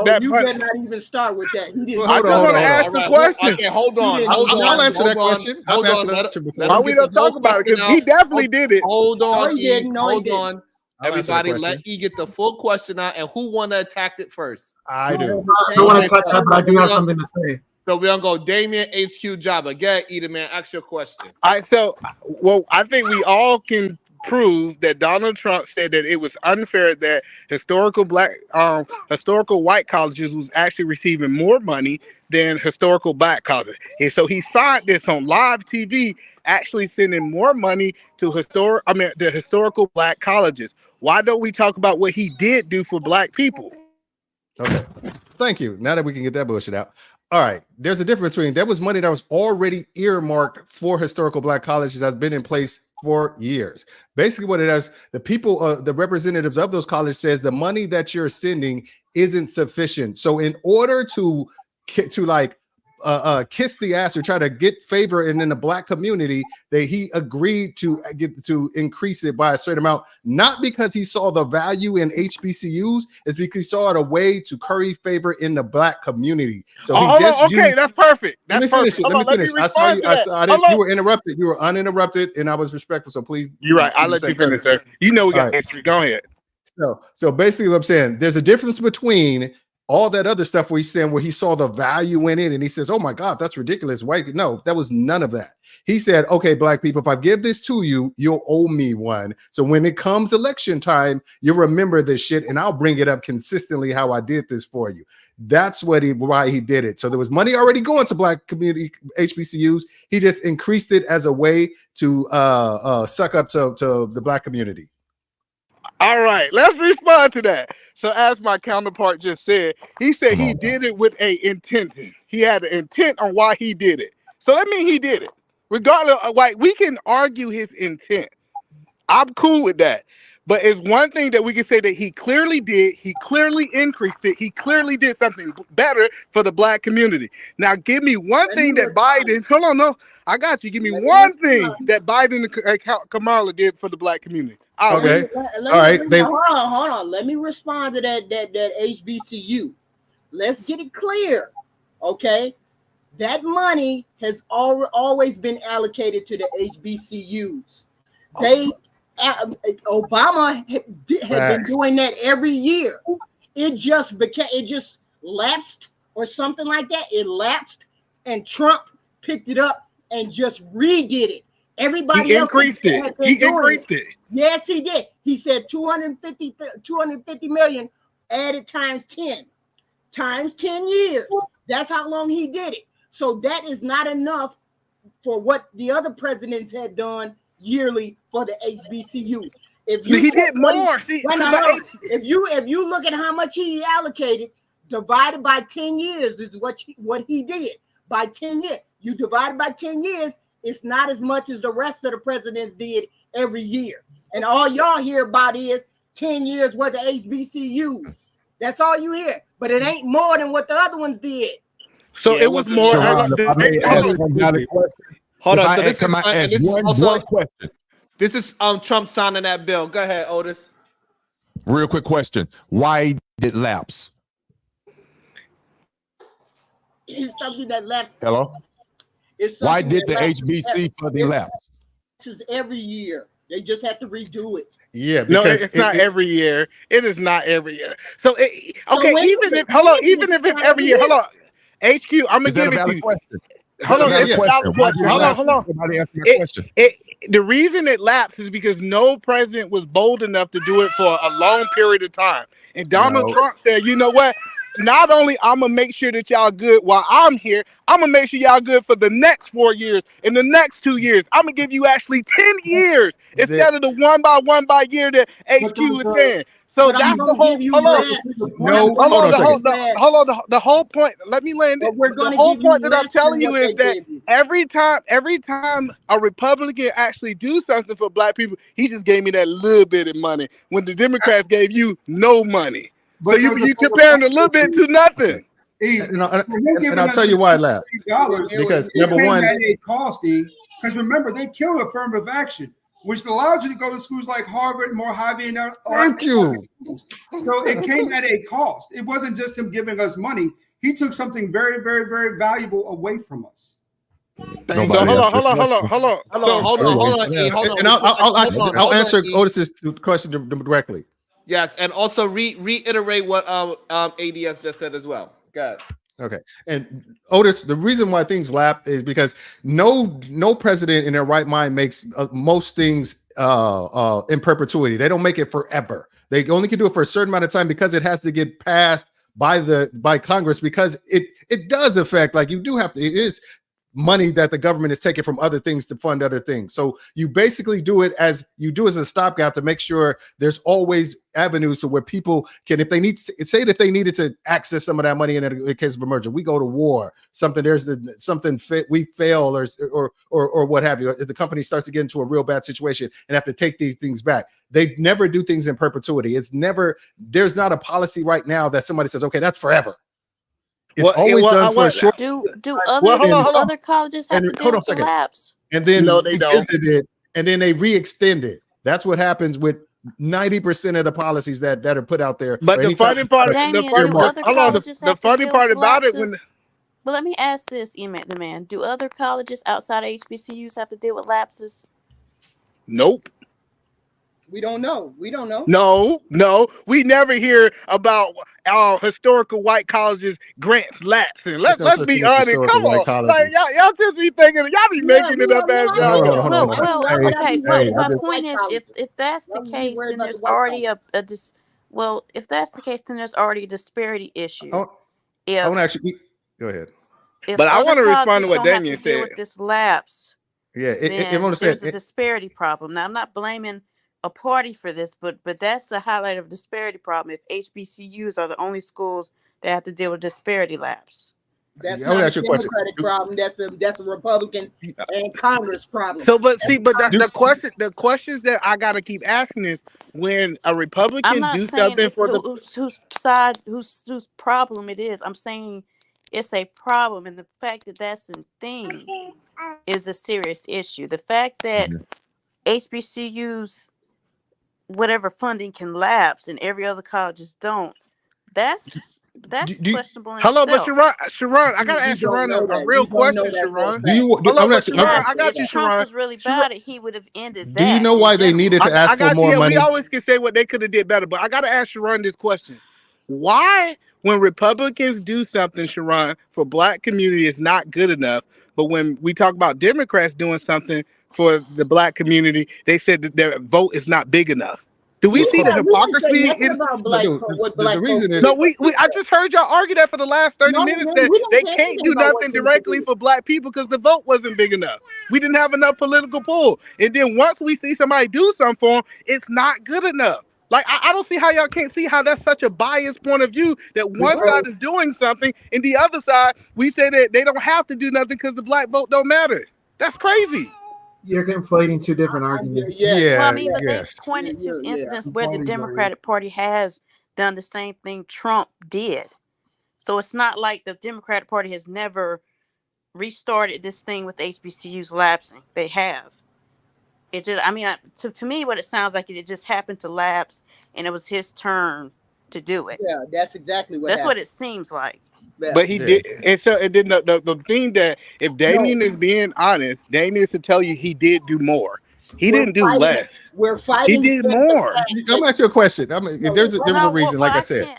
that? You better not even start with that. I just want to ask the question. Okay, hold on. I'll answer that question. Why we don't talk about it? Because he definitely did it. Hold on. No, he didn't. Hold on. Everybody, let E get the full question out, and who want to attack it first? I do. I don't want to attack that, but I do have something to say. So we're gonna go Damien, HQ, Jabba. Get Eda, man. Ask your question. I think we all can prove that Donald Trump said that it was unfair that historical white colleges was actually receiving more money than historical black colleges. And so he signed this on live TV, actually sending more money to the historical black colleges. Why don't we talk about what he did do for black people? Okay. Thank you. Now that we can get that bullshit out. All right. There's a difference between there was money that was already earmarked for historical black colleges that's been in place for years. Basically what it is, the people, the representatives of those colleges says the money that you're sending isn't sufficient. So in order to kiss the ass or try to get favor in the black community, that he agreed to increase it by a certain amount, not because he saw the value in HBCUs, it's because he saw it a way to curry favor in the black community. So that's perfect. Let me finish. I saw you. You were interrupted. You were uninterrupted, and I was respectful. So please. You're right. I'll let you finish, sir. You know we got history. Go ahead. So basically what I'm saying, there's a difference between all that other stuff where he's saying where he saw the value in it and he says, oh my God, that's ridiculous. White, no, that was none of that. He said, okay, black people, if I give this to you, you'll owe me one. So when it comes election time, you'll remember this shit and I'll bring it up consistently how I did this for you. That's why he did it. So there was money already going to black community HBCUs. He just increased it as a way to suck up to the black community. All right, let's respond to that. So as my counterpart just said, he said he did it with a intention. He had an intent on why he did it. So that means he did it. Regardless of, like, we can argue his intent. I'm cool with that. But it's one thing that we can say that he clearly did. He clearly increased it. He clearly did something better for the black community. Now, give me one thing that Biden, hold on, no, I got you. Give me one thing that Biden and Kamala did for the black community. Okay. All right. Hold on. Let me respond to that HBCU. Let's get it clear. Okay. That money has always been allocated to the HBCUs. Obama had been doing that every year. It just lapsed or something like that. It lapsed and Trump picked it up and just redid it. Everybody he else increased it. He increased it. Yes, he did. He said 250 million added times 10 years. That's how long he did it. So that is not enough for what the other presidents had done yearly for the HBCU. If you he did more. If you look at how much he allocated, divided by 10 years is what he did. By 10 years, you divide by 10 years. It's not as much as the rest of the presidents did every year. And all y'all hear about is 10 years worth of HBCUs. That's all you hear. But it ain't more than what the other ones did. So it was more. Hold on. So this is one question. This is Trump signing that bill. Go ahead, Otis. Real quick question. Why did it lapse? It's something that lapsed. Hello? Why did the HBC funding lapse? This is every year. They just have to redo it. Yeah, no, it's not every year. It is not every year. So even if it's every year, hold on. HQ, I'm gonna give it to you. Hold on, it's a valid question. Hold on. The reason it lapsed is because no president was bold enough to do it for a long period of time. And Donald Trump said, you know what? Not only I'm gonna make sure that y'all good while I'm here, I'm gonna make sure y'all good for the next 4 years and the next 2 years. I'm gonna give you actually 10 years instead of the one by year that HQ is saying. So that's the whole. Hold on. The whole point. Let me land it. The whole point that I'm telling you is that every time a Republican actually do something for black people, he just gave me that little bit of money when the Democrats gave you no money. So you comparing a little bit to nothing. And I'll tell you why I laughed. Because number one, at a cost, because remember they killed affirmative action, which allowed you to go to schools like Harvard, Mojave, and thank you. So it came at a cost. It wasn't just him giving us money. He took something very, very, very valuable away from us. Hold on. And I'll answer Otis's question directly. Yes, and also reiterate what ADS just said as well. Go ahead. Okay, and Otis, the reason why things lap is because no president in their right mind makes most things in perpetuity. They don't make it forever. They only can do it for a certain amount of time because it has to get passed by Congress, because it does affect, like, you do have to, it is money that the government is taking from other things to fund other things. So you basically do it as a stopgap to make sure there's always avenues to where people can, if they need to, say that they needed to access some of that money in a case of emergency, we go to war, we fail or what have you. If the company starts to get into a real bad situation and have to take these things back, they never do things in perpetuity. There's not a policy right now that somebody says, okay, that's forever. It's always done for a short. Do other colleges have to deal with the lapse? And then no, they don't. And then they re-extend it. That's what happens with 90% of the policies that are put out there. But the funny part, the funny part about it, but let me ask this, the man: do other colleges outside of HBCUs have to deal with lapses? Nope. We don't know. We don't know. No, we never hear about historical white colleges grants lapsing. Let's be honest. Come on, like y'all just be thinking, y'all be making it up as y'all go. Well, okay. My point is, if that's the case, then there's already if that's the case, then there's already a disparity issue. I want to actually go ahead. But I want to respond to what Damien deal said. with this lapse, Yeah, there's a disparity problem. Now, I'm not blaming a party for this, but that's a highlight of disparity problem. If HBCUs are the only schools that have to deal with disparity lapse. That's not a Democratic problem. That's a Republican and Congress problem. So, the questions that I gotta keep asking is when a Republican I'm not do saying something it's for the whose problem it is. I'm saying it's a problem, and the fact that that's a thing is a serious issue. The fact that HBCUs whatever funding can lapse and every other colleges don't, that's questionable in Hello, itself. but Sharon, I gotta ask Sharon a real question, Sharon. I got you, Trump Sharon. was really bad at he would have ended that. Do you know why they needed to ask for more money? We always can say what they could have did better, but I gotta ask Sharon this question: why, when Republicans do something, Sharon, for Black community, is not good enough, but when we talk about Democrats doing something for the Black community, they said that their vote is not big enough? Do we see the hypocrisy? The reason is I just heard y'all argue that for the last 30 minutes that they can't do nothing directly for Black people because the vote wasn't big enough. We didn't have enough political pull. And then once we see somebody do something for them, it's not good enough. Like, I don't see how y'all can't see how that's such a biased point of view that one side is doing something and the other side, we say that they don't have to do nothing because the Black vote don't matter. That's crazy. You're conflating two different arguments. Well, I mean, but they pointed to incidents where the Democratic Party has done the same thing Trump did. So it's not like the Democratic Party has never restarted this thing with HBCUs lapsing. They have. It just, I mean, to me, what it sounds like, it just happened to lapse, and it was his turn to do it. Yeah, that's exactly what. That's what it seems like. But he did, and so it did. The thing that if Damien is being honest, Damien is to tell you he did do more. He didn't do less. We're fighting. He did more. I'm gonna ask you a question. If there was a reason, like I said.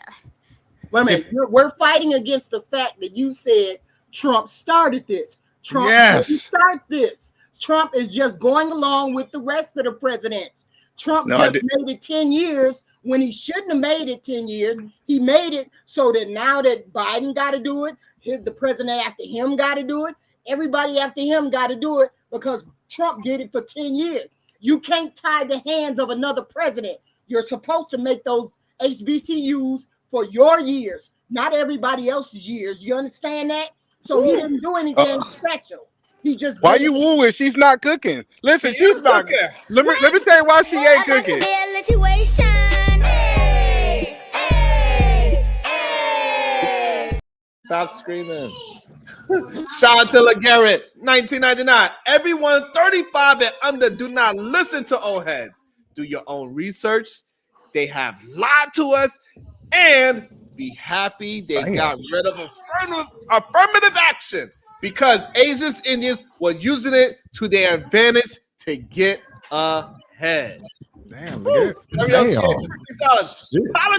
Wait a minute. We're fighting against the fact that you said Trump started this. Trump didn't start this. Trump is just going along with the rest of the presidents. Trump just made it 10 years when he shouldn't have made it 10 years. He made it so that now that Biden got to do it, the president after him got to do it. Everybody after him got to do it because Trump did it for 10 years. You can't tie the hands of another president. You're supposed to make those HBCUs for your years, not everybody else's years. You understand that? So he didn't do anything special. He just why you wooing? She's not cooking. Listen, she's not cooking. Let me tell you why she ain't cooking. Stop screaming. Shout out to LeGarrette, 1999. Everyone 35 and under, do not listen to old heads. Do your own research. They have lied to us, and be happy they got rid of affirmative action because Asians, Indians were using it to their advantage to get ahead. Damn, solid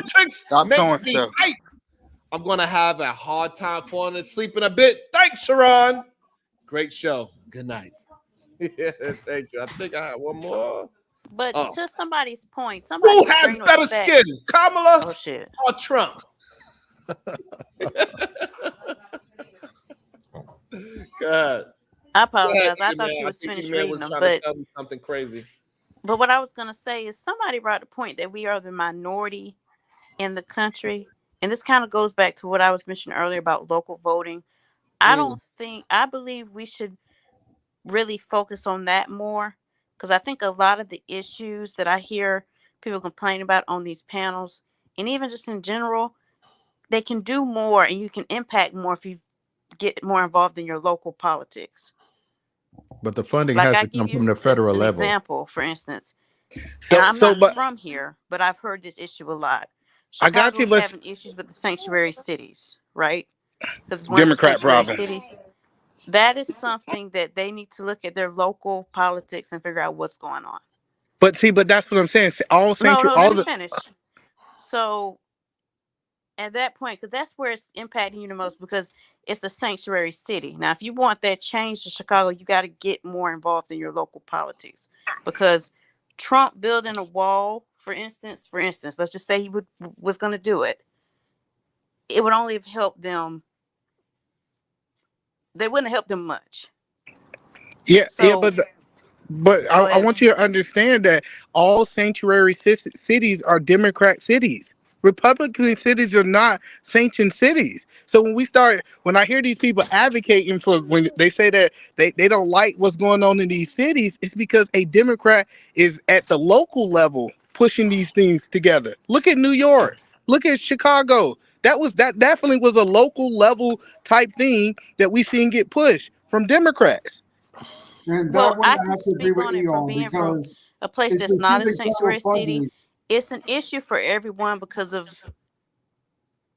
tricks. Make me hype. I'm gonna have a hard time falling asleep in a bit. Thanks, Sharon. Great show. Good night. Thank you. I think I have one more. But to somebody's point, who has better skin, Kamala or Trump? God. I apologize. I thought you was finished reading them, but something crazy. But what I was gonna say is somebody brought the point that we are the minority in the country, and this kind of goes back to what I was mentioning earlier about local voting. I believe we should really focus on that more, because I think a lot of the issues that I hear people complain about on these panels, and even just in general, they can do more and you can impact more if you get more involved in your local politics. But the funding has to come from the federal level. Example, for instance, and I'm not from here, but I've heard this issue a lot. I got you, but having issues with the sanctuary cities, right? Because it's one Democrat of the sanctuary problem. cities. That is something that they need to look at their local politics and figure out what's going on. But see, but that's what I'm saying. All sanctuary, Let all me the. finish. So at that point, because that's where it's impacting you the most, because it's a sanctuary city. Now, if you want that change to Chicago, you got to get more involved in your local politics, because Trump building a wall, for instance, let's just say he was going to do it. It would only have helped them. They wouldn't have helped them much. Yeah, So, but I want you to understand that all sanctuary cities are Democrat cities. Republican cities are not sanctioned cities. So when I hear these people advocating for, when they say that they don't like what's going on in these cities, it's because a Democrat is at the local level pushing these things together. Look at New York. Look at Chicago. That definitely was a local level type thing that we seen get pushed from Democrats. And well, that one I I can have to agree speak with on it from Eon being from because a place it's that's not a specific sanctuary federal city. funding. It's an issue for everyone because of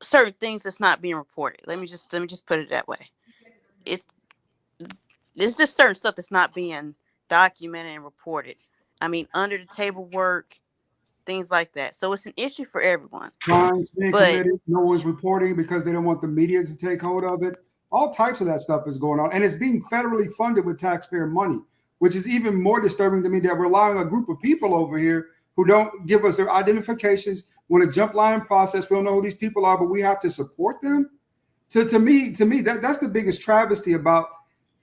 certain things that's not being reported. Let me just put it that way. It's just certain stuff that's not being documented and reported. I mean, under the table work, things like that. So it's an issue for everyone. Crimes being But committed, no one's reporting because they don't want the media to take hold of it. All types of that stuff is going on, and it's being federally funded with taxpayer money, which is even more disturbing to me that we're allowing a group of people over here who don't give us their identifications. Want to jump line process? We don't know who these people are, but we have to support them. So to me, that's the biggest travesty about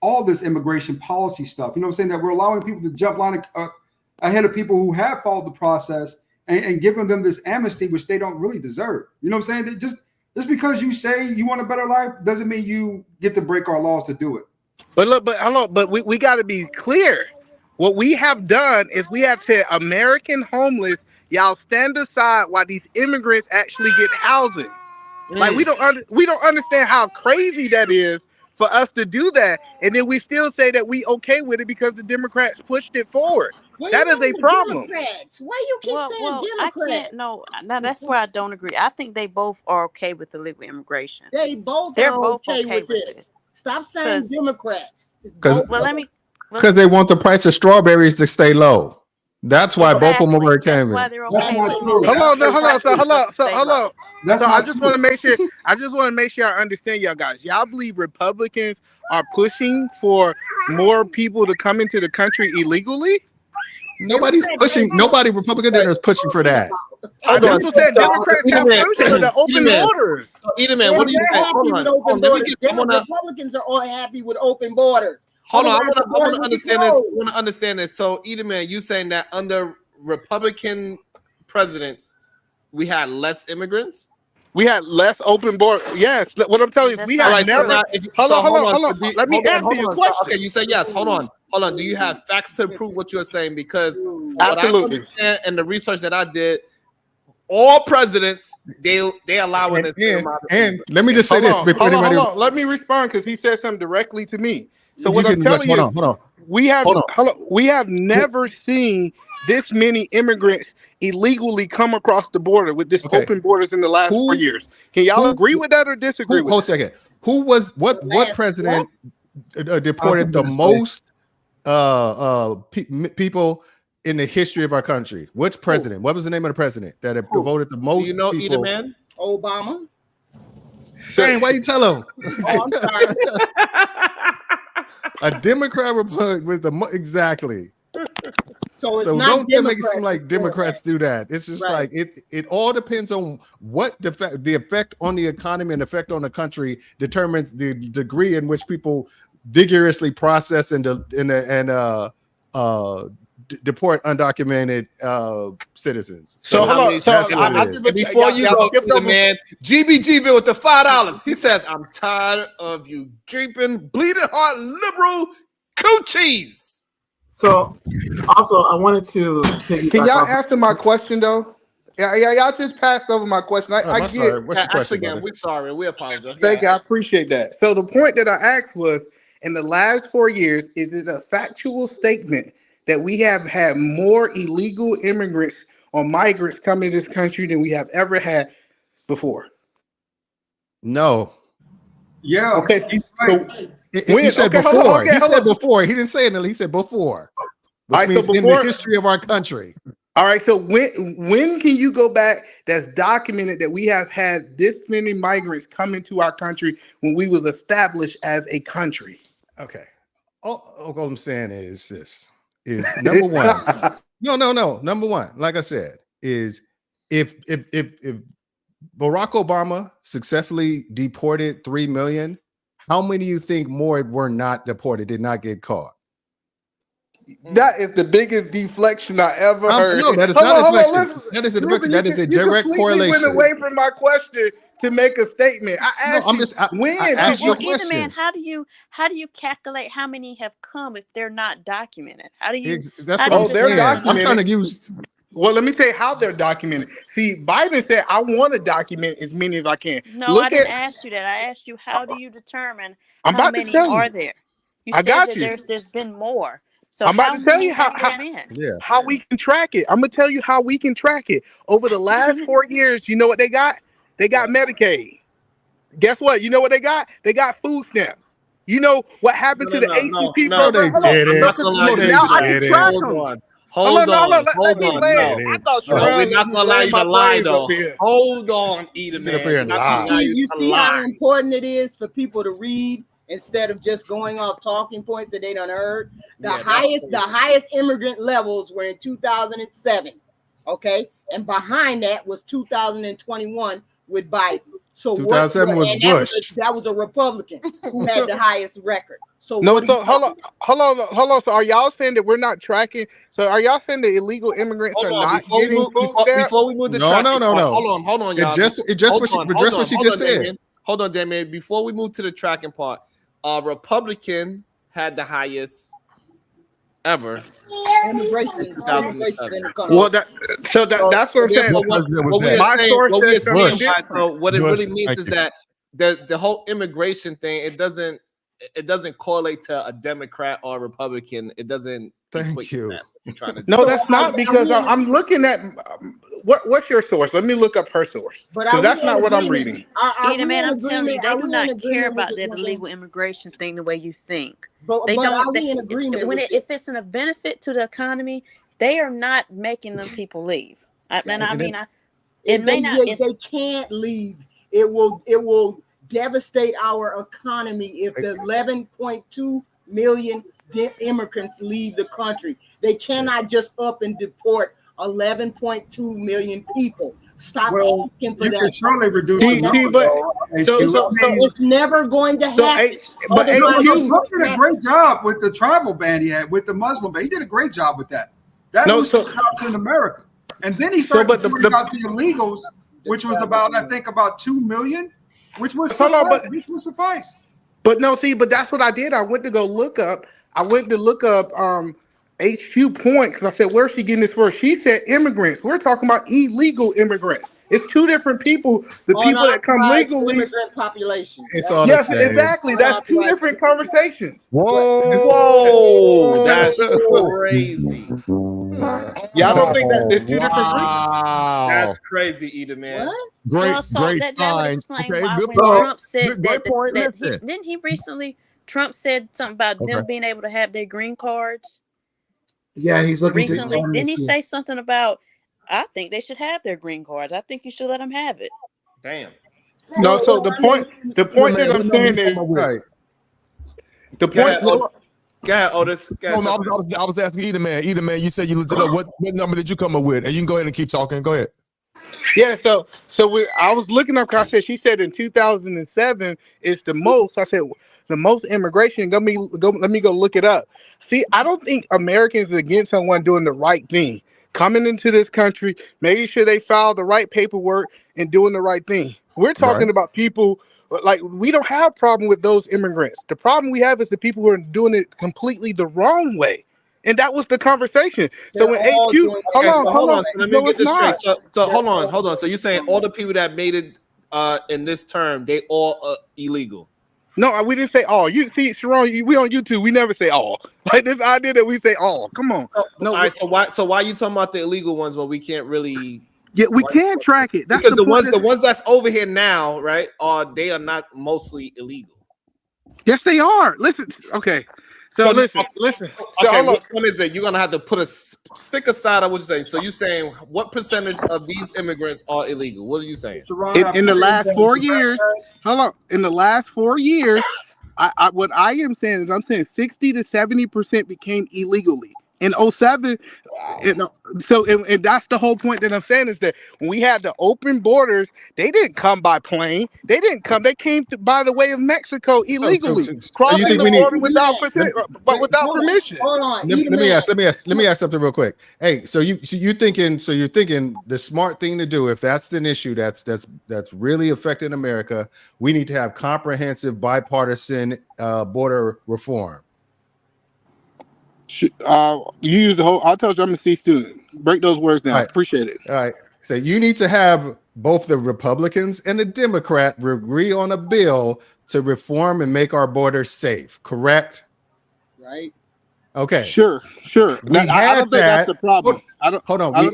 all this immigration policy stuff. You know what I'm saying? That we're allowing people to jump line ahead of people who have followed the process and giving them this amnesty, which they don't really deserve. You know what I'm saying? Just because you say you want a better life doesn't mean you get to break our laws to do it. But look, but we got to be clear. What we have done is we have said, American homeless, y'all stand aside while these immigrants actually get housing. Like we don't understand how crazy that is for us to do that, and then we still say that we okay with it because the Democrats pushed it forward. That is a problem. Democrats. Why you keep saying I Democrats? can't. No, now that's where I don't agree. I think they both are okay with illegal immigration. They both They're are both okay with it. this. Stop saying Democrats. Because Well, they want the price of strawberries to stay low. That's why both of them are came in. Hold on. So I just want to make sure. I just want to make sure I understand y'all guys. Y'all believe Republicans are pushing for more people to come into the country illegally? Nobody's pushing. Nobody Republican is pushing for that. That's what said. Democrats have pushed for the open borders. Edelman, what do you think? Hold on. Republicans are all happy with open borders. Hold on, I want to understand this. I want to understand this. So, Edelman, you saying that under Republican presidents, we had less immigrants? We had less open border. Yes, what I'm telling you, we have never. Hold on. Let me answer your question. Okay, you say yes. Hold on. Do you have facts to prove what you're saying? Because absolutely, what I understand and the research that I did, all presidents they allow it. And let me just say this before anybody. Hold on. Let me respond because he said something directly to me. So what I'm telling you, we have never seen this many immigrants illegally come across the border with this open borders in the last 4 years. Can y'all agree with that or disagree with that? Hold a second. Who was what president deported the most people in the history of our country? Which president? What was the name of the president that had devoted the most? Do you know people? Edelman? Obama. Shane, why you tell him? Oh, I'm sorry. A Democrat with the exactly. So don't make it seem like Democrats do that. It's just like it all depends on what the effect on the economy and effect on the country determines the degree in which people vigorously process and deport undocumented citizens. So before you go, man, GBGB with the $5. He says, "I'm tired of you gaping, bleeding heart liberal coochies." So, also, I wanted to. Can y'all answer my question though? Yeah, y'all just passed over my question. I get. We're sorry. We apologize. Thank you. I appreciate that. So the point that I asked was, in the last 4 years, is it a factual statement that we have had more illegal immigrants or migrants come in this country than we have ever had before? No. Yeah. Okay. So he said before. He said before. He didn't say it. He said before. which means in the history of our country. All right, so when can you go back that's documented that we have had this many migrants come into our country when we was established as a country? Okay. All I'm saying is this is number one. No. Number one, like I said, is if Barack Obama successfully deported 3 million, how many do you think more were not deported, did not get caught? That is the biggest deflection I ever heard. No, that is not a deflection. That is a deflection. That is a direct correlation. You went away from my question to make a statement. I asked Either man, how do you calculate how many have come if they're not documented? How do you? That's what I'm saying. I'm trying to use. Well, let me tell you how they're documented. See, Biden said, "I want to document as many as I can." No, I didn't ask you that. I asked you, how do you determine how many are there? You I said got that you. there's been more. So I'm about to tell you how we can track it. I'm gonna tell you how we can track it. Over the last 4 years, you know what they got? They got Medicaid. Guess what? You know what they got? They got food stamps. You know what happened to the ACP program? Hold on. I thought we're not gonna allow you to lie, though. Hold on, Edelman. You see how important it is for people to read instead of just going off talking points that they done heard. The highest immigrant levels were in 2007. Okay, and behind that was 2021 with Biden. So 2007 was Bush. That was a Republican who had the highest record. So hold on. So are y'all saying that we're not tracking? So are y'all saying that illegal immigrants are not getting food stamps? Before we move to No. Hold on, y'all. What she just said. Damien. Hold on, Damien. Before we move to the tracking part, Republican had the highest ever. Immigration. Well, that's what I'm saying. So what it really means is that the whole immigration thing, it doesn't correlate to a Democrat or a Republican. It doesn't. Thank you. No, that's not, because I'm looking at what's your source? Let me look up her source, because that's not what I'm reading. Man, I'm telling you, they do not care about that illegal immigration thing the way you think. They don't. If it's a benefit to the economy, they are not making them people leave. They can't leave. It will devastate our economy if the 11.2 million immigrants leave the country. They cannot just up and deport 11.2 million people. Stop asking for that. You can surely reduce the number. It's never going to happen. But Trump did a great job with the travel ban he had, with the Muslim ban. He did a great job with that. That was in America. And then he started putting out the illegals, which was about 2 million, which was suffice. But that's what I did. I went to look up HQ point, because I said, where's she getting this for? She said immigrants. We're talking about illegal immigrants. It's two different people. The people that come legally. Immigrant population. Yes, exactly. That's two different conversations. Whoa, that's crazy. Yeah, I don't think that there's two different groups. That's crazy, Edelman. Great that would explain why when Trump said that didn't he recently? Trump said something about them being able to have their green cards. Yeah, he's looking recently. Didn't he say something about? I think they should have their green cards. I think you should let them have it. Damn. No, so the point that I'm saying is right. The point. Go ahead, Otis. I was asking Edelman, you said you looked it up. What number did you come up with? And you can go ahead and keep talking. Go ahead. Yeah, I was looking up, because she said in 2007 it's the most. I said the most immigration. Let me go look it up. See, I don't think Americans are against someone doing the right thing, coming into this country, making sure they file the right paperwork and doing the right thing. We're talking about people, like, we don't have a problem with those immigrants. The problem we have is the people who are doing it completely the wrong way. And that was the conversation. So when HQ, hold on. So let me get this straight. So hold on. So you're saying all the people that made it in this term, they all illegal? No, we didn't say all. You see, Sharon, we on YouTube. We never say all. Like this idea that we say all. Come on. No. All right. So why are you talking about the illegal ones when we can't really? Yeah, we can track it. That's because the ones that's over here now, right? They are not mostly illegal. Yes, they are. Listen, okay. So listen. Okay, which one is it? You're gonna have to put a stick aside of what you're saying. So you're saying what percentage of these immigrants are illegal? What are you saying? In the last 4 years, hold on. In the last 4 years, what I am saying is I'm saying 60 to 70% became illegally. In 07, and that's the whole point that I'm saying is that when we had the open borders, they didn't come by plane. They came by the way of Mexico illegally, crossing the border without permission. Hold on. Let me ask something real quick. Hey, so you're thinking the smart thing to do, if that's an issue that's really affecting America, we need to have comprehensive bipartisan border reform. You use the whole. I told you I'm a C student. Break those words down. Right. Appreciate it. All right. So you need to have both the Republicans and the Democrat agree on a bill to reform and make our borders safe. Correct? Right. Okay. Sure. I don't think that's the problem. I don't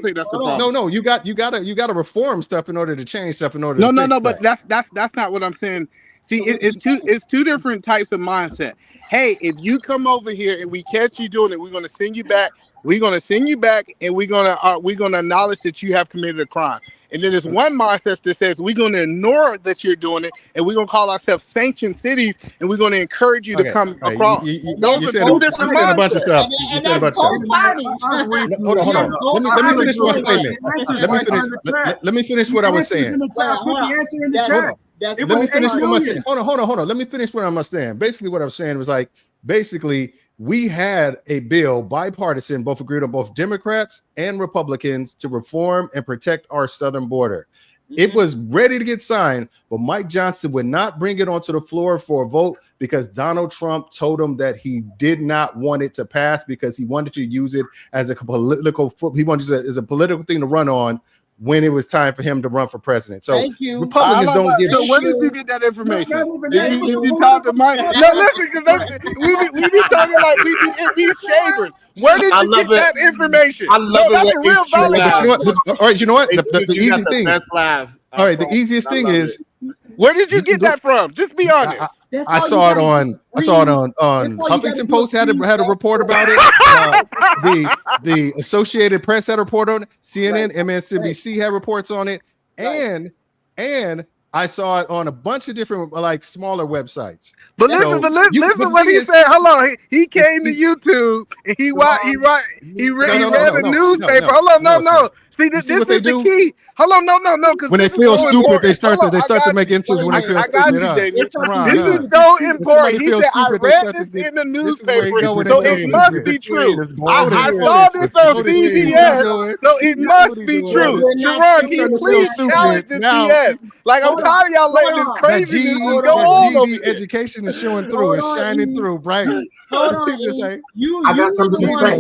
think that's the problem. No. You got to reform stuff in order to change stuff in order. No. But that's not what I'm saying. See, it's two different types of mindset. Hey, if you come over here and we catch you doing it, we're gonna send you back. We're gonna send you back, and we're gonna acknowledge that you have committed a crime. And then there's one mindset that says we're gonna ignore that you're doing it, and we're gonna call ourselves sanctioned cities, and we're gonna encourage you to come across. Those are two different mindsets. A bunch of stuff. You said a bunch of stuff. Hold on. Let me finish my statement. Let me finish what I was saying. Let me finish what I'm saying. Hold on. Let me finish what I'm saying. Basically, what I'm saying was we had a bill, bipartisan, both agreed on, both Democrats and Republicans, to reform and protect our southern border. It was ready to get signed, but Mike Johnson would not bring it onto the floor for a vote because Donald Trump told him that he did not want it to pass because he wanted to use it as a political thing to run on when it was time for him to run for president. So Republicans don't give. So where did you get that information? Did you talk to Mike? No, listen, because we be talking like we be shavers. Where did you get that information? I love it. Real valid. All right, you know what? The easy thing. All right, the easiest thing is. Where did you get that from? Just be honest. I saw it on Huffington Post had a report about it. The Associated Press had a report on it. CNN, MSNBC had reports on it, and I saw it on a bunch of different smaller websites. But listen what he said. Hold on, he came to YouTube and he read a newspaper. Hold on, no. See, this is the key. Hold on, no. When they feel stupid, they start to make inches when they feel stupid. This is so important. He said, I read this in the newspaper, so it must be true. I saw this on CBS, so it must be true. Sharon, can you please challenge this BS? Like, I'm tired of y'all letting this craziness go on over here. Education is showing through. It's shining through bright. Hold on, I got something to say.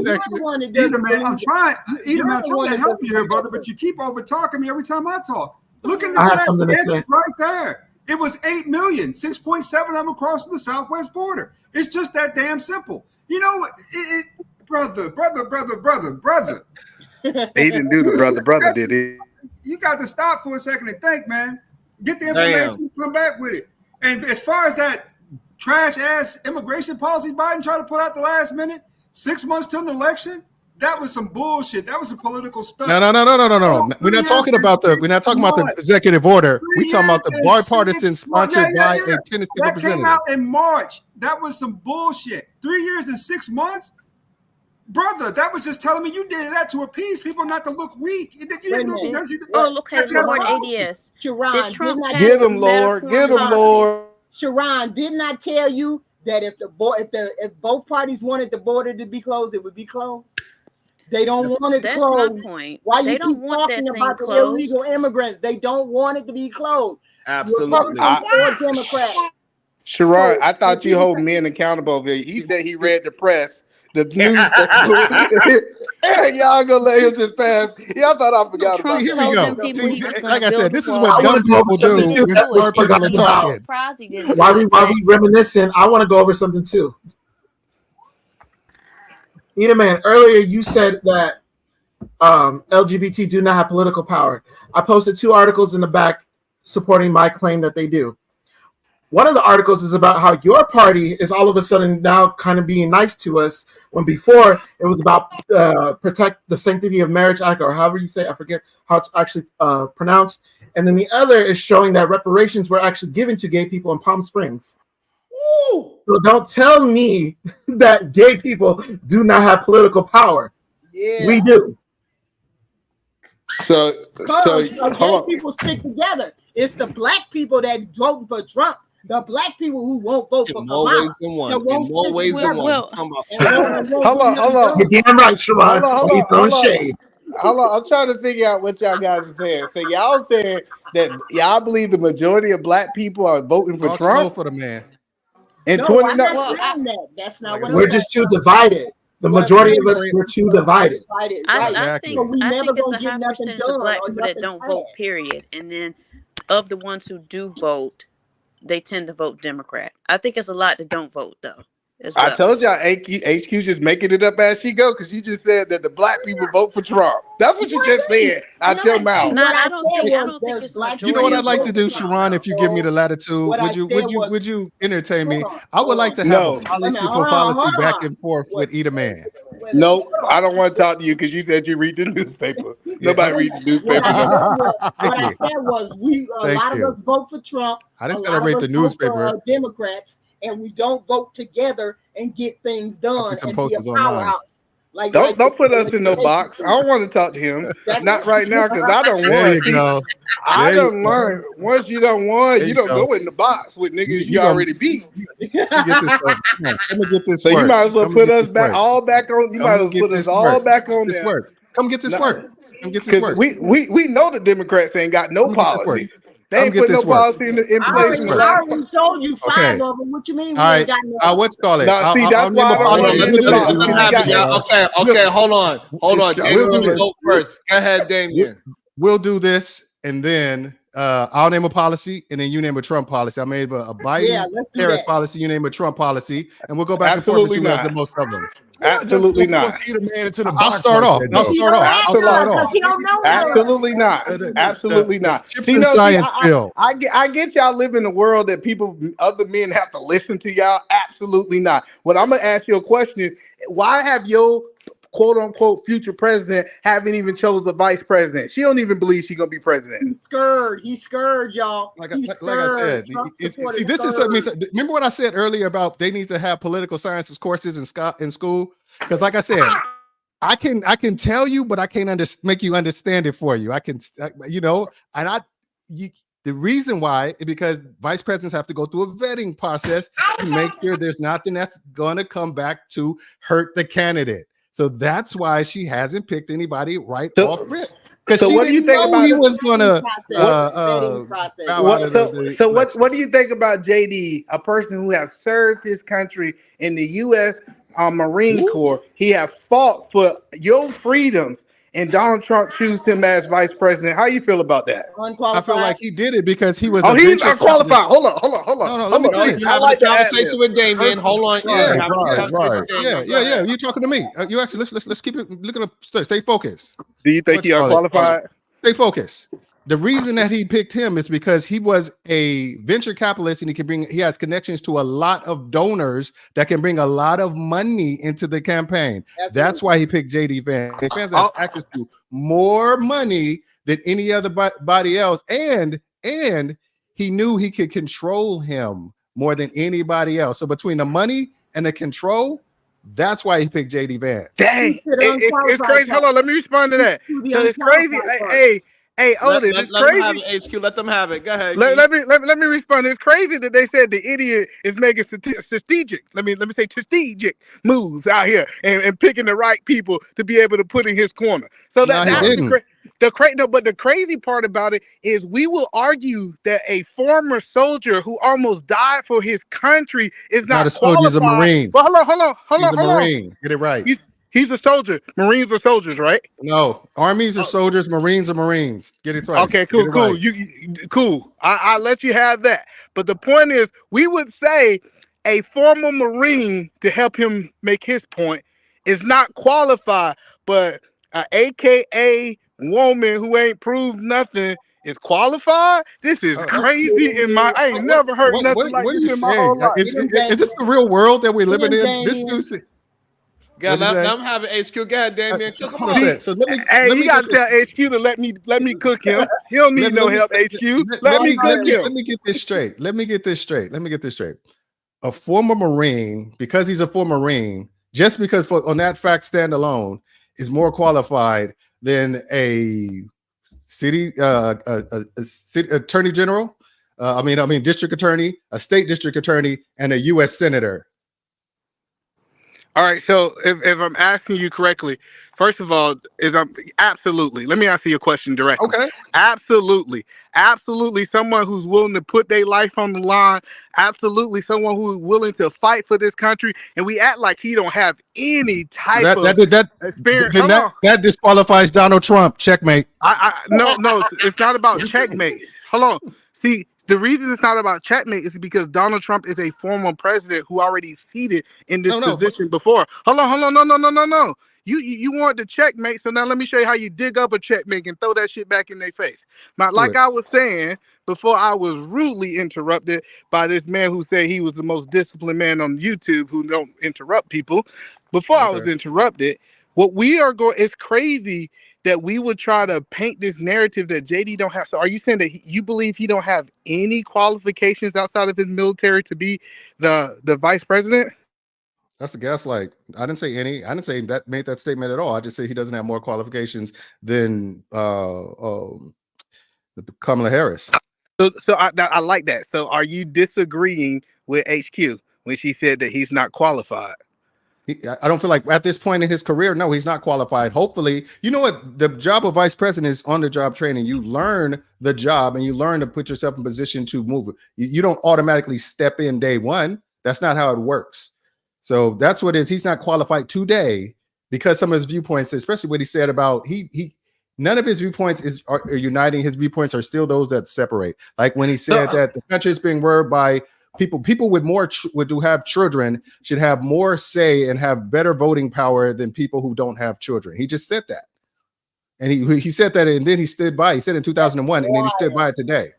Either man, I'm trying to help you here, brother, but you keep over talking me every time I talk. Look in the chat, right there. It was 8 million, 6.7 of them across the southwest border. It's just that damn simple. You know, brother. He didn't do the brother, did he? You got to stop for a second and think, man. Get the information, come back with it. And as far as that trash ass immigration policy Biden tried to put out the last minute, 6 months till an election, that was some bullshit. That was a political stunt. No. We're not talking about the executive order. We're talking about the bipartisan sponsored by a Tennessee representative. That came out in March. That was some bullshit. 3 years and 6 months? Brother, that was just telling me you did that to appease people not to look weak. Lord ADS. Sharon, get him, Lord. Sharon, didn't I tell you that if both parties wanted the border to be closed, it would be closed? They don't want it closed. My point. Why you keep talking about the illegal immigrants? They don't want it to be closed. Absolutely. Democrats. Sharon, I thought you hold men accountable over here. He said he read the press, the newspaper. Y'all gonna let him just pass? Y'all thought I forgot about Here we go. Like I said, this is what dumb people do when smart people are talking. While we reminiscing, I want to go over something too. Man, earlier you said that LGBT do not have political power. I posted 2 articles in the back supporting my claim that they do. one of the articles is about how your party is all of a sudden now kind of being nice to us, when before it was about protect the sanctity of marriage act, or however you say, I forget how it's actually pronounced. And then the other is showing that reparations were actually given to gay people in Palm Springs. Woo! So don't tell me that gay people do not have political power. Yeah. We do. So gay people stick together. It's the black people that vote for Trump. The black people who won't vote for more Kamala. ways than one. That won't In more stick ways than together. one. Talking about Hold on. You're damn right, Sharon. Why you throwing shade? Hold on. I'm trying to figure out what y'all guys are saying. So y'all saying that y'all believe the majority of black people are voting for Talk Trump? slow for the man. In No, 20 I'm not saying that. That's not what We're just too divided. The majority of us, we're too divided. Right. I So we never think it's gonna a get high nothing percentage done of black or people that nothing don't vote, passed. period. And then of the ones who do vote, they tend to vote Democrat. I think it's a lot that don't vote though, as well. I told y'all HQ just making it up as she go, because you just said that the black people vote for Trump. That's what you just said out your mouth. No, I don't think it's majority. You know what I'd like to do, Sharon? If you give me the latitude, What would I you said was- would you entertain me? Hold on, I would like to have No. a policy Hold for on, policy hold back on. and forth with either man. Nope, I don't want to talk to you because you said you read the newspaper. Nobody reads the What newspaper. I said was we a Thank lot you. of us vote for Trump. I didn't a say I lot read of the us vote newspaper. for Democrats, and we don't vote together and get things done put some and be a posters online. powerhouse. Don't put us in no box. I don't want to talk to him. Not right now, because I don't There want. you See, go. I There you don't go. learn. Once you don't want, There you you don't go. go in the box with niggas you gonna- already beat. Let me get this. Come on, let me get this So work. you might as well Come put get us this back work. all back on. You Come might as well get put us this all work. back on This there. work. Come get this work. Come get this Because work. we know the Democrats ain't got no Come get this work. policies. They Come ain't get put no this work. policy in I place in the last. already told you 5 Okay. of them. What you mean All we right. ain't got no? What's call it? Now, see, I'll that's name why a I don't Hold want on, policy. you let in me the let box. them Because have you it, y'all. got Okay, hold on. Damien, We'll do you this. go first. Go ahead, Damien. We'll do this, and then I'll name a policy, and then you name a Trump policy. I made a Biden let's do Harris that. policy. You name a Trump policy, and we'll go back and forth and see who has the most of them. Absolutely not. Force either man into the I'll box start like off. that, I'll though. start off. I'll start off. He don't know Absolutely not. Absolutely The not. chips See, and no, see, science bill. I get y'all live in a world that people, other men have to listen to y'all. Absolutely not. What I'm gonna ask you a question is, why have your quote unquote future president haven't even chose the vice president? She don't even believe she's gonna be president. He's scared, y'all. Like He's I said, see, this is something. Remember what I said earlier about they need to have political sciences courses in school? Because, like I said, I can tell you, but I can't make you understand it for you. I can, the reason why is because vice presidents have to go through a vetting process to make sure there's nothing that's going to come back to hurt the candidate. So that's why she hasn't picked anybody right off rip. Because So she what do you didn't think know about he it? was gonna What do you think about JD, a person who has served his country in the U.S. Marine Corps? He have fought for your freedoms, and Donald Trump chose him as vice president. How you feel about that? I feel like he did it because he was. He's unqualified. Hold on. No, let me finish. You're having a conversation with Damien. Hold on. Yeah, You're having a conversation with Damien. yeah. You're talking to me. You actually let's keep it. Look at stay focused. Do you think he unqualified? Stay focused. The reason that he picked him is because he was a venture capitalist and he has connections to a lot of donors that can bring a lot of money into the campaign. Absolutely. That's why he picked JD Vance. Vance has access to more money than any other body else, and he knew he could control him more than anybody else. So between the money and the control, that's why he picked JD Vance. Dang, it's crazy. Hold on, let me respond to that. So it's crazy. Hey, Otis, it's crazy. Let them have it, HQ. Let them have it. Go ahead. Let me respond. It's crazy that they said the idiot is making strategic. Let me say strategic moves out here and picking the right people to be able to put in his corner. So that's the crazy part about it is we will argue that a former soldier who almost died for his country is not a soldier, he's a Marine. But hold on. Marine. Get it right. He's a soldier. Marines are soldiers, right? No, armies are soldiers. Marines are Marines. Get it right. Okay, cool. Right. You cool. I'll let you have that. But the point is, we would say a former Marine, to help him make his point, is not qualified, but an AKA woman who ain't proved nothing is qualified? This is crazy. I ain't never heard nothing like what are you this in my whole saying? life. Is this the real world that we're living in? This dude. God, I'm having HQ. Go ahead, Damien. Cook him up. So let me. Hey, let me you gotta get tell HQ to let me cook him. He don't need no help. HQ, let me cook him. Let me get this straight. Let me get this straight. A former Marine, because he's a former Marine, just because on that fact standalone, is more qualified than a city attorney general. I mean, district attorney, a state district attorney, and a U.S. senator. All right, so if I'm asking you correctly, first of all, absolutely. Let me answer your question directly. Okay. Absolutely. Someone who's willing to put their life on the line. Absolutely, someone who's willing to fight for this country. And we act like he don't have any type of experience. That disqualifies Donald Trump. Checkmate. No, it's not about checkmate. Hold on. See, the reason it's not about checkmate is because Donald Trump is a former president who already seated in this position before. Hold on. No. You want the checkmate, so now let me show you how you dig up a checkmate and throw that shit back in their face. Now, like I was saying before, I was rudely interrupted by this man who said he was the most disciplined man on YouTube who don't interrupt people. Before I was interrupted, what we are going, it's crazy that we would try to paint this narrative that JD don't have. So are you saying that you believe he don't have any qualifications outside of his military to be the vice president? That's a gaslight. I didn't say any. I didn't say that made that statement at all. I just say he doesn't have more qualifications than Kamala Harris. So I like that. So are you disagreeing with HQ when she said that he's not qualified? I don't feel like at this point in his career, no, he's not qualified. Hopefully, you know what? The job of vice president is on-the-job training. You learn the job and you learn to put yourself in position to move. You don't automatically step in day one. That's not how it works. So that's what it is. He's not qualified today because some of his viewpoints, especially what he said about none of his viewpoints are uniting. His viewpoints are still those that separate. Like when he said that the country is being ruled by people with more who have children should have more say and have better voting power than people who don't have children. He just said that, and he said that, and then he stood by. He said in 2001, and then he stood by it today.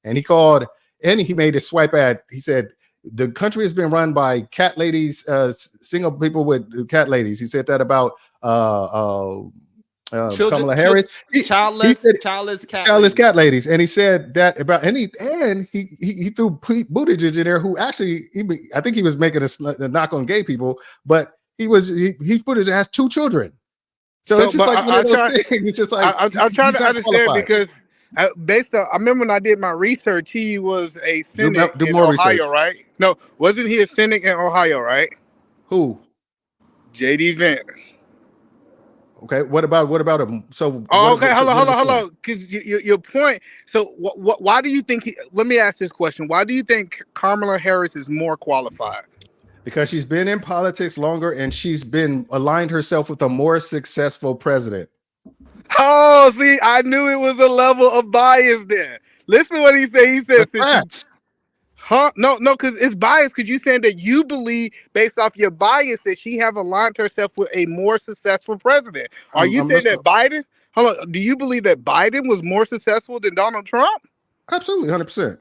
And he called, and he made a swipe at. He said the country has been run by cat ladies, single people with cat ladies. He said that about Kamala Harris, childless cat ladies, and he said that about he threw Pete Buttigieg in there, who actually I think he was making a knock on gay people, but he Buttigieg has 2 children, so it's just like one of those things. It's just like I'm trying to understand because based on I remember when I did my research, he was a Senate in Ohio, research. Right? No, wasn't he a Senate in Ohio, right? Who? JD Vance. Okay, what about him? So okay, hold on. Because your point. So why do you think? Let me ask this question. Why do you think Kamala Harris is more qualified? Because she's been in politics longer and she's been aligned herself with a more successful president. Oh, see, I knew it was a level of bias there. Listen to what he said. He said, huh? No, because it's biased because you saying that you believe based off your bias that she have aligned herself with a more successful president. Are you saying that Biden? Hold on. Do you believe that Biden was more successful than Donald Trump? Absolutely, 100%.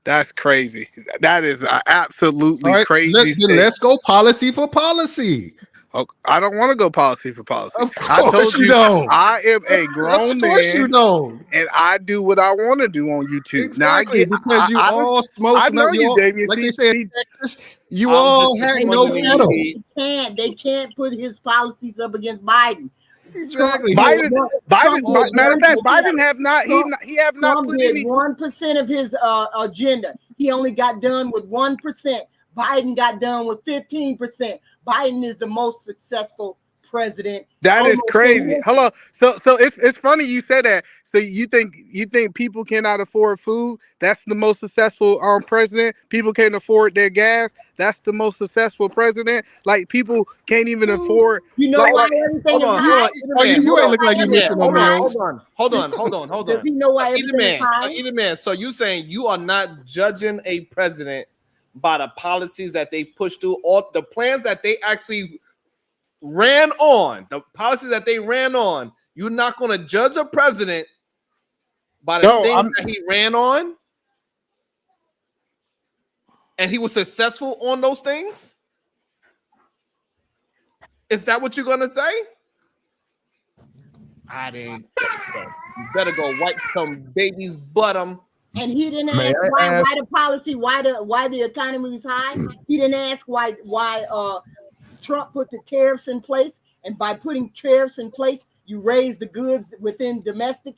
That's crazy. That is absolutely crazy. Let's go policy for policy. Oh, I don't want to go policy for policy. Of course you don't. I am a grown man. Of course you don't. And I do what I want to do on YouTube. Exactly, because you all smoke. I know you, Damien. Like they say in Texas, you all had no kettle. They can't put his policies up against Biden. Exactly. Biden. Matter of fact, Biden have not. He have not put any 1% of his agenda. He only got done with 1%. Biden got done with 15%. Biden is the most successful president. That is crazy. Hello. So it's funny you said that. So you think people cannot afford food? That's the most successful president. People can't afford their gas. That's the most successful president. Like people can't even afford. You know why everything is high? You ain't look like you're missing no meals. Hold on. Does he know why everything is high? So you saying you are not judging a president by the policies that they pushed through, or the plans that they actually ran on, the policies that they ran on. You're not going to judge a president by the things that he ran on, and he was successful on those things? Is that what you're gonna say? I didn't think so. You better go wipe some baby's bottom. And he didn't ask why the policy, why the economy was high. He didn't ask why Trump put the tariffs in place, and by putting tariffs in place, you raise the goods within domestic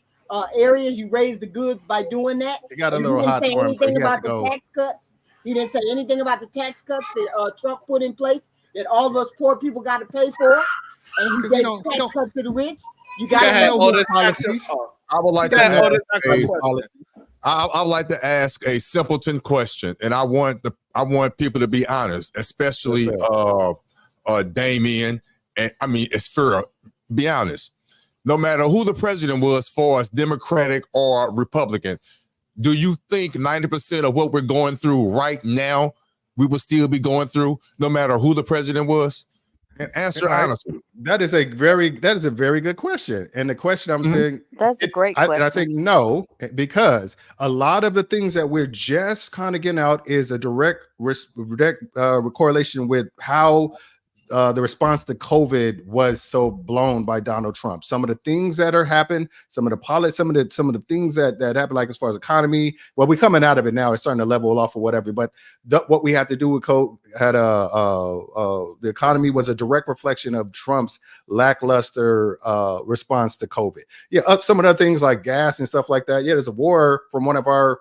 areas. You raise the goods by doing that. It got a little hot for him, so he had to go. Tax cuts. He didn't say anything about the tax cuts that Trump put in place that all those poor people got to pay for, and he gave tax cuts to the rich. You got to know those policies. I would like to I would like to ask a simpleton question, and I want people to be honest, especially Damien, and I mean Esfera. Be honest. No matter who the president was, for us, Democratic or Republican, do you think 90% of what we're going through right now, we will still be going through, no matter who the president was? And answer honestly. That is a very good question. And the question I'm saying, that's a great question. And I say no, because a lot of the things that we're just kind of getting out is a direct correlation with how the response to COVID was so blown by Donald Trump. Some of the things that are happening, some of the things that happened, like as far as economy, well, we're coming out of it now. It's starting to level off or whatever. But what we had to do with the economy was a direct reflection of Trump's lackluster response to COVID. Yeah, some of the things like gas and stuff like that. Yeah, there's a war from one of our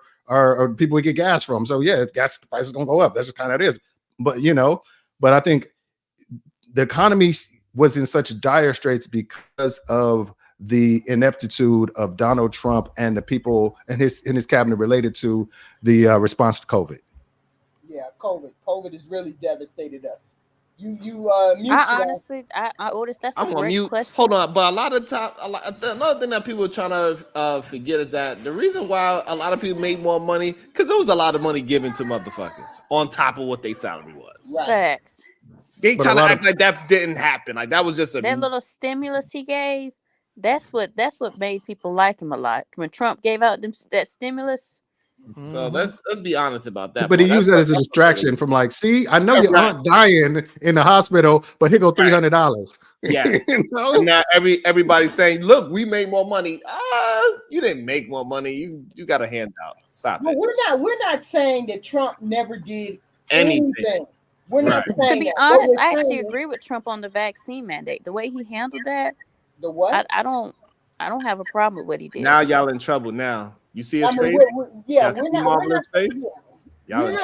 people we get gas from. So yeah, gas prices gonna go up. That's just kind of it is. But I think the economy was in such dire straits because of the ineptitude of Donald Trump and the people in his cabinet related to the response to COVID. Yeah, COVID has really devastated us. Honestly, Otis, that's a great question. Hold on, but a lot of time, another thing that people are trying to forget is that the reason why a lot of people made more money because there was a lot of money given to motherfuckers on top of what their salary was. Facts. They trying to act like that didn't happen. Like that was just that little stimulus he gave. That's what made people like him a lot. When Trump gave out that stimulus. So let's be honest about that. But he used that as a distraction from like, see, I know your aunt dying in the hospital, but here go $300. Yeah. And now everybody's saying, look, we made more money. You didn't make more money. You got a handout. Stop it. We're not saying that Trump never did anything. We're not saying to be honest, I actually agree with Trump on the vaccine mandate. The way he handled that, the what? I don't have a problem with what he did. Now y'all in trouble. Now you see his face. We're not face. I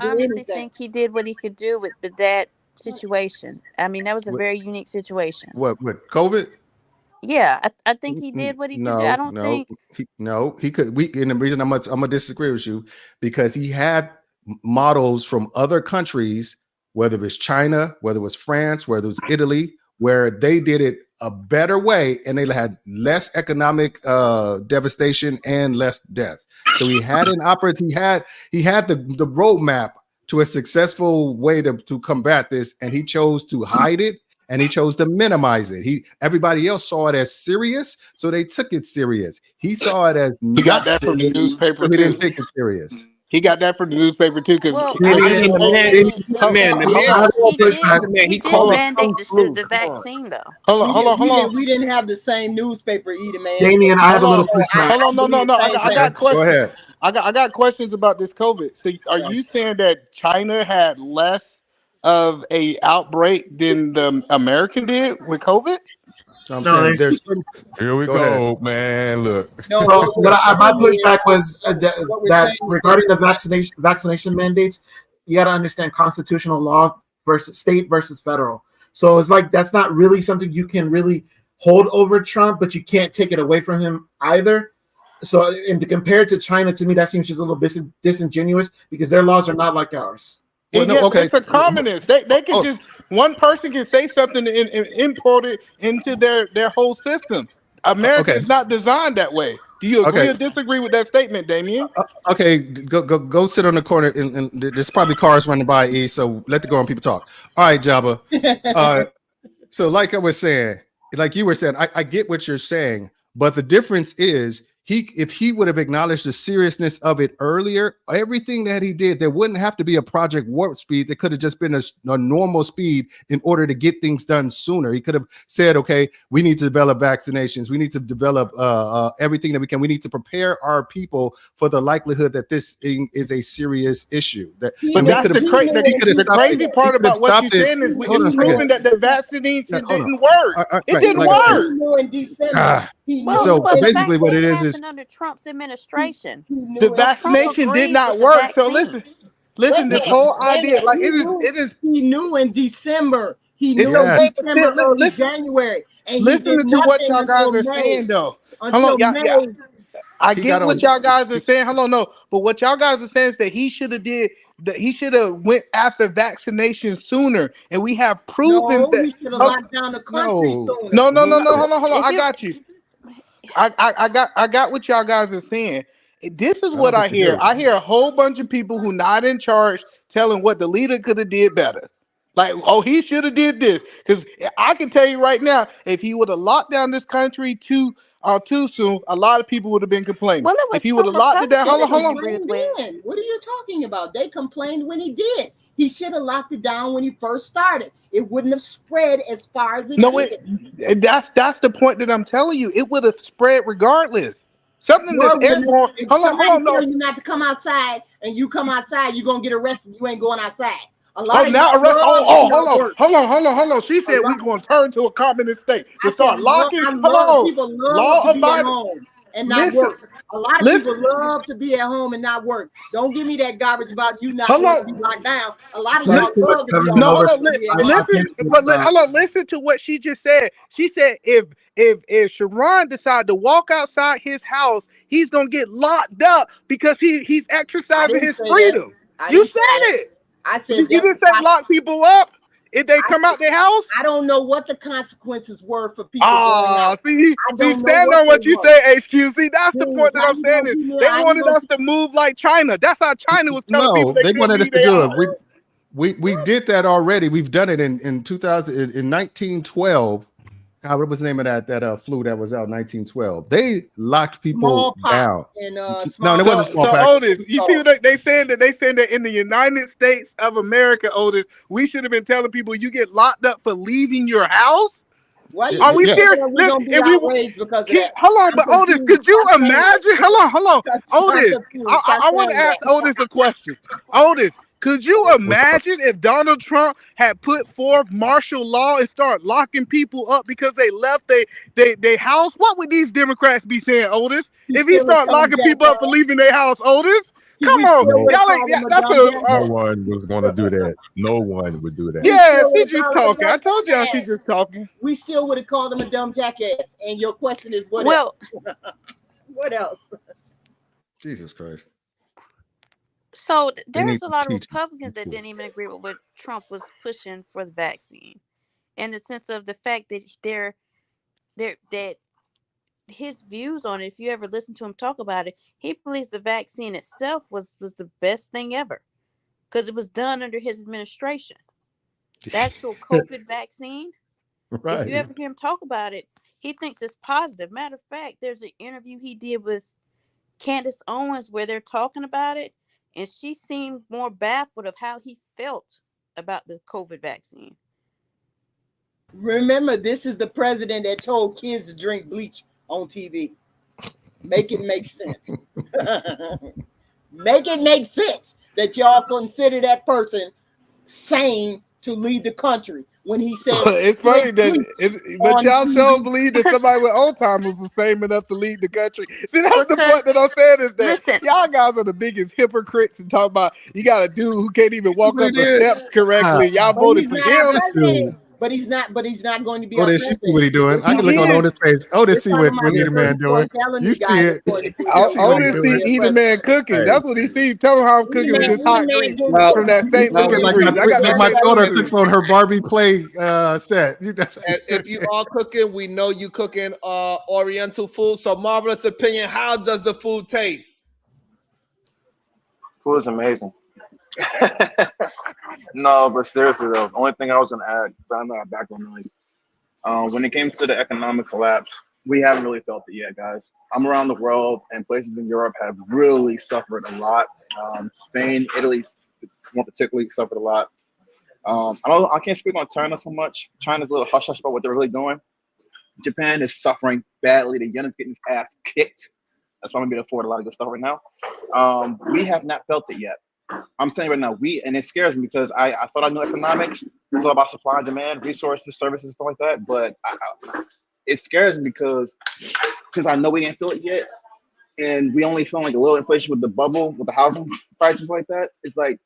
honestly think he did what he could do with that situation. I mean, that was a very unique situation. What COVID? Yeah, I think he did what he could do. I don't think he could. And the reason I'm gonna disagree with you because he had models from other countries, whether it was China, whether it was France, whether it was Italy, where they did it a better way and they had less economic devastation and less death. So he had an opportunity. He had the roadmap to a successful way to combat this, and he chose to hide it and he chose to minimize it. Everybody else saw it as serious, so they took it serious. He saw it as he got that from the newspaper. So he didn't take it serious. He got that from the newspaper too, because he did mandate the vaccine though. Hold on. We didn't have the same newspaper either, man. Damien, I have a little pushback. Hold on, no. I got questions. Go ahead. I got questions about this COVID. So, are you saying that China had less of a outbreak than the American did with COVID? I'm saying there's here we go, man. Look. My pushback was that regarding the vaccination mandates, you got to understand constitutional law versus state versus federal. So it's like that's not really something you can really hold over Trump, but you can't take it away from him either. So, and to compare it to China, to me, that seems just a little bit disingenuous because their laws are not like ours. Well, it's a communist. They can just one person can say something and import it into their whole system. America is not designed that way. Do you agree or disagree with that statement, Damien? Go sit on the corner and there's probably cars running by. So let the grown people talk. All right, Jabba. So like I was saying, like you were saying, I get what you're saying, but the difference is if he would have acknowledged the seriousness of it earlier, everything that he did, there wouldn't have to be a Project Warp Speed. There could have just been a normal speed in order to get things done sooner. He could have said, okay, we need to develop vaccinations. We need to develop everything that we can. We need to prepare our people for the likelihood that this thing is a serious issue. But that's the crazy part about what you're saying is it's proven that the vaccination didn't work. It didn't work. He knew in December. So basically what it is under Trump's administration. The vaccination did not work. So listen, this whole idea, like it is. He knew in December. He knew in December, early January. And listen to what y'all guys are saying, though. Hold on, I get what y'all guys are saying. Hold on, no, but what y'all guys are saying is that he should have went after vaccination sooner, and we have proven that. He should have locked down the country sooner. No. Hold on. I got you. I got what y'all guys are saying. This is what I hear. I hear a whole bunch of people who not in charge telling what the leader could have did better. Like, oh, he should have did this. Because I can tell you right now, if he would have locked down this country too soon, a lot of people would have been complaining. Well, if he would have locked it down, hold on. What are you talking about? They complained when he did. He should have locked it down when he first started. It wouldn't have spread as far as it did. That's the point that I'm telling you. It would have spread regardless. Something that's airborne. Hold on. Tell you not to come outside, and you come outside, you're gonna get arrested. You ain't going outside. Hold on. She said we're going to turn to a communist state. To start locking. People love to be at home and not work. A lot of people love to be at home and not work. Don't give me that garbage about you not working locked down. A lot of y'all love to be listen to what she just said. She said if Sharon decide to walk outside his house, he's gonna get locked up because he's exercising his freedom. You said it. I said you didn't say lock people up if they come out their house. I don't know what the consequences were for people. See, stand on what you say, HQ. See, that's the point that I'm saying. Is they wanted us to move like China. That's how China was telling people they wanted us to do it. We did that already. We've done it in 1912. God, what was the name of that flu that was out in 1912? They locked people down. No, it wasn't smallpox. So Otis, you see what they saying that in the United States of America, Otis, we should have been telling people you get locked up for leaving your house. Are we serious? Hold on, but Otis, could you imagine? Hold on, Otis. I want to ask Otis a question. Otis, could you imagine if Donald Trump had put forth martial law and start locking people up because they left their house? What would these Democrats be saying, Otis? If he start locking people up for leaving their house, Otis? Come on, no one was going to do that. No one would do that. Yeah, she's just talking. I told y'all she's just talking. We still would have called him a dumb jackass. And your question is, what else? What else? Jesus Christ. So there's a lot of Republicans that didn't even agree with what Trump was pushing for the vaccine, in the sense of the fact that that his views on it. If you ever listen to him talk about it, he believes the vaccine itself was the best thing ever because it was done under his administration. The actual COVID vaccine. Right. If you ever hear him talk about it, he thinks it's positive. Matter of fact, there's an interview he did with Candace Owens where they're talking about it. And she seemed more baffled of how he felt about the COVID vaccine. Remember, this is the president that told kids to drink bleach on TV. Make it make sense. Make it make sense that y'all consider that person sane to lead the country when he said it's funny but y'all so believe that somebody with Alzheimer's was same enough to lead the country. See, that's the point that I'm saying is that y'all guys are the biggest hypocrites and talk about you got a dude who can't even walk up the steps correctly. Y'all voted for him. But he's not going to be. Otis, you see what he's doing. I can look on Otis' face. Otis see what Either Man doing. You see it. Otis see Either Man cooking. That's what he sees. Tell him how I'm cooking with this hot grease from that St. Louis grease. I got my daughter cooks on her Barbie play set. And if you are cooking, we know you cooking Oriental food. So Marvelous Opinion, how does the food taste? Food is amazing. No, but seriously though, the only thing I was gonna add, because I know I have background noise. When it came to the economic collapse, We haven't really felt it yet, guys. I'm around the world, and places in Europe have really suffered a lot. Spain, Italy, more particularly, suffered a lot. I can't speak on China so much. China's a little hush hush about what they're really doing. Japan is suffering badly. The yen is getting his ass kicked. That's why I'm able to afford a lot of good stuff right now. We have not felt it yet. I'm telling you right now, and it scares me because I thought I knew economics. It's all about supply and demand, resources, services, stuff like that. But it scares me because I know we didn't feel it yet. And we only feel like a little inflation with the bubble, with the housing prices like that. It's like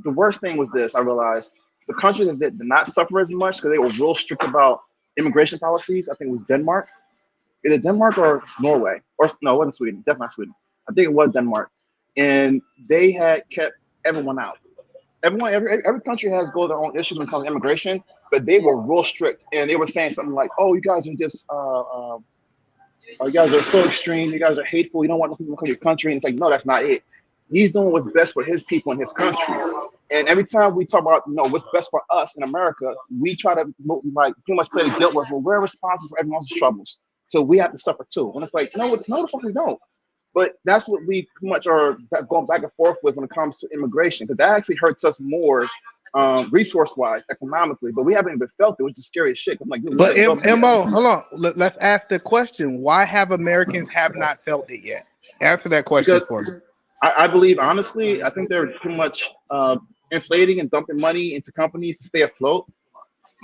the worst thing was this. I realized the country that did not suffer as much because they were real strict about immigration policies. I think it was Denmark. Either Denmark or Norway. Or no, it wasn't Sweden. Definitely not Sweden. I think it was Denmark. And they had kept everyone out. Every country has their own issues when it comes to immigration, but they were real strict. And they were saying something like, "Oh, you guys are just you guys are so extreme. You guys are hateful. You don't want people to come to your country." And it's like, no, that's not it. He's doing what's best for his people in his country. And every time we talk about what's best for us in America, we try to like pretty much play the guilt with, well, we're responsible for everyone else's troubles, so we have to suffer too. And it's like, no, the fuck we don't. But that's what we pretty much are going back and forth with when it comes to immigration, because that actually hurts us more resource-wise, economically. But we haven't even felt it, which is scary as shit. I'm like, but Mo, hold on. Let's ask the question: why have Americans have not felt it yet? Answer that question for me. I believe, honestly, I think they're pretty much inflating and dumping money into companies to stay afloat.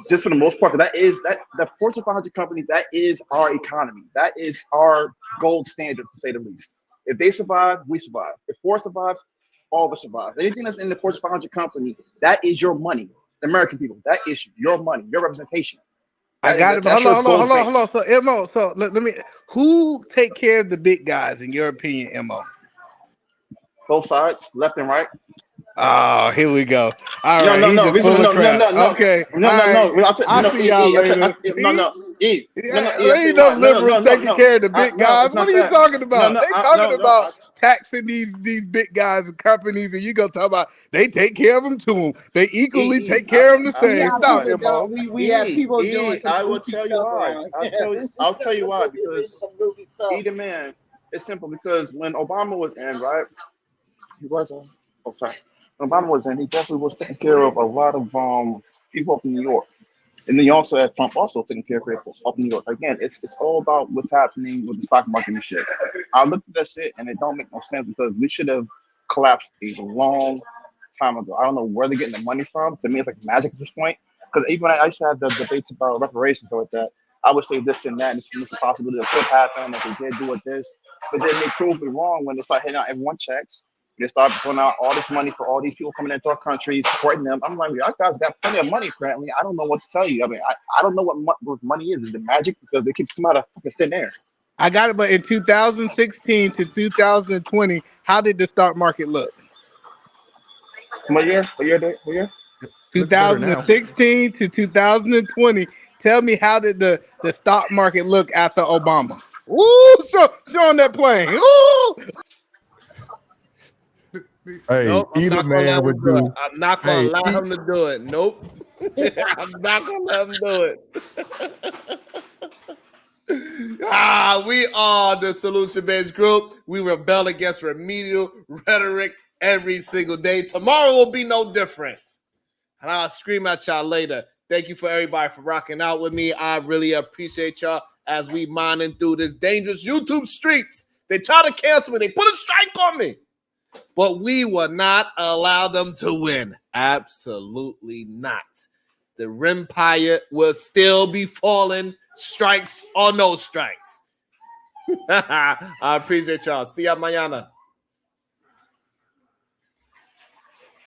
Just for the most part, the Fortune 500 companies, that is our economy. That is our gold standard, to say the least. If they survive, we survive. If Ford survives, all of us survive. Anything that's in the Fortune 500 company, that is your money. The American people, that is your money, your representation. I got it. Hold on. So, Mo, let me. Who take care of the big guys, in your opinion, Mo? Both sides, left and right. Oh, here we go. All right, he's just full of crap. Okay, I'll see y'all later. Ain't no liberals taking care of the big guys. What are you talking about? They talking about taxing these big guys and companies, and you go talk about they take care of them too. They equally take care of them the same. Stop it, Mo. We have people doing. I will tell you why. I'll tell you why, because either man, it's simple. Because when Obama was in, right, he was when Obama was in, he definitely was taking care of a lot of people up in New York. And then you also had Trump also taking care of people up in New York. Again, it's all about what's happening with the stock market and shit. I looked at that shit and it don't make no sense because we should have collapsed a long time ago. I don't know where they're getting the money from. To me, it's like magic at this point. Because even when I used to have the debates about reparations or like that, I would say this and that, and it's a possibility that could happen if they did do it this. But then they proved me wrong when they start hitting out everyone checks. They start putting out all this money for all these people coming into our country, supporting them. I'm like, y'all guys got plenty of money currently. I don't know what to tell you. I mean, I don't know what money is. Is it magic? Because they keep coming out of fucking thin air. I got it, but in 2016 to 2020, how did the stock market look? What year? 2016 to 2020. Tell me, how did the stock market look after Obama? Ooh, showing that plane. Ooh. Hey, nope, either man would do. I'm not gonna allow him to do it. Nope. I'm not gonna let him do it. We are the solution-based group. We rebel against remedial rhetoric every single day. Tomorrow will be no different. And I'll scream at y'all later. Thank you for everybody for rocking out with me. I really appreciate y'all as we mining through this dangerous YouTube streets. They try to cancel me. They put a strike on me. But we will not allow them to win. Absolutely not. The Empire will still be falling, strikes or no strikes. I appreciate y'all. See y'all mañana.